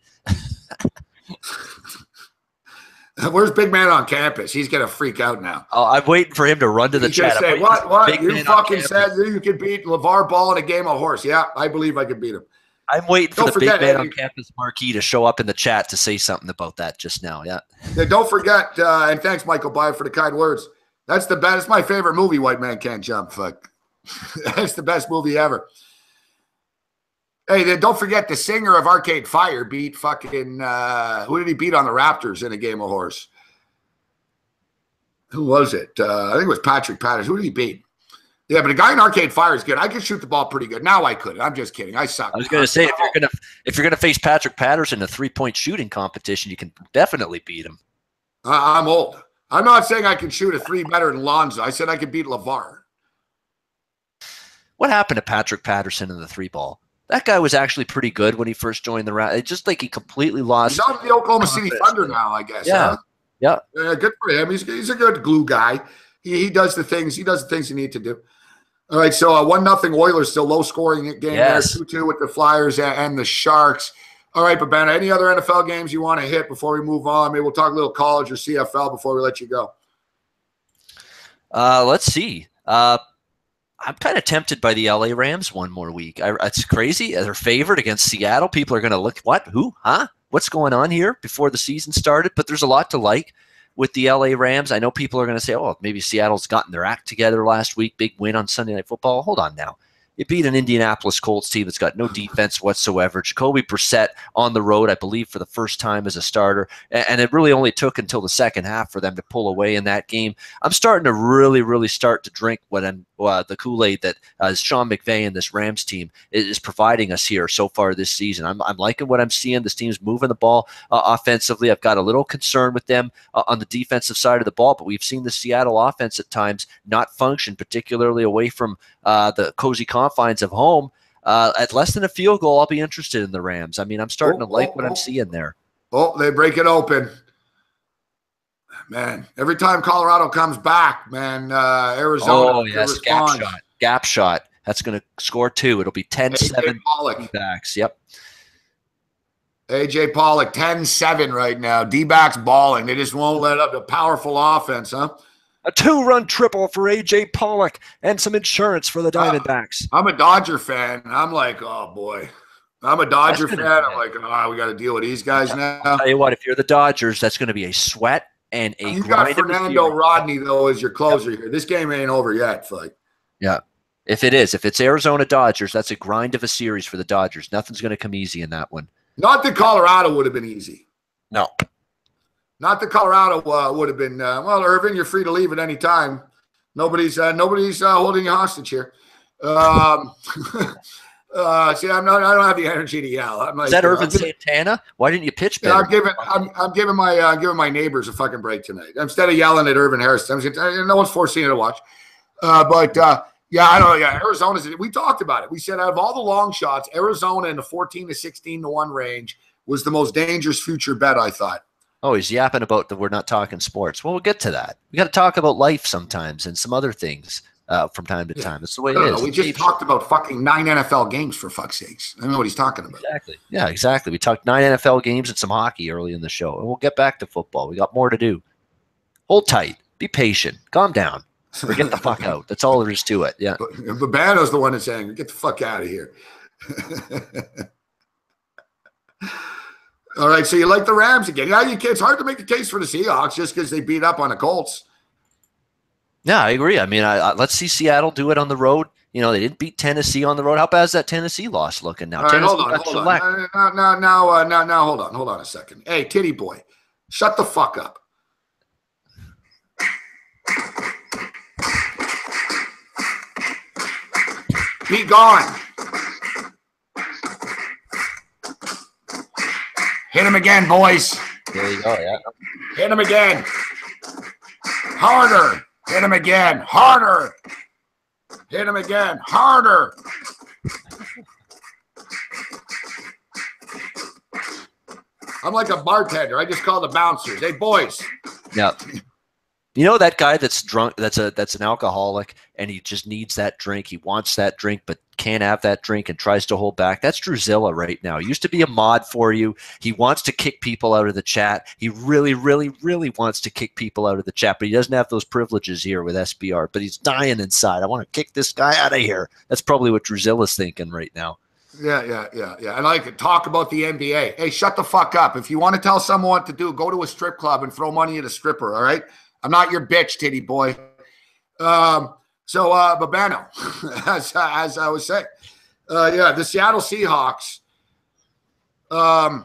Speaker 1: Where's Big Man on campus? He's going to freak out now.
Speaker 2: Oh, I'm waiting for him to run to the chat.
Speaker 1: Say, what? You fucking said you could beat LeVar Ball in a game of horse. Yeah, I believe I could beat him.
Speaker 2: I'm waiting for the Big Man on campus marquee to show up in the chat to say something about that just now. Yeah.
Speaker 1: Don't forget, and thanks, Michael Byer, for the kind words. That's the best. That's my favorite movie, White Man Can't Jump. Fuck. That's the best movie ever. Hey, don't forget the singer of Arcade Fire beat fucking who did he beat on the Raptors in a game of horse? Who was it? I think it was Patrick Patterson. Who did he beat? Yeah, but a guy in Arcade Fire is good. I can shoot the ball pretty good. Now I could. I'm just kidding. I suck.
Speaker 2: I was going to say if you're gonna face Patrick Patterson in a 3-point shooting competition, you can definitely beat him.
Speaker 1: I'm old. I'm not saying I can shoot a three better than Lonzo. I said I could beat LeVar.
Speaker 2: What happened to Patrick Patterson in the 3-ball? That guy was actually pretty good when he first joined the round. It's just like he completely lost.
Speaker 1: He's on the Oklahoma City Thunder now, I guess.
Speaker 2: Yeah,
Speaker 1: huh?
Speaker 2: yeah.
Speaker 1: Good for him. He's a good glue guy. He does the things. He does the things you need to do. All right, so 1-0 Oilers, still low scoring game
Speaker 2: yes.
Speaker 1: there. 2-2 with the Flyers and the Sharks. All right, Babana, any other NFL games you want to hit before we move on? Maybe we'll talk a little college or CFL before we let you go.
Speaker 2: Let's see. I'm kind of tempted by the LA Rams one more week. It's crazy. They're favored against Seattle. People are going to look, what? Who? Huh? What's going on here before the season started? But there's a lot to like with the LA Rams. I know people are going to say, oh, maybe Seattle's gotten their act together last week. Big win on Sunday Night Football. Hold on now. It beat an Indianapolis Colts team that's got no defense whatsoever. Jacoby Brissett on the road, I believe, for the first time as a starter. And it really only took until the second half for them to pull away in that game. I'm starting to really start to drink the Kool-Aid that Sean McVay and this Rams team is providing us here so far this season. I'm liking what I'm seeing. This team's moving the ball offensively. I've got a little concern with them on the defensive side of the ball, but we've seen the Seattle offense at times not function, particularly away from the cozy confines of home. At less than a field goal, I'll be interested in the Rams. I mean, I'm starting to like what I'm seeing there.
Speaker 1: Oh, they break it open. Man, every time Colorado comes back, man, Arizona.
Speaker 2: Oh, yes, gap shot. That's going to score 2. It'll be 10-7 D-backs. Yep.
Speaker 1: A.J. Pollock, 10-7 right now. D-backs balling. They just won't let up. A powerful offense, huh?
Speaker 2: A 2-run triple for A.J. Pollock and some insurance for the Diamondbacks.
Speaker 1: I'm a Dodger fan. I'm like, oh, boy. I'm a Dodger fan. I'm like, oh, we got to deal with these guys now.
Speaker 2: I'll tell you what, if you're the Dodgers, that's going to be a sweat and a
Speaker 1: You
Speaker 2: grind.
Speaker 1: got Fernando Rodney, though, as your closer here. This game ain't over yet, Flick.
Speaker 2: Yeah. If it's Arizona Dodgers, that's a grind of a series for the Dodgers. Nothing's going to come easy in that one.
Speaker 1: Not that Colorado would have been easy.
Speaker 2: No.
Speaker 1: Not that Colorado would have been, well, Irvin, you're free to leave at any time. Nobody's holding you hostage here. See, I don't have the energy to yell. I'm like,
Speaker 2: is that Irvin Santana? Why didn't you pitch better?
Speaker 1: I'm giving my neighbors a fucking break tonight. Instead of yelling at Irvin Harris, no one's forcing you to watch. Yeah, I don't know. Yeah, Arizona's. We talked about it. We said out of all the long shots, Arizona in the 14 to 16 to 1 range was the most dangerous future bet, I thought.
Speaker 2: Oh, he's yapping about that we're not talking sports. Well, we'll get to that. We got to talk about life sometimes and some other things from time to time. That's the way it is.
Speaker 1: We just talked about fucking 9 NFL games, for fuck's sakes. I don't know what he's talking about.
Speaker 2: Exactly. Yeah, exactly. We talked 9 NFL games and some hockey early in the show, and we'll get back to football. We got more to do. Hold tight. Be patient. Calm down. Or get the fuck out. That's all there is to it. Yeah.
Speaker 1: Babano's the one that's saying, get the fuck out of here. All right, so you like the Rams again. Yeah, it's hard to make a case for the Seahawks just because they beat up on the Colts.
Speaker 2: Yeah, I agree. I mean, let's see Seattle do it on the road. You know, they didn't beat Tennessee on the road. How bad is that Tennessee loss looking now?
Speaker 1: All right, hold on. Now, hold on a second. Hey, titty boy, shut the fuck up. Be gone. Hit him again, boys.
Speaker 2: There you go, yeah.
Speaker 1: Hit him again. Harder. Hit him again. Harder. Hit him again. Harder. I'm like a bartender. I just call the bouncers. Hey, boys.
Speaker 2: Yeah. You know that guy that's drunk, that's an alcoholic, and he just needs that drink. He wants that drink, but can't have that drink and tries to hold back. That's Druzilla right now. He used to be a mod for you. He wants to kick people out of the chat. He really, really, really wants to kick people out of the chat, but he doesn't have those privileges here with SBR. But he's dying inside. I want to kick this guy out of here. That's probably what Druzilla's thinking right now.
Speaker 1: Yeah. And I could talk about the NBA. Hey, shut the fuck up. If you want to tell someone what to do, go to a strip club and throw money at a stripper, all right? I'm not your bitch, titty boy. Babano, as I was saying, the Seattle Seahawks. Hard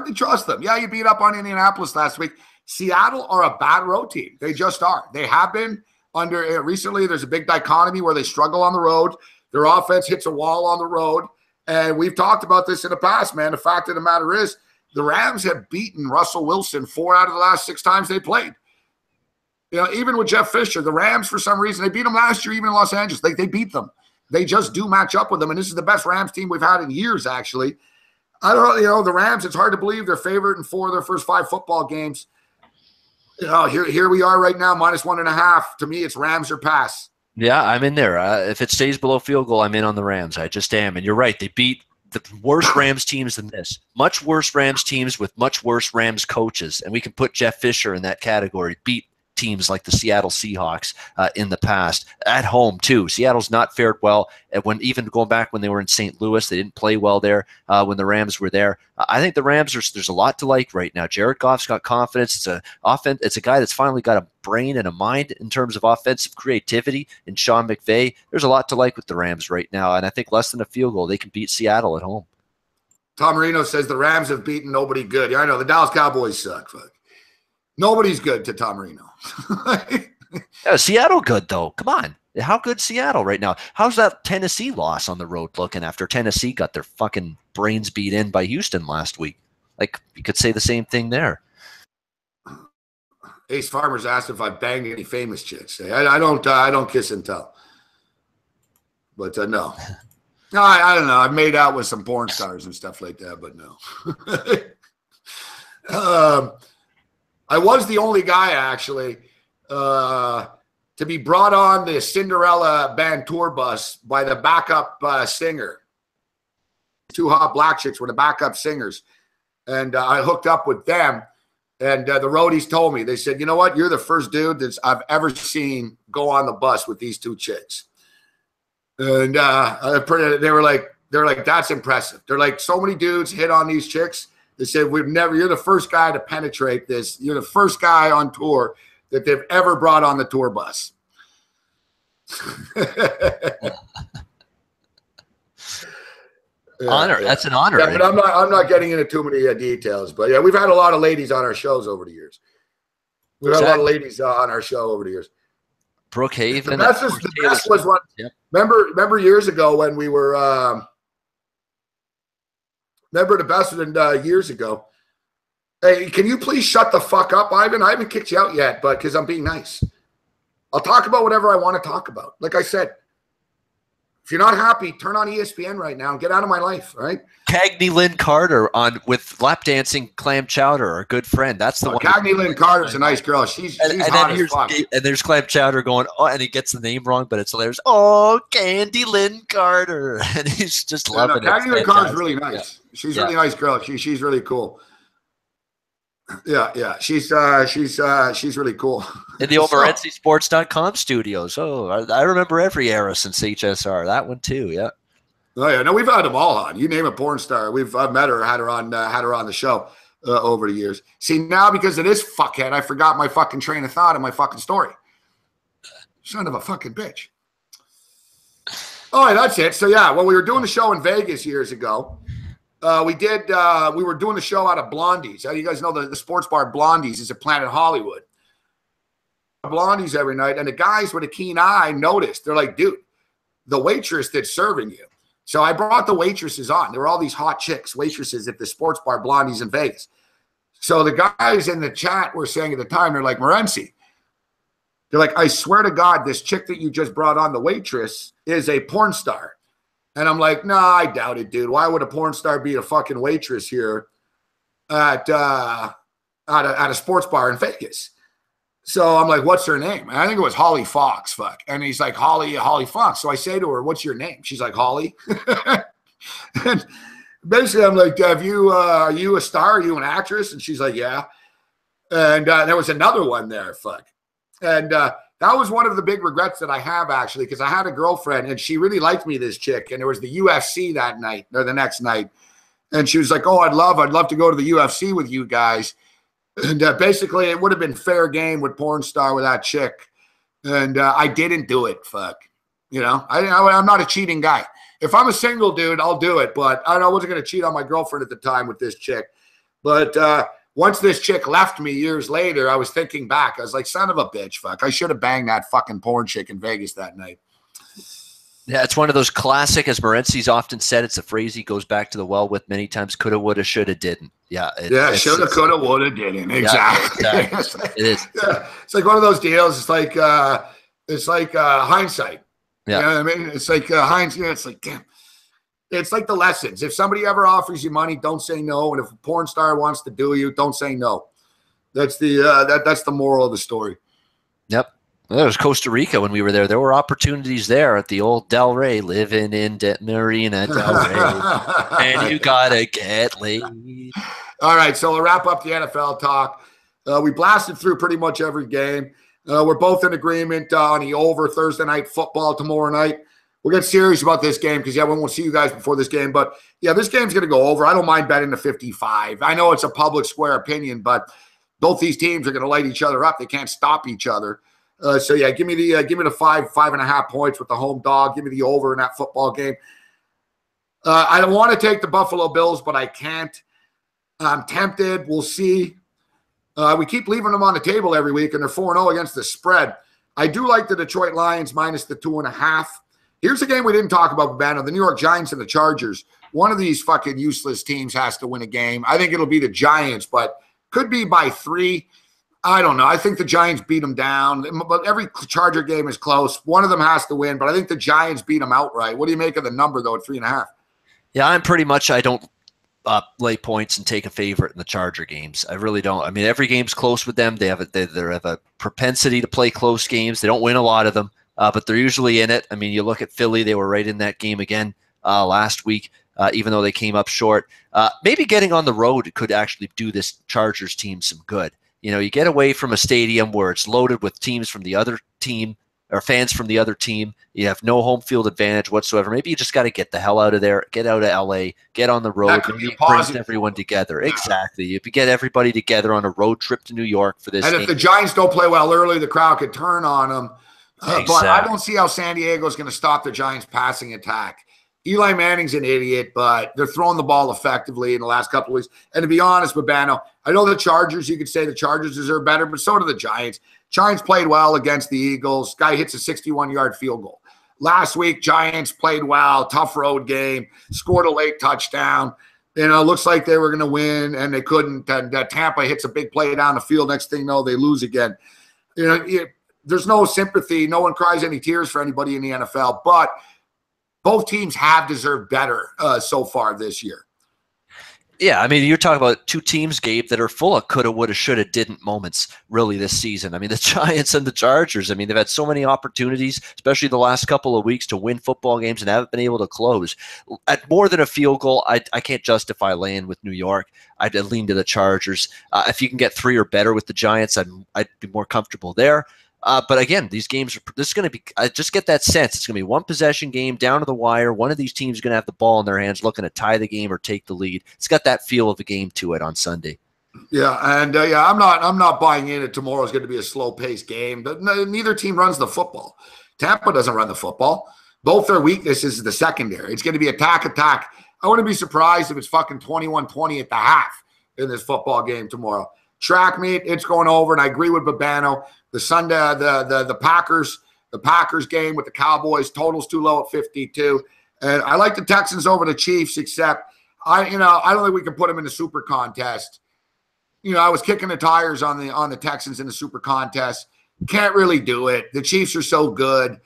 Speaker 1: to trust them. Yeah, you beat up on Indianapolis last week. Seattle are a bad road team. They just are. They have been under recently. There's a big dichotomy where they struggle on the road. Their offense hits a wall on the road, and we've talked about this in the past, man. The fact of the matter is, the Rams have beaten Russell Wilson 4 out of the last 6 times they played. You know, even with Jeff Fisher, the Rams, for some reason, they beat them last year, even in Los Angeles. They beat them. They just do match up with them, and this is the best Rams team we've had in years, actually. I don't know, the Rams, it's hard to believe they're favored in 4 of their first 5 football games. You know, here we are right now, -1.5. To me, it's Rams or pass.
Speaker 2: Yeah, I'm in there. If it stays below field goal, I'm in on the Rams. I just am. And you're right. They beat the worse Rams teams than this. Much worse Rams teams with much worse Rams coaches. And we can put Jeff Fisher in that category. Beat teams like the Seattle Seahawks in the past. At home, too. Seattle's not fared well. And even going back when they were in St. Louis, they didn't play well there when the Rams were there. I think the Rams, there's a lot to like right now. Jared Goff's got confidence. It's a guy that's finally got a brain and a mind in terms of offensive creativity. And Sean McVay, there's a lot to like with the Rams right now. And I think less than a field goal, they can beat Seattle at home.
Speaker 1: Tom Marino says the Rams have beaten nobody good. Yeah, I know. The Dallas Cowboys suck. Fuck. Nobody's good to Tom Marino.
Speaker 2: Yeah, Seattle good, though. Come on. How good Seattle right now? How's that Tennessee loss on the road looking after Tennessee got their fucking brains beat in by Houston last week? Like, you could say the same thing there.
Speaker 1: Ace Farmers asked if I banged any famous chicks. I don't kiss and tell. But no. No, I don't know. I've made out with some porn stars and stuff like that, but no. I was the only guy, actually, to be brought on the Cinderella band tour bus by the backup singer. 2 hot black chicks were the backup singers. And I hooked up with them. And the roadies told me, they said, you know what? You're the first dude that I've ever seen go on the bus with these 2 chicks. And they were like, that's impressive. They're like, so many dudes hit on these chicks. They said, you're the first guy to penetrate this. You're the first guy on tour that they've ever brought on the tour bus.
Speaker 2: Honor. Yeah. That's an honor.
Speaker 1: Yeah, but I'm not getting into too many details. But yeah, we've had a lot of ladies on our shows over the years. We've had a lot of ladies on our show over the years.
Speaker 2: Brookhaven.
Speaker 1: The best was one. Yep. Remember years ago when we were. Remember the best was years ago. Hey, can you please shut the fuck up, Ivan? I haven't kicked you out yet, but because I'm being nice. I'll talk about whatever I want to talk about. Like I said, if you're not happy, turn on ESPN right now and get out of my life, right?
Speaker 2: Cagney Lynn Carter with lap dancing Clam Chowder, our good friend. That's the one.
Speaker 1: Cagney Lynn Carter's a nice girl. She's hot as fuck.
Speaker 2: And there's Clam Chowder going, oh, and he gets the name wrong, but it's hilarious. Oh, Candy Lynn Carter. And he's just loving it.
Speaker 1: Cagney Lynn Carter's really nice. Yeah. She's a really nice girl. She's really cool. Yeah. She's really cool.
Speaker 2: In the old MorencySports.com studios. Oh, I remember every era since HSR. That one too, yeah.
Speaker 1: Oh yeah, no, we've had them all on. You name a porn star, I've met her, had her on the show over the years. See, now because of this fuckhead, I forgot my fucking train of thought and my fucking story. Son of a fucking bitch. All right, that's it. So yeah, when we were doing the show in Vegas years ago, we were doing the show out of Blondie's. You guys know the sports bar Blondie's is at Planet Hollywood. Blondie's every night, and the guys with a keen eye noticed. They're like, dude, the waitress that's serving you. So I brought the waitresses on. There were all these hot chicks, waitresses at the sports bar Blondie's in Vegas. So the guys in the chat were saying at the time, they're like, Morency, they're like, I swear to God, this chick that you just brought on, the waitress, is a porn star. And I'm like, nah, I doubt it, dude. Why would a porn star be a fucking waitress here at a sports bar in Vegas? So I'm like, what's her name? And I think it was Holly Fox, fuck. And he's like, Holly Fox. So I say to her, what's your name? She's like, Holly. And basically I'm like, are you a star? Are you an actress? And she's like, yeah. And there was another one there, fuck. And that was one of the big regrets that I have, actually, because I had a girlfriend and she really liked me, this chick. And there was the UFC that night or the next night. And she was like, oh, I'd love to go to the UFC with you guys. And basically, it would have been fair game with porn star with that chick. And I didn't do it, fuck. You know, I'm not a cheating guy. If I'm a single dude, I'll do it. But I wasn't going to cheat on my girlfriend at the time with this chick. But once this chick left me years later, I was thinking back. I was like, son of a bitch, fuck. I should have banged that fucking porn chick in Vegas that night.
Speaker 2: Yeah, it's one of those classic, as Morency's often said, it's a phrase he goes back to the well with many times, coulda, woulda, shoulda, didn't. Yeah.
Speaker 1: Shoulda, coulda, woulda, didn't. Exactly.
Speaker 2: Yeah, exactly. It is.
Speaker 1: Yeah. It's like one of those deals. It's like hindsight. Yeah. You know what I mean? It's like hindsight. It's like, damn. It's like the lessons. If somebody ever offers you money, don't say no. And if a porn star wants to do you, don't say no. That's the moral of the story.
Speaker 2: Yep. Well, it was Costa Rica when we were there. There were opportunities there at the old Del Rey, living in Marina Del Rey. And you got to get laid.
Speaker 1: All right, so we'll wrap up the NFL talk. We blasted through pretty much every game. We're both in agreement on the over Thursday night football tomorrow night. We'll get serious about this game because, yeah, we won't see you guys before this game. But, yeah, this game's going to go over. I don't mind betting the 55. I know it's a public square opinion, but both these teams are going to light each other up. They can't stop each other. So yeah, give me the 5.5 points with the home dog. Give me the over in that football game. I don't want to take the Buffalo Bills, but I can't. I'm tempted. We'll see. We keep leaving them on the table every week, and they're 4-0 against the spread. I do like the Detroit Lions minus the 2.5. Here's a game we didn't talk about, Babano. The New York Giants and the Chargers. One of these fucking useless teams has to win a game. I think it'll be the Giants, but could be by 3. I don't know. I think the Giants beat them down, but every Charger game is close. One of them has to win, but I think the Giants beat them outright. What do you make of the number, though, at 3.5?
Speaker 2: Yeah, I'm pretty much – I don't lay points and take a favorite in the Charger games. I really don't. I mean, every game's close with them. They have a propensity to play close games. They don't win a lot of them, but they're usually in it. I mean, you look at Philly. They were right in that game again last week, even though they came up short. Maybe getting on the road could actually do this Chargers team some good. You know, you get away from a stadium where it's loaded with teams from the other team
Speaker 3: or fans from the other team. You have no home field advantage whatsoever. Maybe you just got to get the hell out of there, get out of LA, get on the road, maybe it brings everyone together. Yeah. Exactly. If you get everybody together on a road trip to New York for this
Speaker 1: and
Speaker 3: game.
Speaker 1: If the Giants don't play well early, the crowd could turn on them.
Speaker 3: Exactly.
Speaker 1: But I don't see how San Diego is going to stop the Giants' passing attack. Eli Manning's an idiot, but they're throwing the ball effectively in the last couple of weeks. And to be honest, Babano, I know the Chargers, you could say the Chargers deserve better, but so do the Giants. Giants played well against the Eagles. Guy hits a 61-yard field goal. Last week, Giants played well, tough road game, scored a late touchdown. Looks like they were going to win, and they couldn't. And Tampa hits a big play down the field. Next thing you know, they lose again. There's no sympathy. No one cries any tears for anybody in the NFL, but both teams have deserved better so far this year.
Speaker 3: Yeah, I mean, you're talking about two teams, Gabe, that are full of coulda, woulda, shoulda, didn't moments really this season. I mean, the Giants and the Chargers, I mean, they've had so many opportunities, especially the last couple of weeks, to win football games and haven't been able to close. At more than a field goal, I can't justify laying with New York. I'd lean to the Chargers. If you can get 3 or better with the Giants, I'd be more comfortable there. But again, these games this is going to be. I just get that sense it's going to be one possession game down to the wire. One of these teams is going to have the ball in their hands, looking to tie the game or take the lead. It's got that feel of a game to it on Sunday.
Speaker 1: Yeah, and I'm not buying in that tomorrow is going to be a slow-paced game. But neither team runs the football. Tampa doesn't run the football. Both their weaknesses is the secondary. It's going to be attack. I wouldn't be surprised if it's fucking 21-20 at the half in this football game tomorrow. Track meet, it's going over, and I agree with Babano. The Sunday, the Packers game with the Cowboys, total's too low at 52. And I like the Texans over the Chiefs, except I don't think we can put them in the super contest. I was kicking the tires on the Texans in the super contest. Can't really do it. The Chiefs are so good.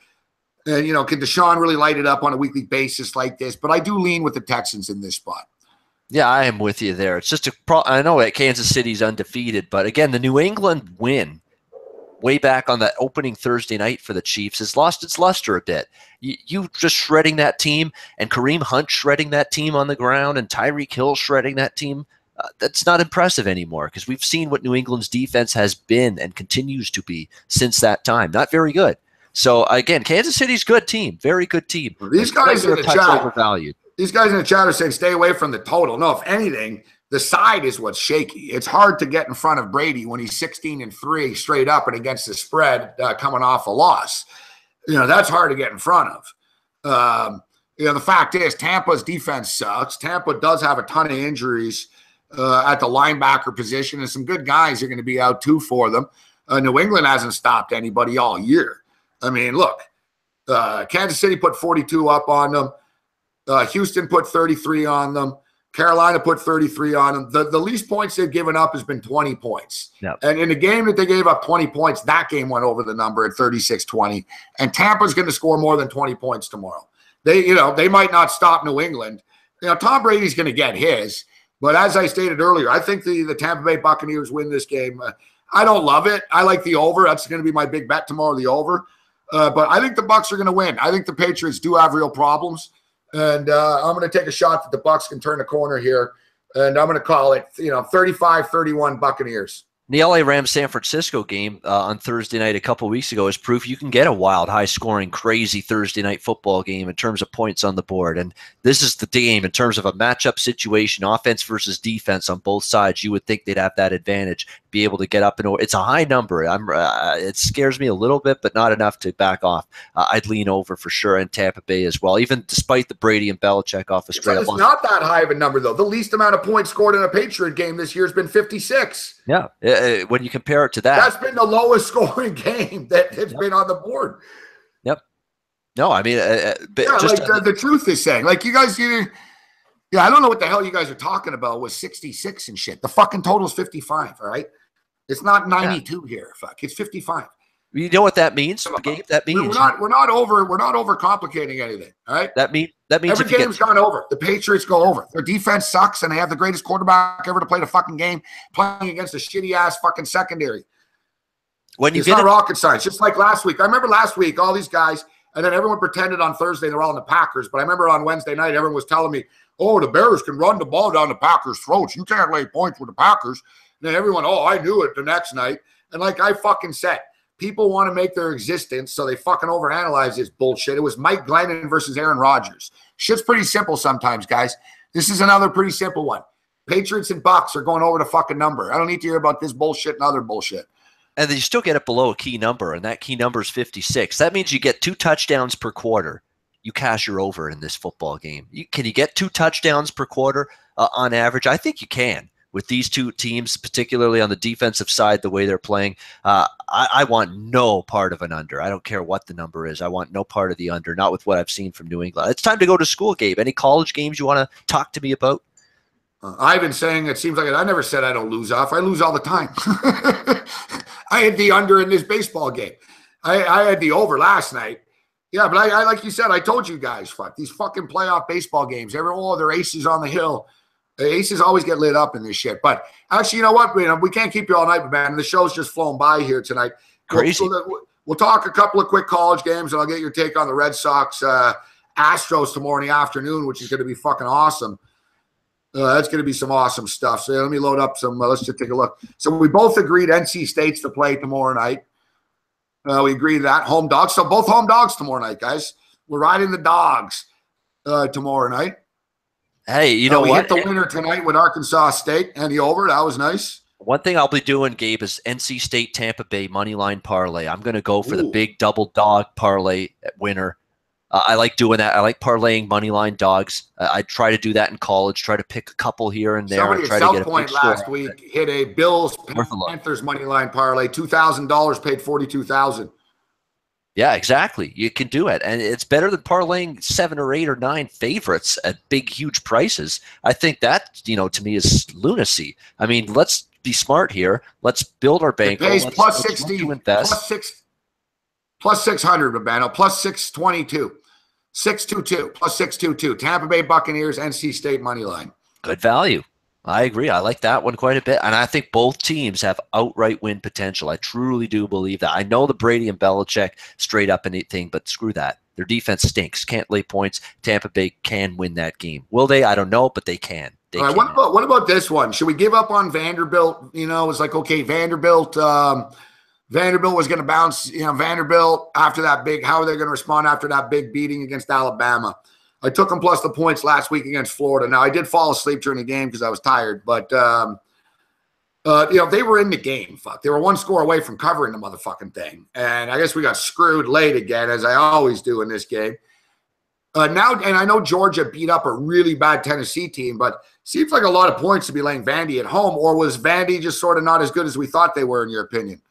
Speaker 1: And can Deshaun really light it up on a weekly basis like this? But I do lean with the Texans in this spot.
Speaker 3: Yeah, I am with you there. It's just I know that Kansas City's undefeated, but again, the New England win way back on that opening Thursday night for the Chiefs has lost its luster a bit. You just shredding that team, and Kareem Hunt shredding that team on the ground, and Tyreek Hill shredding that team, that's not impressive anymore, because we've seen what New England's defense has been and continues to be since that time. Not very good. So again, Kansas City's good team, very good team.
Speaker 1: Well, these guys in the chat overvalued. These guys in the chat are saying stay away from the total. No, if anything, the side is what's shaky. It's hard to get in front of Brady when he's 16-3 straight up and against the spread coming off a loss. That's hard to get in front of. The fact is Tampa's defense sucks. Tampa does have a ton of injuries at the linebacker position, and some good guys are going to be out too for them. New England hasn't stopped anybody all year. I mean, look, Kansas City put 42 up on them. Houston put 33 on them. Carolina put 33 on them. The least points they've given up has been 20 points.
Speaker 3: Yep.
Speaker 1: And in the game that they gave up 20 points, that game went over the number at 36-20. And Tampa's going to score more than 20 points tomorrow. They might not stop New England. Tom Brady's going to get his. But as I stated earlier, I think the Tampa Bay Buccaneers win this game. I don't love it. I like the over. That's going to be my big bet tomorrow, the over. But I think the Bucs are going to win. I think the Patriots do have real problems. And I'm going to take a shot that the Bucs can turn the corner here. And I'm going to call it, 35-31 Buccaneers.
Speaker 3: The LA Rams San Francisco game on Thursday night a couple weeks ago is proof you can get a wild, high-scoring, crazy Thursday night football game in terms of points on the board. And this is the game in terms of a matchup situation, offense versus defense on both sides. You would think they'd have that advantage, be able to get up and over. It's a high number. It scares me a little bit, but not enough to back off. I'd lean over for sure in Tampa Bay as well, even despite the Brady and Belichick off a straight-up.
Speaker 1: It's not that high of a number, though. The least amount of points scored in a Patriot game this year has been 56.
Speaker 3: Yeah. When you compare it to that,
Speaker 1: that's been the lowest scoring game that has been on the board.
Speaker 3: Yep. No, I mean,
Speaker 1: the truth is saying, like, you guys, I don't know what the hell you guys are talking about with 66 and shit. The fucking total is 55. All right, it's not 92 here. Fuck, it's 55.
Speaker 3: You know what that means, Gabe? That means
Speaker 1: we're not over complicating anything. All right.
Speaker 3: That means
Speaker 1: every game's gone over. The Patriots go over. Their defense sucks, and they have the greatest quarterback ever to play the fucking game, playing against a shitty ass fucking secondary. It's not rocket science. Just like last week. I remember last week all these guys, and then everyone pretended on Thursday they're all in the Packers. But I remember on Wednesday night everyone was telling me, "Oh, the Bears can run the ball down the Packers' throats. You can't lay points with the Packers." And then everyone, "Oh, I knew it." The next night, and like I fucking said, people want to make their existence, so they fucking overanalyze this bullshit. It was Mike Glennon versus Aaron Rodgers. Shit's pretty simple sometimes, guys. This is another pretty simple one. Patriots and Bucks are going over the fucking number. I don't need to hear about this bullshit and other bullshit.
Speaker 2: And then you still get it below a key number, and that key number is 56. That means you get 2 touchdowns per quarter. You cash your over in this football game. Can you get 2 touchdowns per quarter on average? I think you can. With these two teams, particularly on the defensive side, the way they're playing, I want no part of an under. I don't care what the number is. I want no part of the under, not with what I've seen from New England. It's time to go to school, Gabe. Any college games you want to talk to me about?
Speaker 1: I've been saying it seems like I never said I don't lose off. I lose all the time. I had the under in this baseball game. I had the over last night. Yeah, but I like you said, I told you guys, fuck, these fucking playoff baseball games. They're aces on the hill. The aces always get lit up in this shit. But actually, you know what? We can't keep you all night, man. The show's just flown by here tonight.
Speaker 2: Crazy.
Speaker 1: We'll talk a couple of quick college games, and I'll get your take on the Red Sox Astros tomorrow in the afternoon, which is going to be fucking awesome. That's going to be some awesome stuff. So let me load up some. Let's just take a look. So we both agreed NC State's to play tomorrow night. We agreed that home dogs. So both home dogs tomorrow night, guys. We're riding the dogs tomorrow night.
Speaker 2: Hey, you know
Speaker 1: we
Speaker 2: what?
Speaker 1: hit the winner tonight with Arkansas State and the over. That was nice.
Speaker 2: One thing I'll be doing, Gabe, is NC State Tampa Bay moneyline parlay. I'm going to go for the big double dog parlay winner. I like doing that. I like parlaying moneyline dogs. I try to do that in college. Try to pick a couple here and there.
Speaker 1: Somebody
Speaker 2: and try
Speaker 1: at South
Speaker 2: to get
Speaker 1: Point last week hit a Bills Panthers moneyline parlay. $2,000 paid $42,000.
Speaker 2: Yeah, exactly. You can do it, and it's better than parlaying 7 or 8 or 9 favorites at big, huge prices. I think that, to me, is lunacy. I mean, let's be smart here. Let's build our bank.
Speaker 1: It pays plus 60, plus 600, Babano, plus 622. 622 plus 622. Tampa Bay Buccaneers, NC State money line.
Speaker 2: Good value. I agree. I like that one quite a bit. And I think both teams have outright win potential. I truly do believe that. I know the Brady and Belichick straight up anything, but screw that. Their defense stinks. Can't lay points. Tampa Bay can win that game. Will they? I don't know, but they can.
Speaker 1: All right, what about this one? Should we give up on Vanderbilt? It's like, okay, Vanderbilt was going to bounce. Vanderbilt after that big, how are they going to respond after that big beating against Alabama? I took them plus the points last week against Florida. Now, I did fall asleep during the game because I was tired, but, they were in the game. Fuck, they were 1 score away from covering the motherfucking thing. And I guess we got screwed late again, as I always do in this game. Now, and I know Georgia beat up a really bad Tennessee team, but seems like a lot of points to be laying Vandy at home. Or was Vandy just sort of not as good as we thought they were, in your opinion?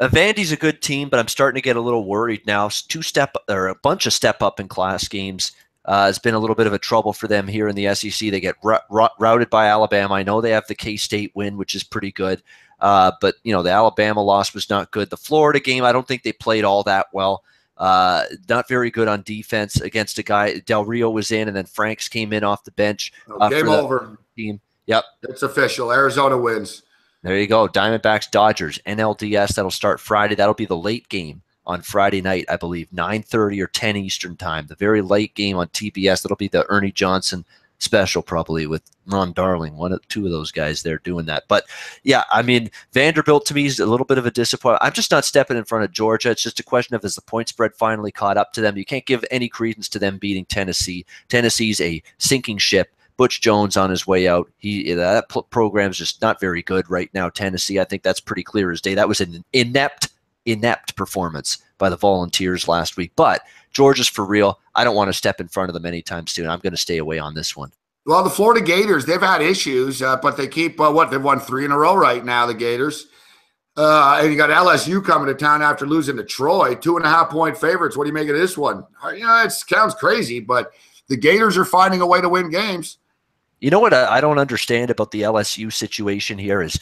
Speaker 2: Vandy's a good team, but I'm starting to get a little worried now. A bunch of step-up in class games. Has been a little bit of a trouble for them here in the SEC. They get routed by Alabama. I know they have the K-State win, which is pretty good. But, the Alabama loss was not good. The Florida game, I don't think they played all that well. Not very good on defense against a guy. Del Rio was in, and then Franks came in off the bench.
Speaker 1: Game over.
Speaker 2: Team. Yep.
Speaker 1: It's official. Arizona wins.
Speaker 2: There you go. Diamondbacks, Dodgers, NLDS. That'll start Friday. That'll be the late game on Friday night, I believe, 9:30 or 10 Eastern time. The very late game on TBS. That'll be the Ernie Johnson special, probably, with Ron Darling, two of those guys there doing that. But yeah, I mean, Vanderbilt to me is a little bit of a disappointment. I'm just not stepping in front of Georgia. It's just a question of, has the point spread finally caught up to them? You can't give any credence to them beating Tennessee. Tennessee's a sinking ship. Butch Jones on his way out. That program's just not very good right now. Tennessee, I think that's pretty clear as day. That was an inept performance by the Volunteers last week. But Georgia's for real. I don't want to step in front of them anytime soon. I'm going to stay away on this one.
Speaker 1: Well, the Florida Gators, they've had issues, but they keep they've won 3 in a row right now, the Gators. And you got LSU coming to town after losing to Troy, 2.5-point favorites. What do you make of this one? It sounds crazy, but the Gators are finding a way to win games.
Speaker 2: You know what I don't understand about the LSU situation here is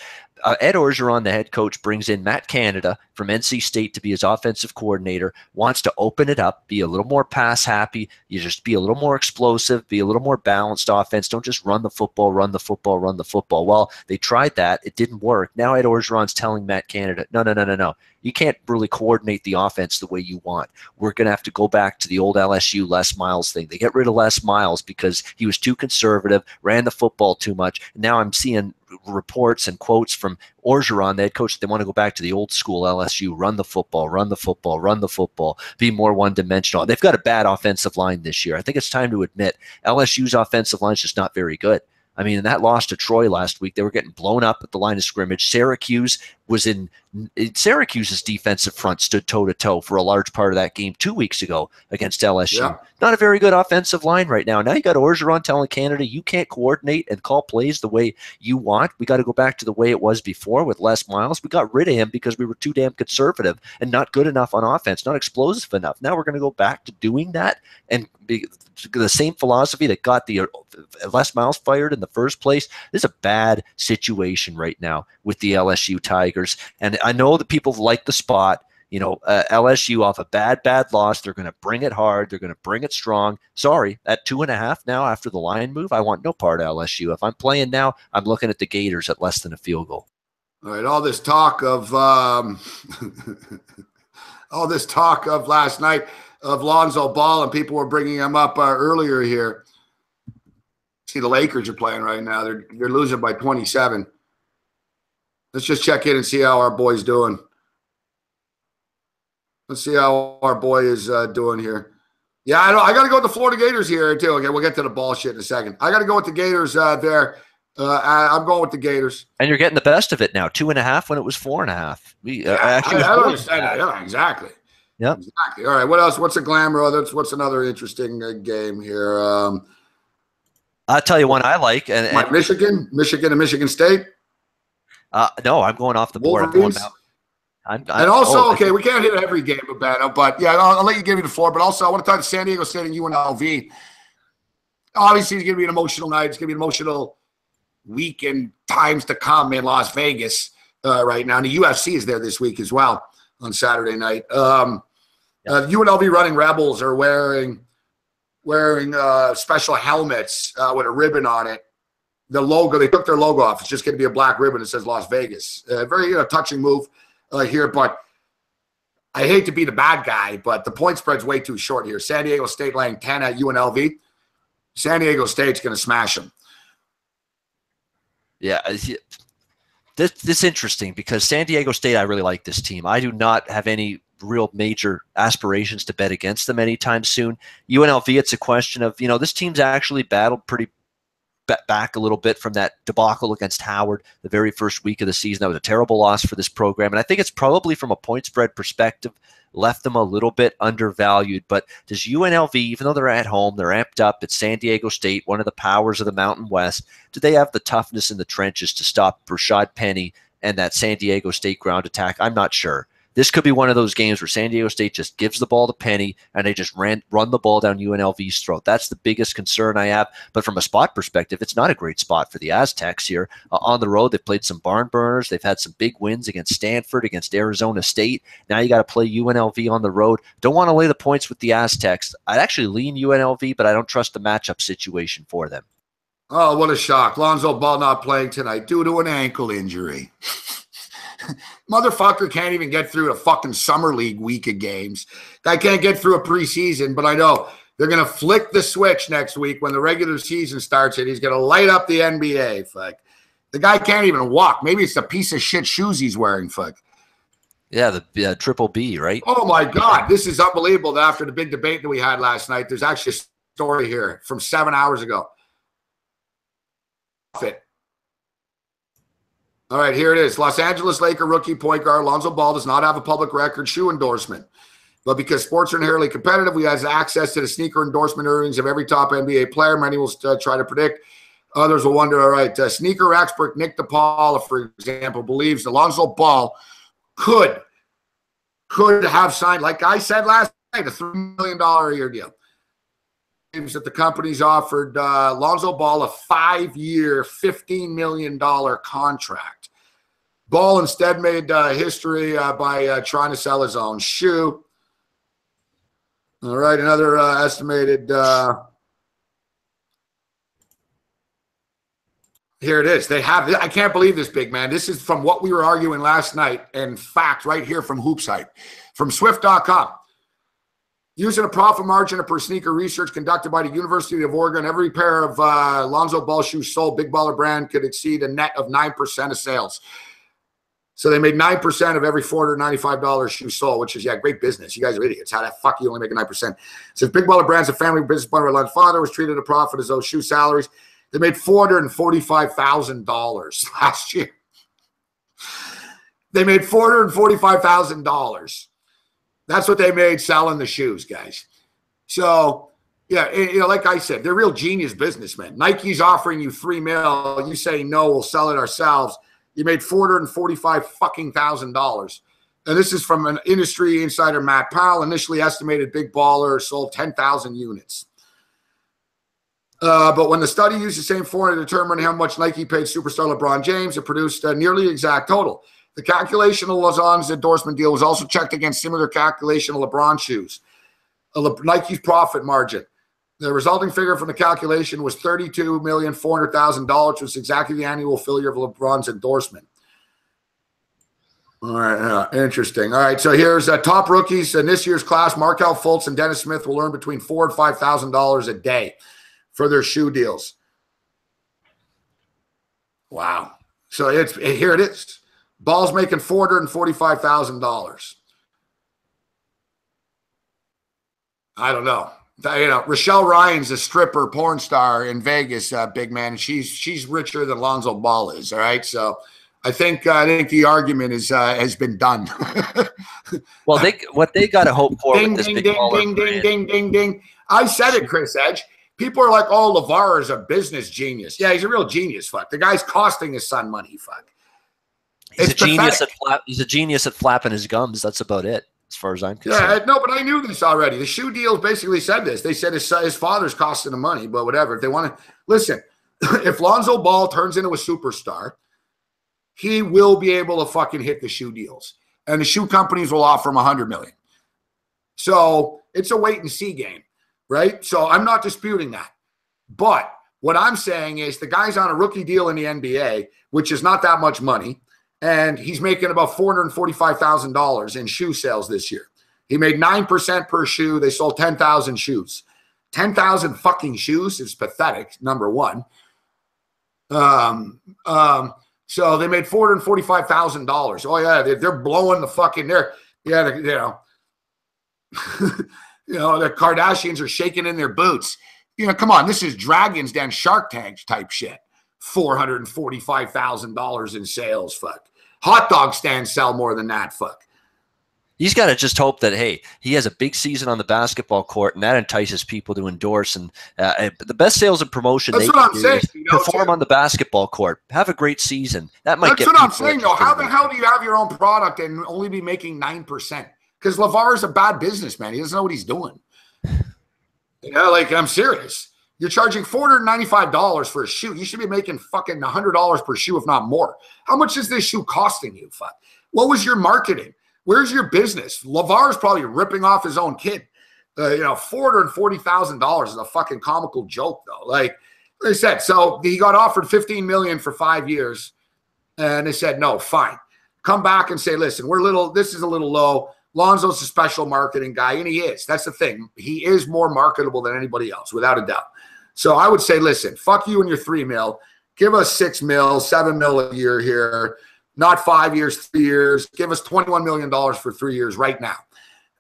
Speaker 2: Ed Orgeron, the head coach, brings in Matt Canada from NC State to be his offensive coordinator, wants to open it up, be a little more pass happy, you just be a little more explosive, be a little more balanced offense. Don't just run the football. Well, they tried that. It didn't work. Now Ed Orgeron's telling Matt Canada, no. You can't really coordinate the offense the way you want. We're going to have to go back to the old LSU Les Miles thing. They get rid of Les Miles because he was too conservative, ran the football too much. Now I'm seeing reports and quotes from Orgeron, the head coach, they want to go back to the old school LSU, run the football, run the football, run the football, be more one-dimensional. They've got a bad offensive line this year. I think it's time to admit LSU's offensive line is just not very good. I mean, in that loss to Troy last week, they were getting blown up at the line of scrimmage. Syracuse's defensive front stood toe-to-toe for a large part of that game 2 weeks ago against LSU. Yeah. Not a very good offensive line right now. Now you got Orgeron telling Canada you can't coordinate and call plays the way you want. We got to go back to the way it was before with Les Miles. We got rid of him because we were too damn conservative and not good enough on offense, not explosive enough. Now we're going to go back to doing that and be the same philosophy that got the Les Miles fired in the first place. This is a bad situation right now with the LSU Tigers. And I know that people like the spot. LSU off a bad loss. They're going to bring it hard. They're going to bring it strong. Sorry, at 2.5 now after the line move, I want no part of LSU. If I'm playing now, I'm looking at the Gators at less than a field goal.
Speaker 1: All right, all this talk of last night of Lonzo Ball, and people were bringing him up earlier here. See, the Lakers are playing right now. They're losing by 27. Let's just check in and see how our boy's doing. Let's see how our boy is doing here. Yeah, I got to go with the Florida Gators here, too. Okay, we'll get to the ball shit in a second. I got to go with the Gators there. I'm going with the Gators.
Speaker 2: And you're getting the best of it now. 2.5 when it was 4.5.
Speaker 1: I don't understand that. Yeah, exactly.
Speaker 2: Yep.
Speaker 1: Exactly. All right, what else? What's a glamour? What's another interesting game here?
Speaker 2: I'll tell you one I like. And
Speaker 1: Michigan and Michigan State?
Speaker 2: No, I'm going off the board. I'm going now.
Speaker 1: Okay, we can't hit every game, Urbano, but yeah, I'll let you give me the floor. But also, I want to talk to San Diego State and UNLV. Obviously, it's going to be an emotional night. It's going to be an emotional week and times to come in Las Vegas right now. And the UFC is there this week as well on Saturday night. UNLV running Rebels are wearing special helmets with a ribbon on it. The logo, they took their logo off. It's just going to be a black ribbon that says Las Vegas. Very touching move here, but I hate to be the bad guy, but the point spread's way too short here. San Diego State laying 10 at UNLV. San Diego State's going to smash them.
Speaker 2: Yeah, this is interesting because San Diego State, I really like this team. I do not have any real major aspirations to bet against them anytime soon. UNLV, it's a question of, this team's actually battled pretty back a little bit from that debacle against Howard the very first week of the season. That was a terrible loss for this program. And I think it's probably from a point spread perspective left them a little bit undervalued. But does UNLV, even though they're at home, they're amped up, it's San Diego State, one of the powers of the Mountain West, do they have the toughness in the trenches to stop Rashad Penny and that San Diego State ground attack? I'm not sure. This could be one of those games where San Diego State just gives the ball to Penny and they just run the ball down UNLV's throat. That's the biggest concern I have. But from a spot perspective, it's not a great spot for the Aztecs here. On the road, they've played some barn burners. They've had some big wins against Stanford, against Arizona State. Now you got to play UNLV on the road. Don't want to lay the points with the Aztecs. I'd actually lean UNLV, but I don't trust the matchup situation for them.
Speaker 1: Oh, what a shock. Lonzo Ball not playing tonight due to an ankle injury. Motherfucker can't even get through a fucking summer league week of games. Guy can't get through a preseason, but I know they're going to flick the switch next week when the regular season starts and he's going to light up the NBA. Fuck. The guy can't even walk. Maybe it's the piece of shit shoes he's wearing. Fuck.
Speaker 2: Yeah, the triple B, right?
Speaker 1: Oh, my God. This is unbelievable that after the big debate that we had last night, there's actually a story here from 7 hours ago. All right, here it is. Los Angeles Laker rookie point guard Lonzo Ball does not have a public record shoe endorsement. But because sports are inherently competitive, we have access to the sneaker endorsement earnings of every top NBA player. Many will try to predict. Others will wonder, all right, sneaker expert Nick DePaula, for example, believes that Lonzo Ball could have signed, like I said last night, a $3 million a year deal. That the company's offered Lonzo Ball a 5-year, $15 million contract. Ball instead made history by trying to sell his own shoe. All right, another estimated. Here it is. They have. I can't believe this, big man. This is from what we were arguing last night, and fact right here from Hoops Hype, from Swift.com. Using a profit margin per sneaker research conducted by the University of Oregon, every pair of Lonzo Ball shoes sold, Big Baller brand could exceed a net of 9% of sales. So they made 9% of every $495 shoe sold, which is, great business. You guys are idiots. How the fuck you only make 9%? It says Big Baller brand's a family business run by Len's father, was treated a profit as those shoe salaries. They made $445,000 last year. They made $445,000. That's what they made selling the shoes, guys. So, like I said, they're real genius businessmen. Nike's offering you $3 million. You say, no, we'll sell it ourselves. You made $445,000. And this is from an industry insider, Matt Powell. Initially estimated Big Baller sold 10,000 units. But when the study used the same formula to determine how much Nike paid superstar LeBron James, it produced a nearly exact total. The calculation of Lauzon's endorsement deal was also checked against similar calculation of LeBron shoes. Nike's profit margin. The resulting figure from the calculation was $32,400,000, which was exactly the annual failure of LeBron's endorsement. All right, interesting. All right, so here's top rookies in this year's class. Markelle Fultz and Dennis Smith will earn between $4,000 and $5,000 a day for their shoe deals. Wow. So here it is. Ball's making $445,000. I don't know. Rochelle Ryan's a stripper porn star in Vegas, big man, and she's richer than Lonzo Ball is. All right, so I think the argument has been done.
Speaker 2: Well, what they got to hope for
Speaker 1: ding,
Speaker 2: with this
Speaker 1: ding,
Speaker 2: big
Speaker 1: ding,
Speaker 2: baller
Speaker 1: ding,
Speaker 2: brand.
Speaker 1: ding, ding, ding, ding. I said it, Chris Edge. People are like, oh, LeVar is a business genius. Yeah, he's a real genius. Fuck, the guy's costing his son money. Fuck.
Speaker 2: He's a genius at flapping his gums. That's about it, as far as I'm concerned.
Speaker 1: Yeah, no, but I knew this already. The shoe deals basically said this. They said his father's costing him money, but whatever. If they want to listen, if Lonzo Ball turns into a superstar, he will be able to fucking hit the shoe deals, and the shoe companies will offer him $100 million. So it's a wait and see game, right? So I'm not disputing that, but what I'm saying is the guy's on a rookie deal in the NBA, which is not that much money. And he's making about $445,000 in shoe sales this year. He made 9% per shoe. They sold 10,000 shoes. 10,000 fucking shoes is pathetic, number one. So they made $445,000. Oh, yeah, they're blowing the fucking – the Kardashians are shaking in their boots. Come on, this is Dragon's Den Shark Tank type shit. $445,000 in sales. Fuck. Hot dog stands sell more than that. Fuck.
Speaker 2: He's got to just hope that, hey, he has a big season on the basketball court, and that entices people to endorse. And the best sales and promotion
Speaker 1: That's
Speaker 2: they
Speaker 1: what
Speaker 2: can
Speaker 1: I'm
Speaker 2: do
Speaker 1: saying,
Speaker 2: is perform on the basketball court. Have a great season. That might
Speaker 1: That's what I'm saying, though. How the hell do you have your own product and only be making 9%? Because LeVar is a bad businessman. He doesn't know what he's doing. I'm serious. You're charging $495 for a shoe. You should be making fucking $100 per shoe, if not more. How much is this shoe costing you? Fuck. What was your marketing? Where's your business? LeVar is probably ripping off his own kid. $440,000 is a fucking comical joke, though. Like I said, so he got offered $15 million for 5 years, and they said no. Fine, come back and say, listen, this is a little low. Lonzo's a special marketing guy, and he is. That's the thing. He is more marketable than anybody else, without a doubt. So I would say, listen, fuck you and your $3 million. Give us $6 million, $7 million a year here. Not 5 years, 3 years. Give us $21 million for 3 years right now.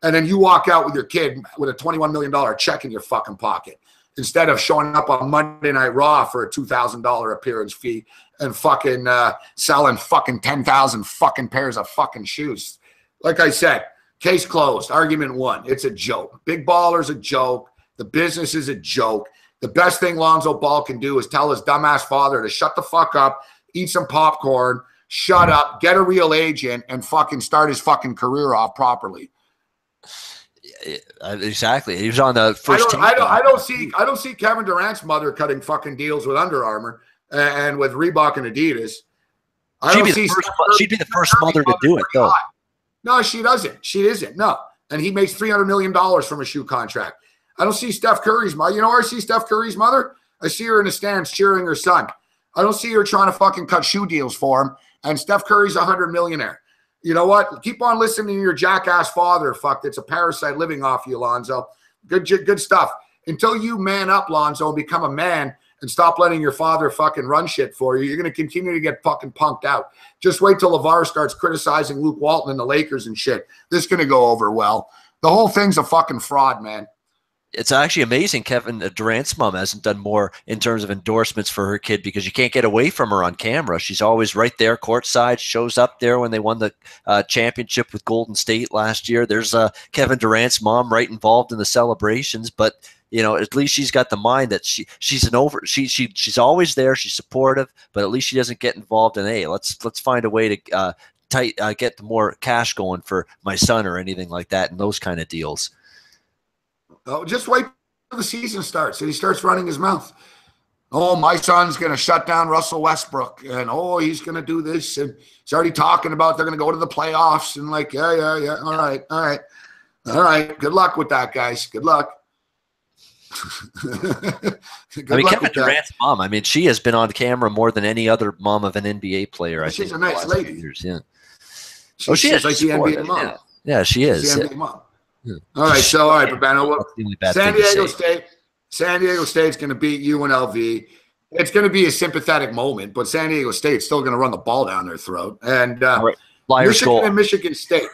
Speaker 1: And then you walk out with your kid with a $21 million check in your fucking pocket instead of showing up on Monday Night Raw for a $2,000 appearance fee and fucking selling fucking 10,000 fucking pairs of fucking shoes. Like I said, case closed. Argument one. It's a joke. Big Baller's a joke. The business is a joke. The best thing Lonzo Ball can do is tell his dumbass father to shut the fuck up, eat some popcorn, shut up, get a real agent, and fucking start his fucking career off properly.
Speaker 2: Exactly. He was on the first team.
Speaker 1: I don't see Kevin Durant's mother cutting fucking deals with Under Armour and with Reebok and Adidas.
Speaker 2: She'd be the first mother to do it, though.
Speaker 1: No, she doesn't. She isn't. No. And he makes $300 million from a shoe contract. I don't see Steph Curry's mother. You know where I see Steph Curry's mother? I see her in the stands cheering her son. I don't see her trying to fucking cut shoe deals for him. And Steph Curry's a $100 millionaire. you know what? Keep on listening to your jackass father. Fuck, it's a parasite living off you, Lonzo. Good stuff. Until you man up, Lonzo, and become a man and stop letting your father fucking run shit for you, you're going to continue to get fucking punked out. Just wait till LeVar starts criticizing Luke Walton and the Lakers and shit. This is going to go over well. The whole thing's a fucking fraud, man.
Speaker 2: It's actually amazing Kevin Durant's mom hasn't done more in terms of endorsements for her kid, because you can't get away from her on camera. She's always right there courtside, shows up there when they won the championship with Golden State last year. There's Kevin Durant's mom right involved in the celebrations, but you know, at least she's got the mind that she's always there. She's supportive, but at least she doesn't get involved in, hey, let's find a way to get more cash going for my son or anything like that, and those kind of deals.
Speaker 1: Oh, just wait till the season starts and he starts running his mouth. Oh, my son's going to shut down Russell Westbrook, and oh, he's going to do this, and he's already talking about they're going to go to the playoffs, and like, yeah. All right. Good luck with that, guys. Good luck.
Speaker 2: Kevin Durant's mom, I mean, she has been on camera more than any other mom of an NBA player. I
Speaker 1: she's
Speaker 2: think,
Speaker 1: a nice lady.
Speaker 2: Years, yeah.
Speaker 1: She is like the NBA mom.
Speaker 2: Yeah, she is.
Speaker 1: She's the NBA mom. All right, Babano. San Diego State's going to beat UNLV. It's going to be a sympathetic moment, but San Diego State's still going to run the ball down their throat. And Michigan and Michigan State.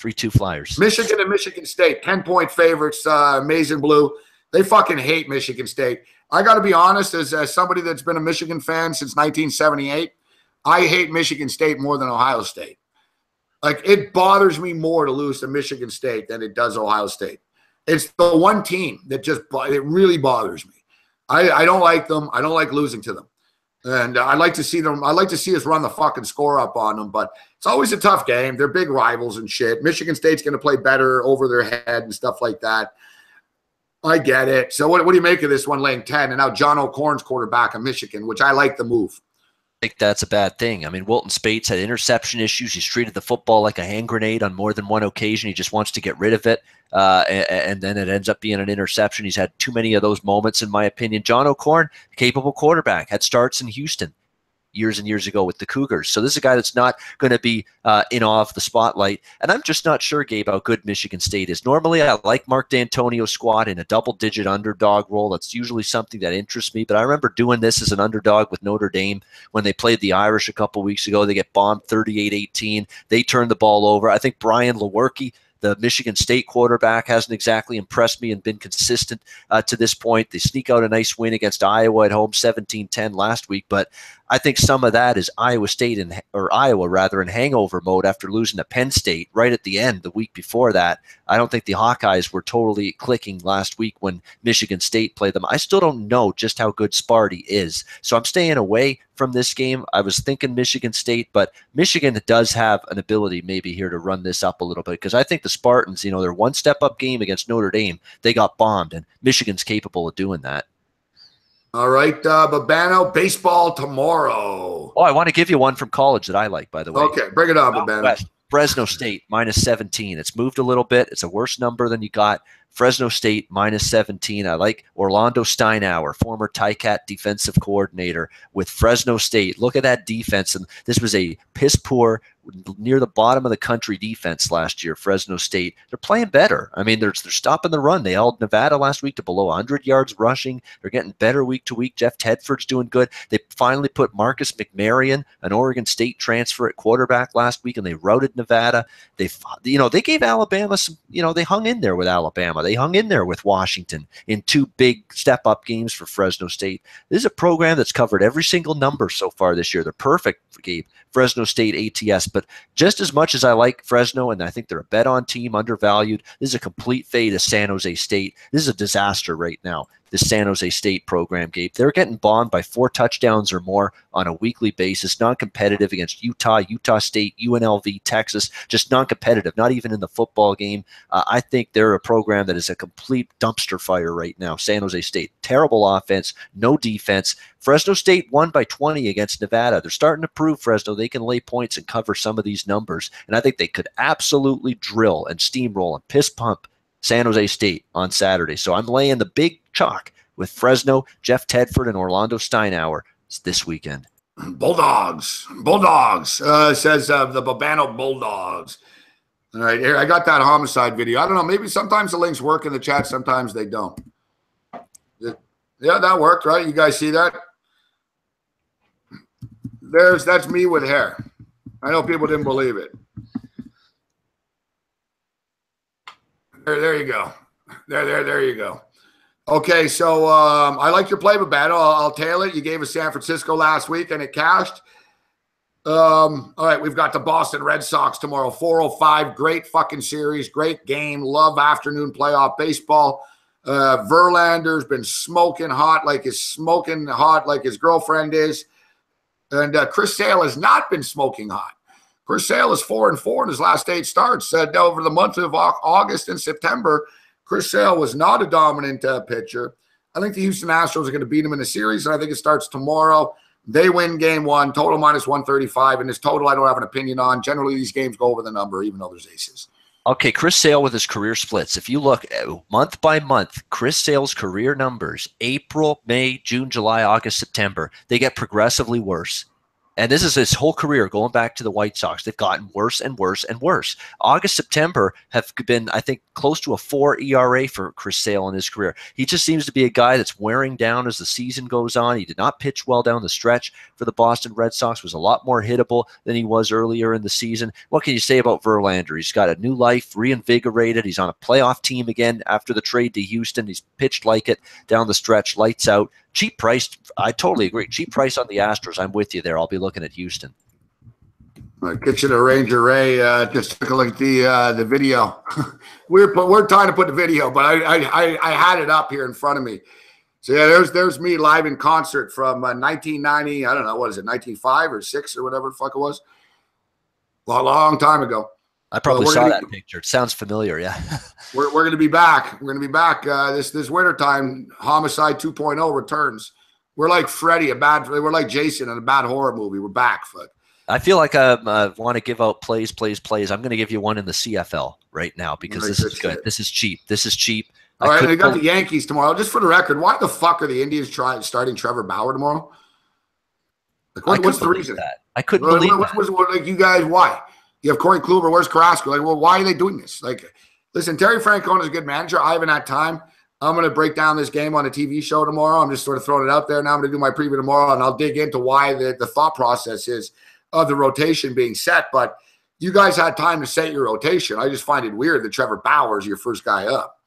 Speaker 2: 3-2 Flyers.
Speaker 1: Michigan and Michigan State, 10-point favorites, Maize and Blue. They fucking hate Michigan State. I got to be honest, as somebody that's been a Michigan fan since 1978, I hate Michigan State more than Ohio State. Like, it bothers me more to lose to Michigan State than it does Ohio State. It's the one team that it really bothers me. I don't like them. I don't like losing to them. And I'd like to see them. I'd like to see us run the fucking score up on them, but it's always a tough game. They're big rivals and shit. Michigan State's going to play better over their head and stuff like that. I get it. So what do you make of this one laying 10? And now John O'Korn's quarterback of Michigan, which I like the move.
Speaker 2: I think that's a bad thing. I mean, Wilton Spates had interception issues. He's treated the football like a hand grenade on more than one occasion. He just wants to get rid of it, and then it ends up being an interception. He's had too many of those moments, in my opinion. John O'Korn, capable quarterback, had starts in Houston years and years ago with the Cougars. So this is a guy that's not going to be in awe of the spotlight. And I'm just not sure, Gabe, how good Michigan State is. Normally, I like Mark D'Antonio's squad in a double-digit underdog role. That's usually something that interests me. But I remember doing this as an underdog with Notre Dame when they played the Irish a couple weeks ago. They get bombed 38-18. They turned the ball over. I think Brian Lewerke, the Michigan State quarterback, hasn't exactly impressed me and been consistent to this point. They sneak out a nice win against Iowa at home, 17-10 last week. But I think some of that is Iowa in hangover mode after losing to Penn State right at the end the week before that. I don't think the Hawkeyes were totally clicking last week when Michigan State played them. I still don't know just how good Sparty is. So I'm staying away from this game. I was thinking Michigan State, but Michigan does have an ability maybe here to run this up a little bit, because I think the Spartans, their one step up game against Notre Dame, they got bombed, and Michigan's capable of doing that.
Speaker 1: All right, Babano, baseball tomorrow.
Speaker 2: Oh, I want to give you one from college that I like, by the way.
Speaker 1: Okay, bring it on, Babano.
Speaker 2: Fresno State, -17. It's moved a little bit. It's a worse number than you got. Fresno State, -17. I like Orlando Steinauer, former Ticat defensive coordinator with Fresno State. Look at that defense. And this was a piss-poor, near the bottom of the country defense last year, Fresno State. They're playing better. I mean, they're stopping the run. They held Nevada last week to below 100 yards rushing. They're getting better week to week. Jeff Tedford's doing good. They finally put Marcus McMaryion, an Oregon State transfer, at quarterback last week, and they routed Nevada. They gave Alabama some, they hung in there with Alabama. They hung in there with Washington in two big step-up games for Fresno State. This is a program that's covered every single number so far this year. They're perfect, Gabe. Fresno State ATS. But just as much as I like Fresno, and I think they're a bet-on team, undervalued, this is a complete fade of San Jose State. This is a disaster right now, this San Jose State program, Gabe. They're getting bombed by 4 touchdowns or more on a weekly basis, non-competitive against Utah, Utah State, UNLV, Texas, just non-competitive, not even in the football game. I think they're a program that is a complete dumpster fire right now, San Jose State. Terrible offense, no defense. Fresno State won by 20 against Nevada. They're starting to prove, Fresno, they can lay points and cover some of these numbers. And I think they could absolutely drill and steamroll and piss pump San Jose State on Saturday. So I'm laying the big chalk with Fresno, Jeff Tedford, and Orlando Steinauer this weekend.
Speaker 1: Bulldogs. Says the Babano Bulldogs. All right, here, I got that homicide video. I don't know. Maybe sometimes the links work in the chat. Sometimes they don't. Yeah, that worked, right? You guys see that? That's me with hair. I know people didn't believe it. There you go. There you go. Okay, so I like your play, Babano. I'll tail it. You gave us San Francisco last week, and it cashed. All right, we've got the Boston Red Sox tomorrow, 4:05. Great fucking series, great game. Love afternoon playoff baseball. Verlander's been smoking hot like his girlfriend is, and Chris Sale has not been smoking hot. Chris Sale is 4-4 in his last 8 starts. Over the month of August and September, Chris Sale was not a dominant pitcher. I think the Houston Astros are going to beat him in the series, and I think it starts tomorrow. They win game 1, total minus 135. And this total, I don't have an opinion on. Generally, these games go over the number, even though there's aces.
Speaker 2: Okay, Chris Sale with his career splits. If you look month by month, Chris Sale's career numbers, April, May, June, July, August, September, they get progressively worse. And this is his whole career going back to the White Sox. They've gotten worse and worse and worse. August, September have been, I think, close to a 4 ERA for Chris Sale in his career. He just seems to be a guy that's wearing down as the season goes on. He did not pitch well down the stretch for the Boston Red Sox. Was a lot more hittable than he was earlier in the season. What can you say about Verlander? He's got a new life, reinvigorated. He's on a playoff team again after the trade to Houston. He's pitched like it down the stretch, lights out. Cheap price, I totally agree. Cheap price on the Astros. I'm with you there. I'll be looking at Houston.
Speaker 1: Kitchener Ranger Ray just took a look at the video. we're trying to put the video, but I had it up here in front of me. So yeah, there's me live in concert from 1990. I don't know, what is it, 1995 or 6 or whatever the fuck it was. Long time ago.
Speaker 2: I probably saw that picture. It sounds familiar, yeah.
Speaker 1: We're going to be back. We're going to be back this winter time. Homicide 2.0 returns. We're like Freddy, we're like Jason in a bad horror movie. We're back. Fuck.
Speaker 2: I feel like I want to give out plays. I'm going to give you one in the CFL right now because this is good. This is cheap.
Speaker 1: All right, we got the Yankees tomorrow. Just for the record, why the fuck are the Indians starting Trevor Bauer tomorrow? Like, what's the reason?
Speaker 2: I couldn't believe
Speaker 1: that. Like, you guys, why? You have Corey Kluber. Where's Carrasco? Like, well, why are they doing this? Like, listen, Terry Francona is a good manager. I haven't had time. I'm going to break down this game on a TV show tomorrow. I'm just sort of throwing it out there. Now I'm going to do my preview tomorrow, and I'll dig into why the thought process is of the rotation being set. But you guys had time to set your rotation. I just find it weird that Trevor Bauer is your first guy up.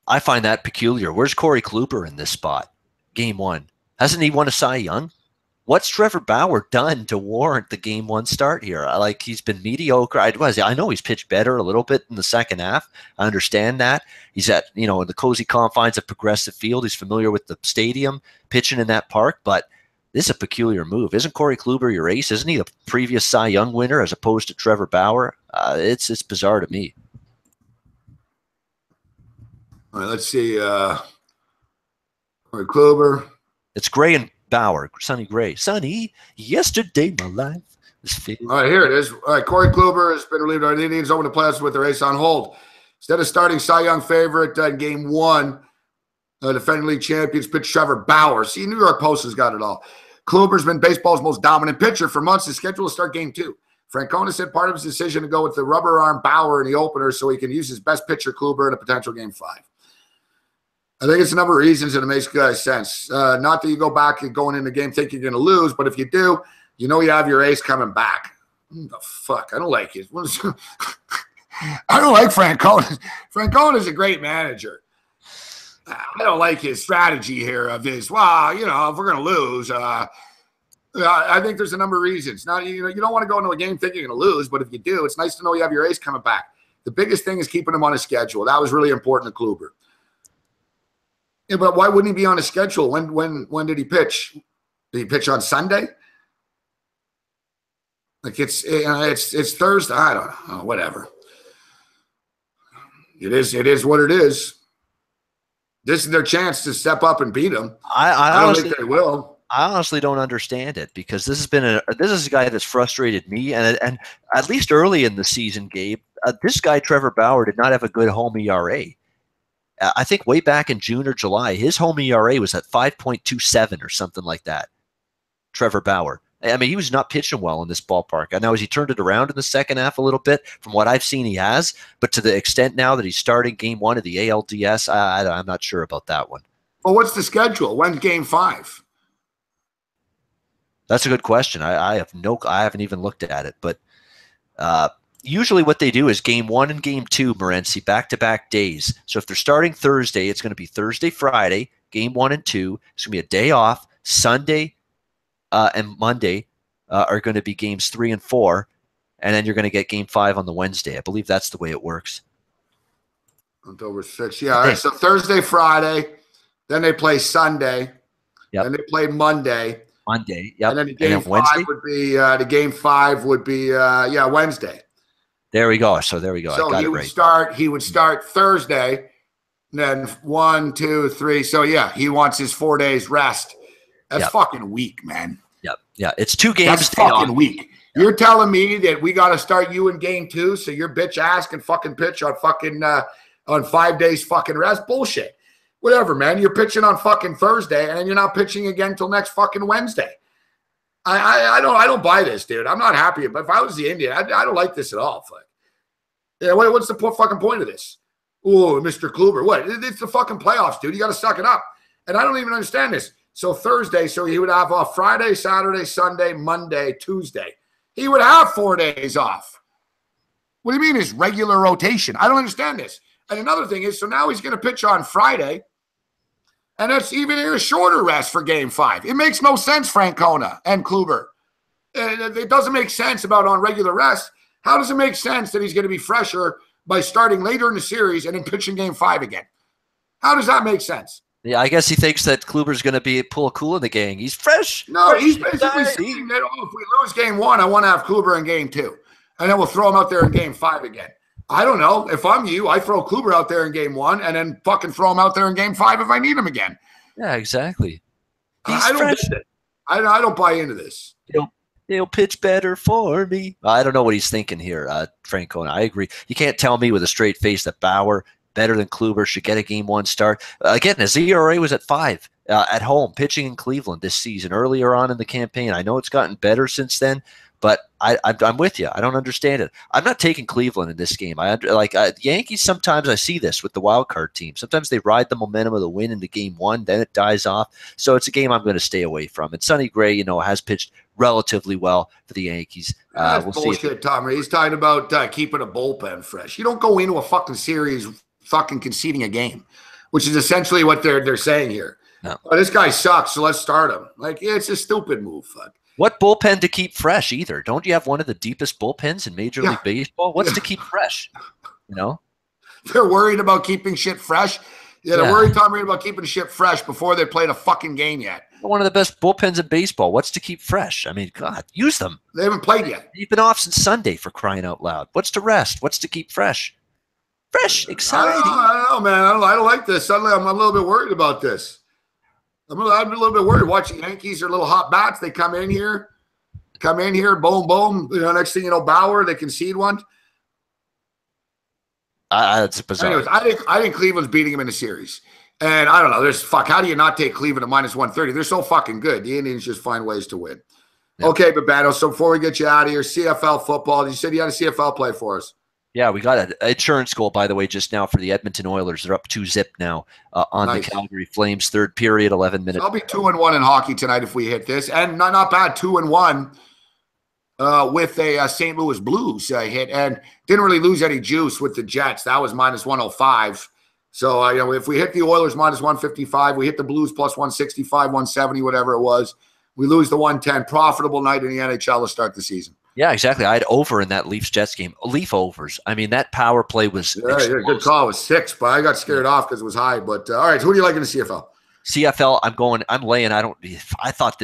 Speaker 2: I find that peculiar. Where's Corey Kluber in this spot? Game 1. Hasn't he won a Cy Young? What's Trevor Bauer done to warrant the game 1 start here? Like, he's been mediocre. I know he's pitched better a little bit in the second half. I understand that. He's at, in the cozy confines of Progressive Field. He's familiar with the stadium, pitching in that park, but this is a peculiar move. Isn't Corey Kluber your ace? Isn't he the previous Cy Young winner as opposed to Trevor Bauer? It's bizarre to me.
Speaker 1: All right, let's see. Corey Kluber.
Speaker 2: It's Gray and Bauer. Sonny Gray. Sonny, yesterday my life was filled.
Speaker 1: All right, here it is. All right, Corey Kluber has been relieved. The Indians open the playoffs with their ace on hold. Instead of starting Cy Young favorite in game 1, defending league champions pitch Trevor Bauer. See, New York Post has got it all. Kluber's been baseball's most dominant pitcher for months. His schedule to start game 2. Francona said part of his decision to go with the rubber arm Bauer in the opener so he can use his best pitcher Kluber in a potential game 5. I think it's a number of reasons, and it makes sense. Not that you go back and going in the game thinking you're going to lose, but if you do, you have your ace coming back. What the fuck? I don't like it. I don't like Francona. Francona's a great manager. I don't like his strategy here of his, if we're going to lose, I think there's a number of reasons. Now, you don't want to go into a game thinking you're going to lose, but if you do, it's nice to know you have your ace coming back. The biggest thing is keeping him on his schedule. That was really important to Kluber. Yeah, but why wouldn't he be on a schedule? When did he pitch? Did he pitch on Sunday? Like it's Thursday. I don't know. Whatever. It is what it is. This is their chance to step up and beat him. I don't think they will.
Speaker 2: I honestly don't understand it because this is a guy that's frustrated me, and at least early in the season, Gabe, this guy Trevor Bauer did not have a good home ERA. I think way back in June or July, his home ERA was at 5.27 or something like that. Trevor Bauer. I mean, he was not pitching well in this ballpark. I know he turned it around in the second half a little bit. From what I've seen, he has. But to the extent now that he's starting game 1 of the ALDS, I'm not sure about that one.
Speaker 1: Well, what's the schedule? When's game 5?
Speaker 2: That's a good question. I haven't even looked at it. But usually what they do is game 1 and game 2, Morency, back-to-back days. So if they're starting Thursday, it's going to be Thursday, Friday, game 1 and 2. It's going to be a day off. Sunday and Monday are going to be games 3 and 4, and then you're going to get game 5 on the Wednesday. I believe that's the way it works.
Speaker 1: October 6th. Yeah, all right. So Thursday, Friday, then they play Sunday, then they play Monday.
Speaker 2: Yep.
Speaker 1: And then the game 5 would be Wednesday.
Speaker 2: There we go. So there we go.
Speaker 1: So
Speaker 2: I got
Speaker 1: he
Speaker 2: it
Speaker 1: would
Speaker 2: right.
Speaker 1: He would start Thursday, then 1, 2, 3. So yeah, he wants his 4 days rest. That's fucking weak, man.
Speaker 2: Yeah. It's 2 games.
Speaker 1: That's fucking weak. You're telling me that we got to start you in game 2 so your bitch ass can fucking pitch on fucking on 5 days fucking rest? Bullshit. Whatever, man. You're pitching on fucking Thursday and then you're not pitching again until next fucking Wednesday. I don't buy this, dude. I'm not happy. But if I was the Indian, I don't like this at all. Fuck. Yeah, what's the fucking point of this? Oh, Mr. Kluber. What? It's the fucking playoffs, dude. You got to suck it up. And I don't even understand this. So Thursday, so he would have off Friday, Saturday, Sunday, Monday, Tuesday. He would have 4 days off. What do you mean his regular rotation? I don't understand this. And another thing is, so now he's going to pitch on Friday, and that's even a shorter rest for game 5. It makes no sense, Francona and Kluber. It doesn't make sense about on regular rest. How does it make sense that he's going to be fresher by starting later in the series and then pitching game 5 again? How does that make sense?
Speaker 2: Yeah, I guess he thinks that Kluber's going to be pull a cool in the gang. He's fresh.
Speaker 1: No, he's basically saying that, if we lose game 1, I want to have Kluber in game 2. And then we'll throw him out there in game 5 again. I don't know. If I'm you, I throw Kluber out there in game 1 and then fucking throw him out there in game 5 if I need him again.
Speaker 2: Yeah, exactly.
Speaker 1: I don't get it. I don't buy into this.
Speaker 2: He'll pitch better for me. I don't know what he's thinking here, Francona. I agree. You can't tell me with a straight face that Bauer, better than Kluber, should get a game 1 start. Again, his ERA was at 5 at home, pitching in Cleveland this season, earlier on in the campaign. I know it's gotten better since then, but I'm with you. I don't understand it. I'm not taking Cleveland in this game. Yankees, sometimes I see this with the wild card team. Sometimes they ride the momentum of the win into game 1, then it dies off. So it's a game I'm going to stay away from. And Sonny Gray, has pitched relatively well for the Yankees.
Speaker 1: We'll bullshit, Tom. He's talking about keeping a bullpen fresh. You don't go into a fucking series fucking conceding a game, which is essentially what they're saying here.
Speaker 2: No.
Speaker 1: Oh, this guy sucks, so let's start him. It's a stupid move. Fuck.
Speaker 2: What bullpen to keep fresh either? Don't you have one of the deepest bullpens in Major League Baseball? What's to keep fresh?
Speaker 1: They're worried about keeping shit fresh. They're worried, Tom, about keeping shit fresh before they played a fucking game yet.
Speaker 2: One of the best bullpens in baseball. What's to keep fresh? I mean, God, use them.
Speaker 1: They haven't played yet.
Speaker 2: You've been off since Sunday, for crying out loud. What's to rest? What's to keep fresh? Fresh, exciting.
Speaker 1: I don't know, man. I don't like this. Suddenly, I'm a little bit worried about this. I'm a little bit worried. Watching Yankees are little hot bats. They come in here, boom, boom. Next thing you know, Bauer, they concede one.
Speaker 2: That's bizarre.
Speaker 1: Anyways, I think Cleveland's beating him in the series. And I don't know. How do you not take Cleveland at minus 130? They're so fucking good. The Indians just find ways to win. Yeah. Okay, Babano, so before we get you out of here, CFL football. You said you had a CFL play for us.
Speaker 2: Yeah, we got an insurance goal, by the way, just now for the Edmonton Oilers. They're up 2-0 now on the Calgary Flames. Third period, 11 minutes.
Speaker 1: I'll be 2-1 in hockey tonight if we hit this. And not bad, 2-1 with a St. Louis Blues hit. And didn't really lose any juice with the Jets. That was minus 105. So, if we hit the Oilers minus 155, we hit the Blues plus 165, 170, whatever it was. We lose the 110. Profitable night in the NHL to start the season.
Speaker 2: Yeah, exactly. I had over in that Leafs-Jets game. Leaf overs. I mean, that power play was
Speaker 1: explosive. Good call. It was 6, but I got scared off because it was high. But, all right, who do you like in the CFL?
Speaker 2: CFL, I'm laying. I thought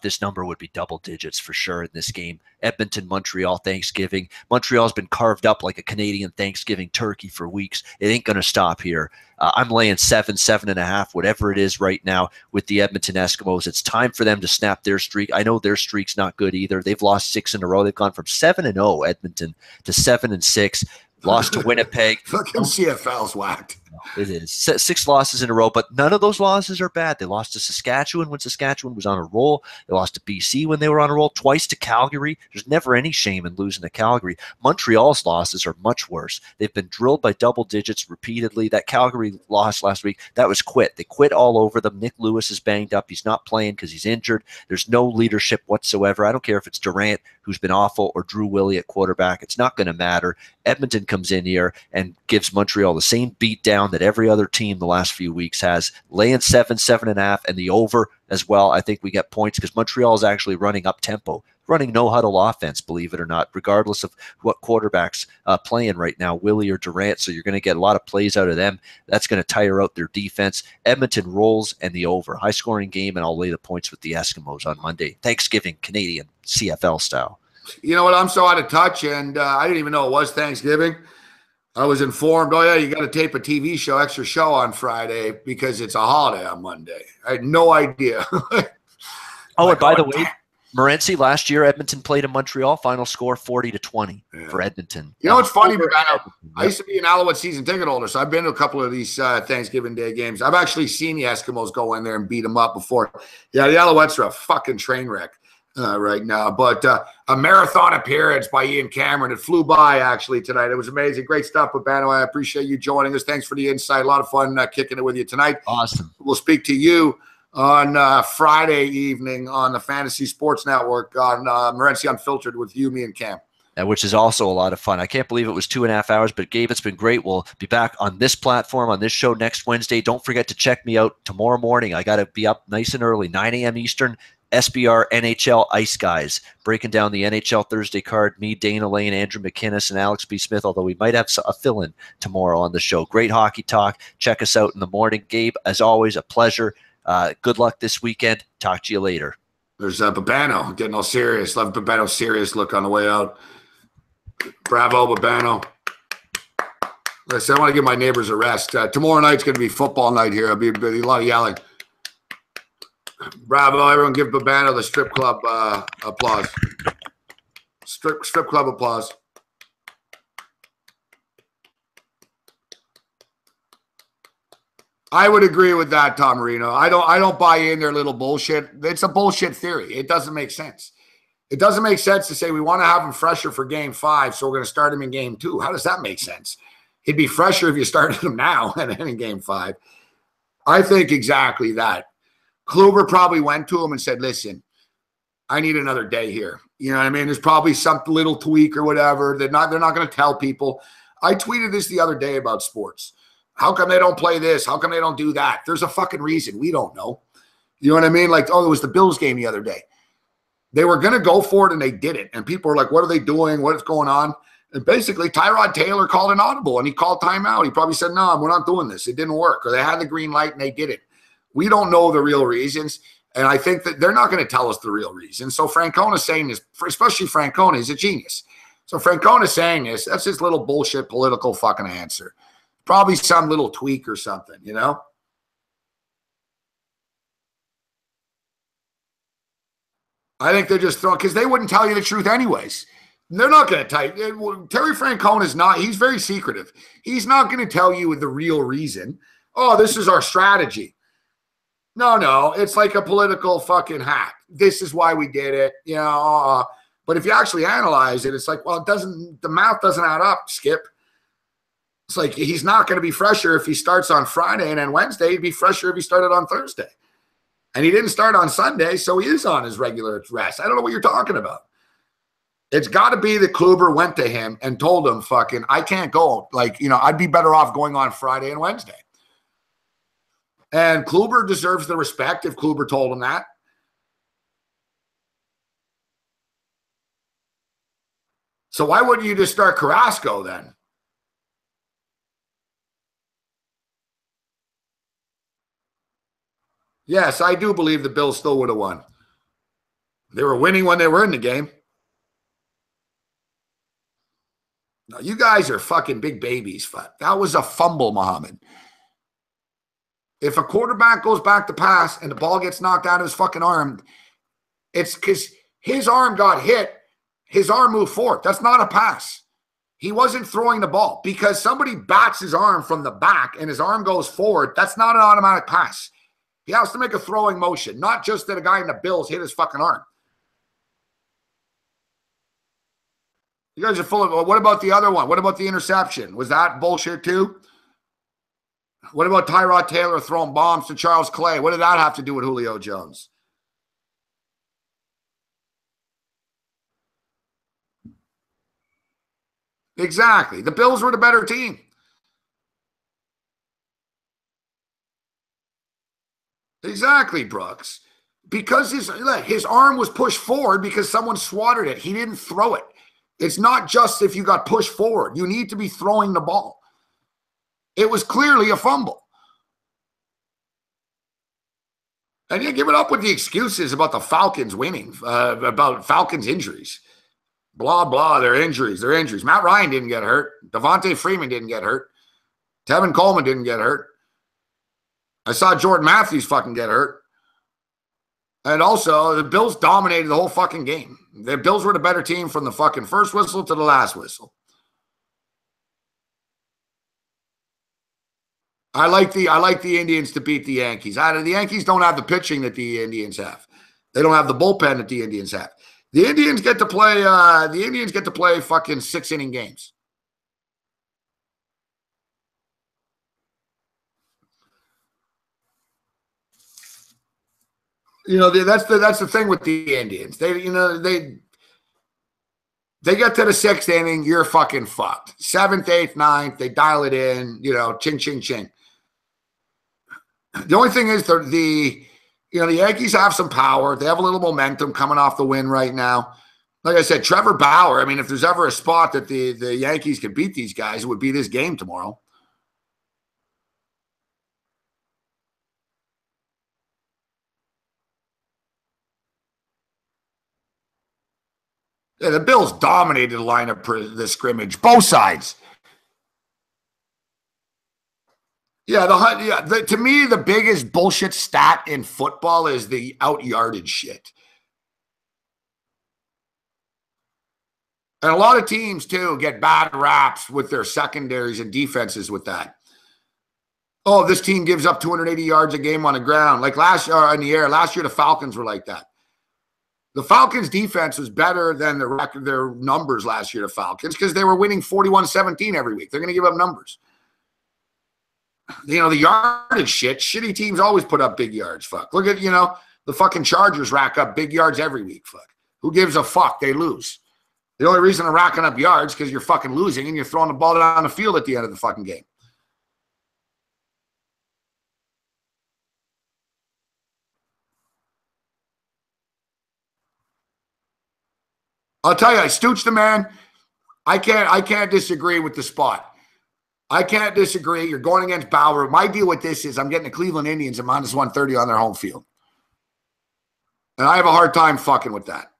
Speaker 2: this number would be double digits for sure in this game. Edmonton, Montreal, Thanksgiving. Montreal's been carved up like a Canadian Thanksgiving turkey for weeks. It ain't going to stop here. I'm laying 7.5, whatever it is right now with the Edmonton Eskimos. It's time for them to snap their streak. I know their streak's not good either. They've lost 6 in a row. They've gone from 7-0 Edmonton to 7-6. Lost to Winnipeg.
Speaker 1: Fucking CFL's whacked.
Speaker 2: It is 6 losses in a row, but none of those losses are bad. They lost to Saskatchewan when Saskatchewan was on a roll. They lost to BC when they were on a roll, twice to Calgary. There's never any shame in losing to Calgary. Montreal's losses are much worse. They've been drilled by double digits repeatedly. That Calgary loss last week, that was quit. They quit all over them. Nick Lewis is banged up. He's not playing because he's injured. There's no leadership whatsoever. I don't care if it's Durant, who's been awful, or Drew Willie at quarterback. It's not going to matter. Edmonton comes in here and gives Montreal the same beat down that every other team the last few weeks has, laying 7.5, and the over as well. I think we get points because Montreal is actually running up tempo, running no huddle offense, believe it or not, regardless of what quarterback's playing right now, Willie or Durant. So you're going to get a lot of plays out of them. That's going to tire out their defense. Edmonton rolls and the over. High scoring game, and I'll lay the points with the Eskimos on Monday. Thanksgiving, Canadian, CFL style.
Speaker 1: You know what? I'm so out of touch, and I didn't even know it was Thanksgiving. I was informed, oh, yeah, you got to tape a TV show, extra show on Friday because it's a holiday on Monday. I had no idea.
Speaker 2: Oh, and by the way, Morency, last year, Edmonton played in Montreal. Final score 40-20 for Edmonton.
Speaker 1: You know what's funny, I used to be an Alouette season ticket holder, so I've been to a couple of these Thanksgiving Day games. I've actually seen the Eskimos go in there and beat them up before. Yeah, the Alouettes are a fucking train wreck right now. But a marathon appearance by Ian Cameron. It flew by, actually, tonight. It was amazing. Great stuff, Babano. I appreciate you joining us. Thanks for the insight. A lot of fun kicking it with you tonight.
Speaker 2: Awesome.
Speaker 1: We'll speak to you on Friday evening on the Fantasy Sports Network on Morency Unfiltered with you, me, and Cam.
Speaker 2: Which is also a lot of fun. I can't believe it was 2.5 hours, but Gabe, it's been great. We'll be back on this platform, on this show next Wednesday. Don't forget to check me out tomorrow morning. I got to be up nice and early, 9 a.m. Eastern, SBR NHL Ice Guys, breaking down the NHL Thursday card. Me, Dana Lane, Andrew McKinnis, and Alex B. Smith, although we might have a fill-in tomorrow on the show. Great hockey talk. Check us out in the morning. Gabe, as always, a pleasure. Good luck this weekend. Talk to you later.
Speaker 1: There's Babano getting all serious. Love Babano's serious look on the way out. Bravo, Babano. Listen, I want to give my neighbors a rest. Tomorrow night's going to be football night here. There'll be a lot of yelling. Bravo, everyone give Babano the strip club applause. Strip club applause. I would agree with that, Tom Marino. I don't buy in their little bullshit. It's a bullshit theory. It doesn't make sense. It doesn't make sense to say we want to have him fresher for game 5, so we're going to start him in game 2. How does that make sense? He'd be fresher if you started him now and in game 5. I think exactly that. Kluber probably went to him and said, listen, I need another day here. You know what I mean? There's probably some little tweak or whatever. They're not going to tell people. I tweeted this the other day about sports. How come they don't play this? How come they don't do that? There's a fucking reason. We don't know. You know what I mean? Like, oh, it was the Bills game the other day. They were going to go for it, and they didn't. And people were like, what are they doing? What is going on? And basically, Tyrod Taylor called an audible, and he called timeout. He probably said, no, we're not doing this. It didn't work. Or they had the green light, and they did it. We don't know the real reasons, and I think that they're not going to tell us the real reason. So Francona's saying this, especially Francona, he's a genius. So Francona's saying this. That's his little bullshit political fucking answer. Probably some little tweak or something, you know? I think they're just throwing, because they wouldn't tell you the truth anyways. They're not going to tell you. Terry Francona is not, he's very secretive. He's not going to tell you the real reason. Oh, this is our strategy. No, it's like a political fucking hack. This is why we did it, you know. But if you actually analyze it, it's like, well, the math doesn't add up, Skip. It's like he's not going to be fresher if he starts on Friday, and then Wednesday he'd be fresher if he started on Thursday. And he didn't start on Sunday, so he is on his regular rest. I don't know what you're talking about. It's got to be that Kluber went to him and told him, fucking, I can't go. Like, you know, I'd be better off going on Friday and Wednesday. And Kluber deserves the respect if Kluber told him that. So why wouldn't you just start Carrasco then? Yes, I do believe the Bills still would have won. They were winning when they were in the game. No, you guys are fucking big babies. That was a fumble, Muhammad. If a quarterback goes back to pass and the ball gets knocked out of his fucking arm, it's because his arm got hit. His arm moved forward. That's not a pass. He wasn't throwing the ball because somebody bats his arm from the back and his arm goes forward. That's not an automatic pass. He has to make a throwing motion, not just that a guy in the Bills hit his fucking arm. You guys are full of, what about the other one? What about the interception? Was that bullshit too? What about Tyrod Taylor throwing bombs to Charles Clay? What did that have to do with Julio Jones? Exactly. The Bills were the better team. Exactly, Brooks. Because his arm was pushed forward because someone swatted it. He didn't throw it. It's not just if you got pushed forward. You need to be throwing the ball. It was clearly a fumble. And you give it up with the excuses about the Falcons winning, about Falcons injuries. Blah, blah, they're injuries. Matt Ryan didn't get hurt. Devontae Freeman didn't get hurt. Tevin Coleman didn't get hurt. I saw Jordan Matthews fucking get hurt. And also, the Bills dominated the whole fucking game. The Bills were the better team from the fucking first whistle to the last whistle. I like the Indians to beat the Yankees. The Yankees don't have the pitching that the Indians have. They don't have the bullpen that the Indians have. The Indians get to play. Fucking 6-inning games. You know, that's the thing with the Indians. They get to the 6th inning, you're fucking fucked. 7th, 8th, 9th, they dial it in. You know, ching, ching, ching. The only thing is the Yankees have some power. They have a little momentum coming off the win right now. Like I said, Trevor Bauer, I mean, if there's ever a spot that the Yankees can beat these guys, it would be this game tomorrow. Yeah, the Bills dominated the line of the scrimmage, both sides. Yeah, to me, the biggest bullshit stat in football is the out-yardage shit. And a lot of teams, too, get bad raps with their secondaries and defenses with that. Oh, this team gives up 280 yards a game on the ground. Like last year in the air. Last year, the Falcons were like that. The Falcons' defense was better than their numbers last year, the Falcons, because they were winning 41-17 every week. They're going to give up numbers. You know, the yardage shit, shitty teams always put up big yards, fuck. Look at, the fucking Chargers rack up big yards every week, fuck. Who gives a fuck? They lose. The only reason they're racking up yards because you're fucking losing and you're throwing the ball down the field at the end of the fucking game. I'll tell you, Stooch the man, I can't disagree with the spot. I can't disagree. You're going against Bauer. My deal with this is I'm getting the Cleveland Indians at minus 130 on their home field. And I have a hard time fucking with that.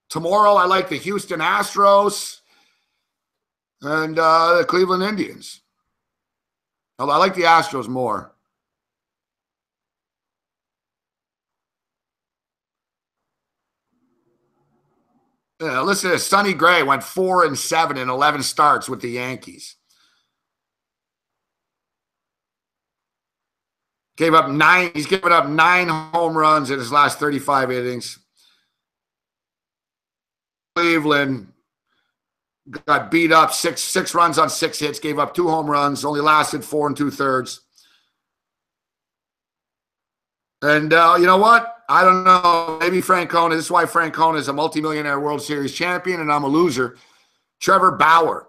Speaker 1: Tomorrow, I like the Houston Astros and the Cleveland Indians. Although I like the Astros more. Yeah, listen to this. Sonny Gray went 4-7 in 11 starts with the Yankees. Gave up 9. He's given up 9 home runs in his last 35 innings. Cleveland got beat up, six runs on 6 hits, gave up 2 home runs, only lasted 4 2/3. And you know what? I don't know. Maybe Francona. This is why Francona is a multimillionaire World Series champion, and I'm a loser. Trevor Bauer,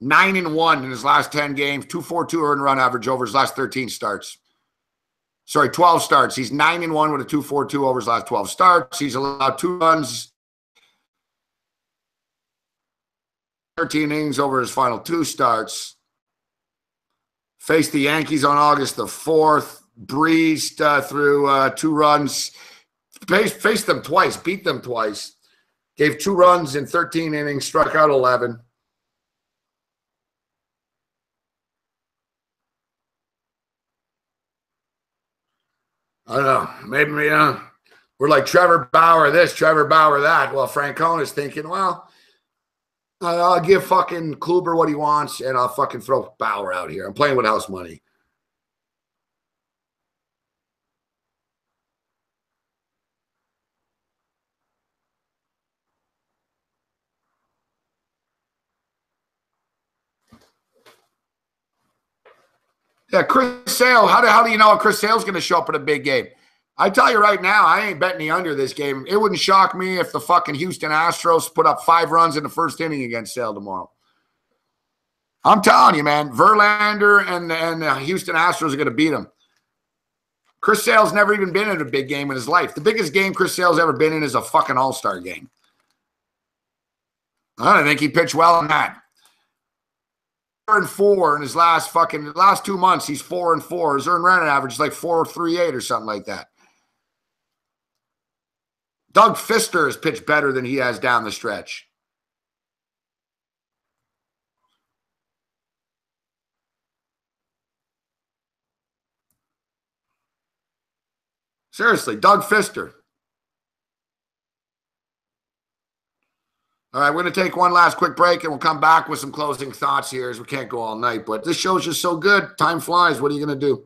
Speaker 1: 9-1 in his last 10 games, 2.42 earned run average over his last 13 starts. Sorry, 12 starts. He's 9-1 with a 2.42 over his last 12 starts. He's allowed 2 runs, 13 innings over his final 2 starts. Faced the Yankees on August the 4th. Breezed through 2 runs. Faced them twice. Beat them twice. Gave 2 runs in 13 innings. Struck out 11. maybe we're like Trevor Bauer this, Trevor Bauer that. Well, Francona's thinking, well, I'll give fucking Kluber what he wants, and I'll fucking throw Bauer out here. I'm playing with house money. Yeah, Chris Sale. How do you know Chris Sale's going to show up at a big game? I tell you right now, I ain't betting the under this game. It wouldn't shock me if the fucking Houston Astros put up 5 runs in the first inning against Sale tomorrow. I'm telling you, man, Verlander and the Houston Astros are going to beat him. Chris Sale's never even been in a big game in his life. The biggest game Chris Sale's ever been in is a fucking all-star game. I don't think he pitched well in that. 4-4 in his last 2 months. He's 4-4. His earned run average is like 4.38 or something like that. Doug Fister has pitched better than he has down the stretch. Seriously, Doug Fister. All right, we're going to take one last quick break, and we'll come back with some closing thoughts here, as we can't go all night. But this show's just so good. Time flies. What are you going to do?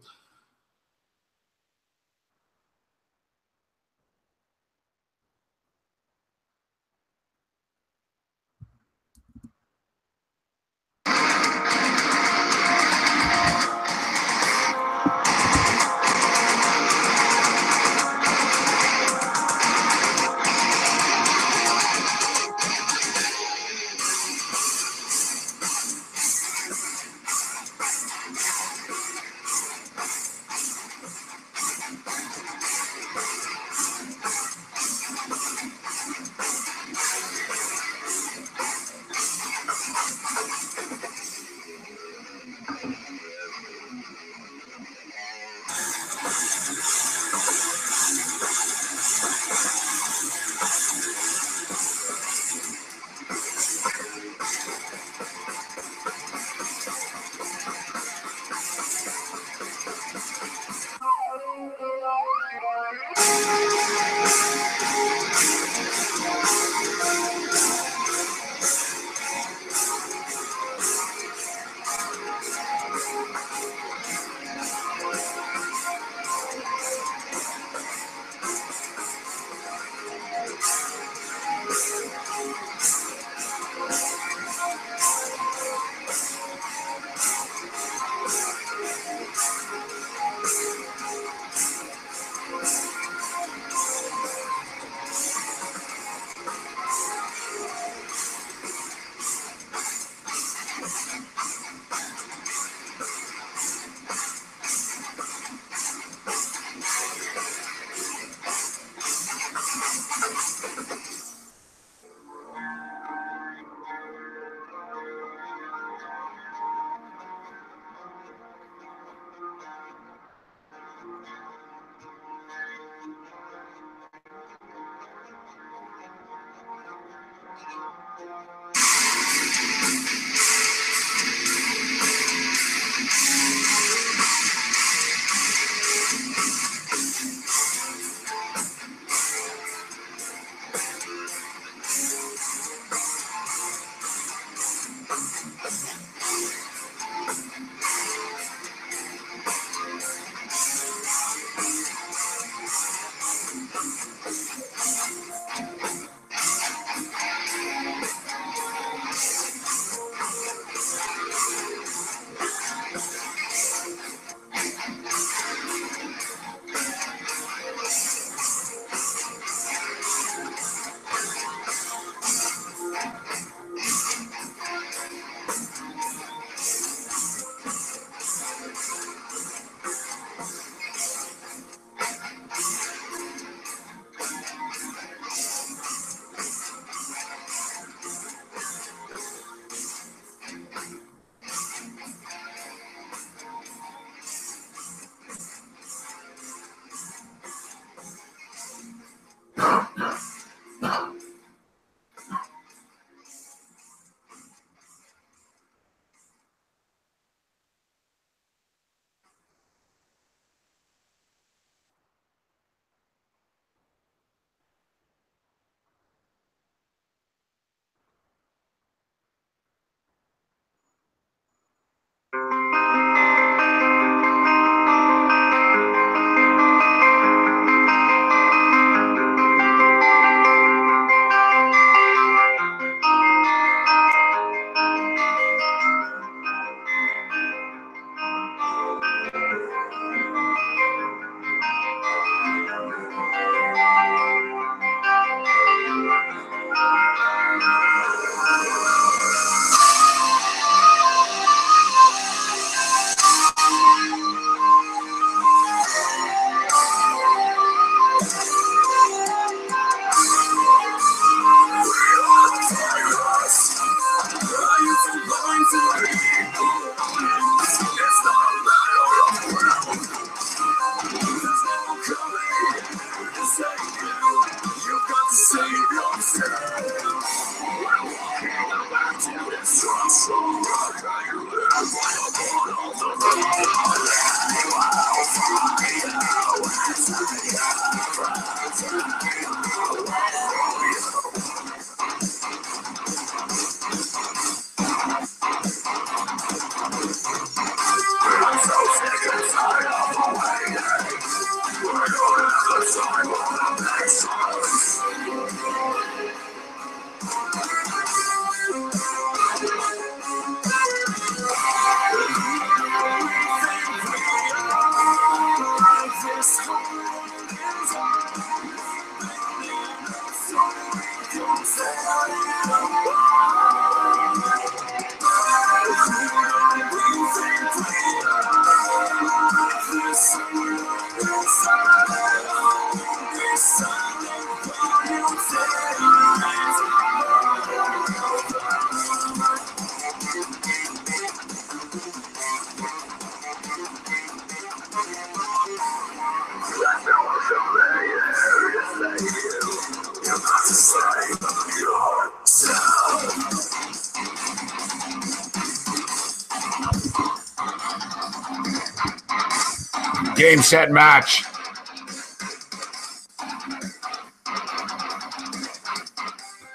Speaker 1: Game, set, match.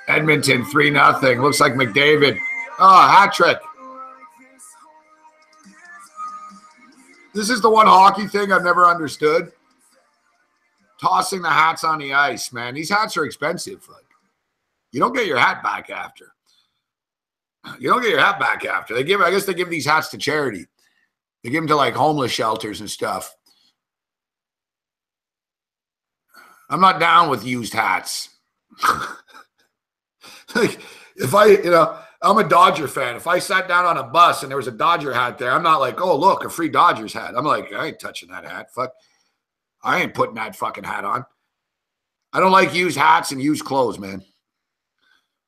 Speaker 1: Edmonton 3-0. Looks like McDavid. Oh, hat trick. This is the one hockey thing I've never understood. Tossing the hats on the ice, man. These hats are expensive. Like, you don't get your hat back after. You don't get your hat back after. I guess they give these hats to charity. They give them to like homeless shelters and stuff. I'm not down with used hats. Like, if I'm a Dodger fan. If I sat down on a bus and there was a Dodger hat there, I'm not like, oh, look, a free Dodgers hat. I'm like, I ain't touching that hat. Fuck. I ain't putting that fucking hat on. I don't like used hats and used clothes, man. I'm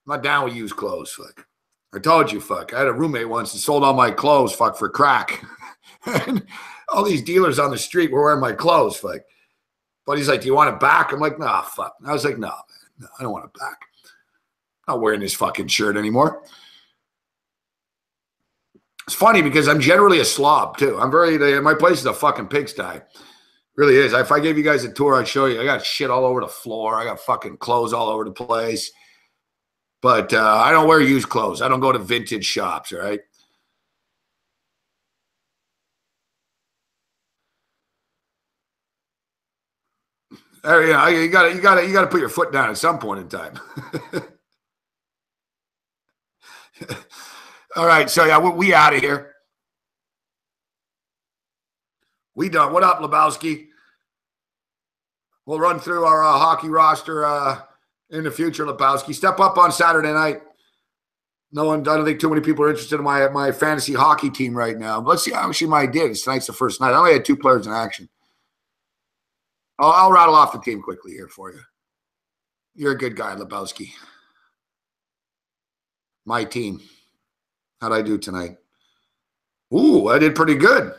Speaker 1: not down with used clothes. Fuck. I told you, fuck. I had a roommate once that sold all my clothes, fuck, for crack. And all these dealers on the street were wearing my clothes, fuck. But he's like, do you want it back? I'm like, nah, fuck. I was like, no, man. No, I don't want it back. Not wearing this fucking shirt anymore. It's funny because I'm generally a slob too. My place is a fucking pigsty. Really is. If I gave you guys a tour, I'd show you. I got shit all over the floor. I got fucking clothes all over the place. But I don't wear used clothes. I don't go to vintage shops, all right? You gotta put your foot down at some point in time. All right, so yeah, we out of here. We done. What up, Lebowski? We'll run through our hockey roster in the future, Lebowski. Step up on Saturday night. I don't think too many people are interested in my fantasy hockey team right now. But let's see how she might did. Tonight's the first night. I only had 2 players in action. I'll rattle off the team quickly here for you. You're a good guy, Lebowski. My team. How'd I do tonight? Ooh, I did pretty good.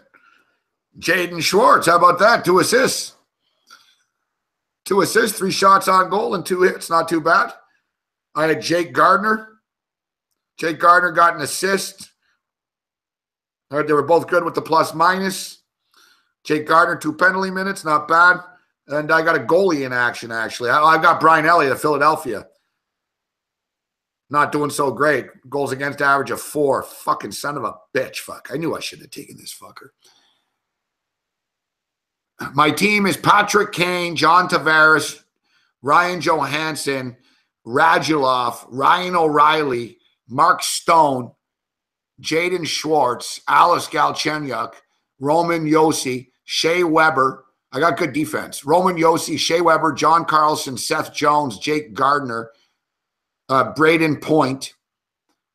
Speaker 1: Jaden Schwartz, how about that? 2 assists. 2 assists, 3 shots on goal, and 2 hits. Not too bad. I had Jake Gardner. Jake Gardner got an assist. All right, they were both good with the plus-minus. Jake Gardner, 2 penalty minutes, not bad. And I got a goalie in action, actually. I got Brian Elliott of Philadelphia. Not doing so great. Goals against average of 4. Fucking son of a bitch. Fuck. I knew I should have taken this fucker. My team is Patrick Kane, John Tavares, Ryan Johansson, Radulov, Ryan O'Reilly, Mark Stone, Jaden Schwartz, Alice Galchenyuk, Roman Yossi, Shea Weber. I got good defense. Roman Yossi, Shea Weber, John Carlson, Seth Jones, Jake Gardner, Braden Point,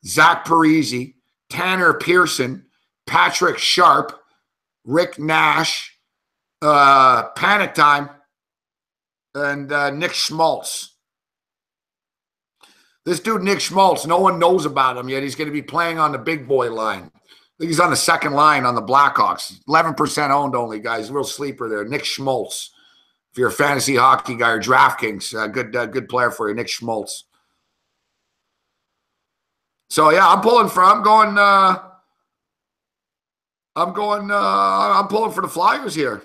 Speaker 1: Zach Parise, Tanner Pearson, Patrick Sharp, Rick Nash, Panic Time, and Nick Schmaltz. This dude, Nick Schmaltz, no one knows about him yet. He's going to be playing on the big boy line. I think he's on the second line on the Blackhawks. 11% owned only, guys. Real sleeper there. Nick Schmaltz. If you're a fantasy hockey guy or DraftKings, good player for you, Nick Schmaltz. So yeah, I'm pulling for the Flyers here.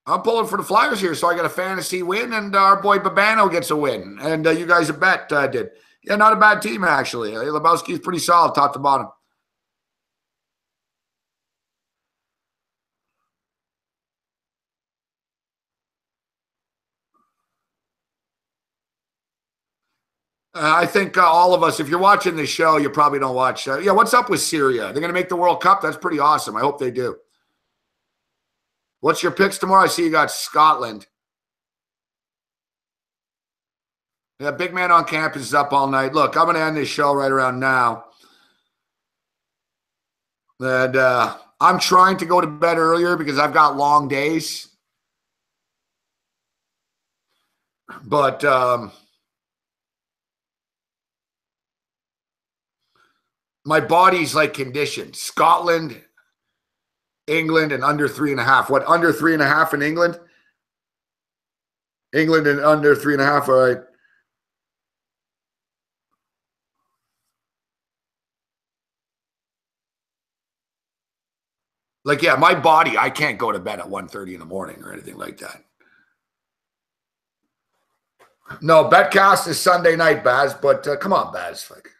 Speaker 1: I'm pulling for the Flyers here, so I got a fantasy win, and our boy Babano gets a win. And you guys a bet did. Yeah, not a bad team, actually. Lebowski's pretty solid top to bottom. I think all of us, if you're watching this show, you probably don't watch. Yeah, what's up with Syria? They're going to make the World Cup? That's pretty awesome. I hope they do. What's your picks tomorrow? I see you got Scotland. Yeah, Big Man on Campus is up all night. Look, I'm going to end this show right around now. And I'm trying to go to bed earlier because I've got long days. But my body's like conditioned. Scotland, England, and under 3.5. What, under 3.5 in England? England and under 3.5, all right. Like, yeah, my body, I can't go to bed at 1:30 in the morning or anything like that. No, Betcast is Sunday night, Baz, but come on, Baz. Like,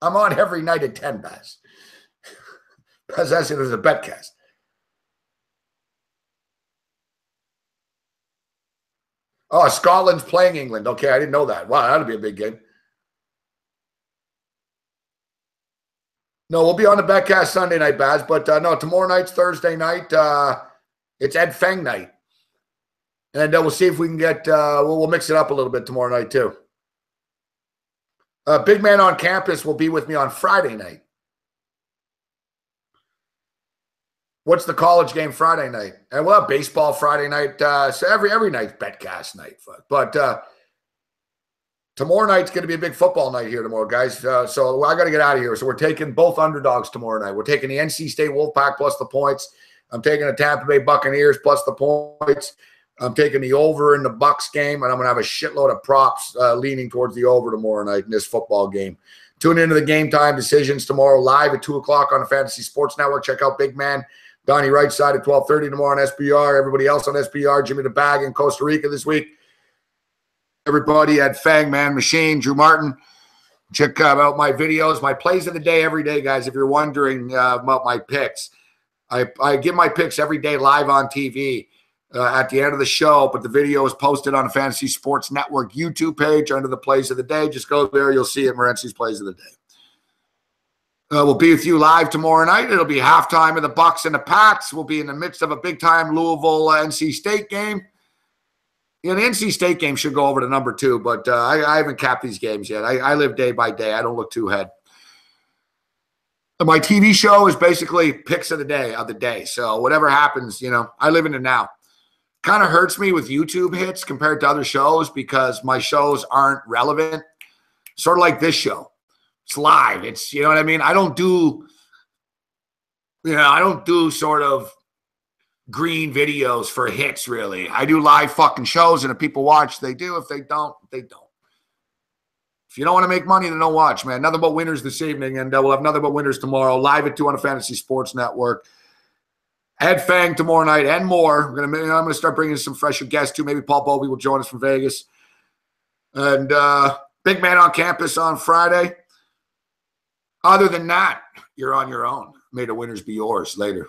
Speaker 1: I'm on every night at 10, Baz. Baz, that's it as a Betcast. Oh, Scotland's playing England. Okay, I didn't know that. Wow, that'll be a big game. No, we'll be on the Betcast Sunday night, Baz, but no, tomorrow night's Thursday night. It's Ed Feng night. And we'll see if we can get, we'll mix it up a little bit tomorrow night too. Big Man on Campus will be with me on Friday night. What's the college game Friday night? And we'll have baseball Friday night. So every night's Betcast night. But tomorrow night's going to be a big football night here tomorrow, guys. So I got to get out of here. So we're taking both underdogs tomorrow night. We're taking the NC State Wolfpack plus the points. I'm taking the Tampa Bay Buccaneers plus the points. I'm taking the over in the Bucs game, and I'm going to have a shitload of props leaning towards the over tomorrow night in this football game. Tune into the Game Time Decisions tomorrow live at 2 o'clock on the Fantasy Sports Network. Check out Big Man Donnie Right Side at 12:30 tomorrow on SBR. Everybody else on SBR, Jimmy the Bag in Costa Rica this week. Everybody at Fang Man Machine, Drew Martin. Check out my videos, my plays of the day every day, guys. If you're wondering about my picks, I give my picks every day live on TV. At the end of the show, but the video is posted on the Fantasy Sports Network YouTube page under the Plays of the Day. Just go there. You'll see it, Morency's Plays of the Day. We'll be with you live tomorrow night. It'll be halftime of the Bucks and the Pats. We'll be in the midst of a big-time Louisville NC State game. Yeah, the NC State game should go over to number 2, but I haven't capped these games yet. I live day by day. I don't look too ahead. My TV show is basically picks of the day. So whatever happens, I live in it now. Kind of hurts me with YouTube hits compared to other shows because my shows aren't relevant. Sort of like this show. It's live. It's, you know what I mean? I don't do sort of green videos for hits, really. I do live fucking shows, and if people watch, they do. If they don't, they don't. If you don't want to make money, then don't watch, man. Nothing but winners this evening, and we'll have nothing but winners tomorrow, live at 2 on the Fantasy Sports Network. Ed Fang tomorrow night and more. I'm gonna start bringing some fresher guests too. Maybe Paul Bobby will join us from Vegas. And Big Man on Campus on Friday. Other than that, you're on your own. May the winners be yours. Later.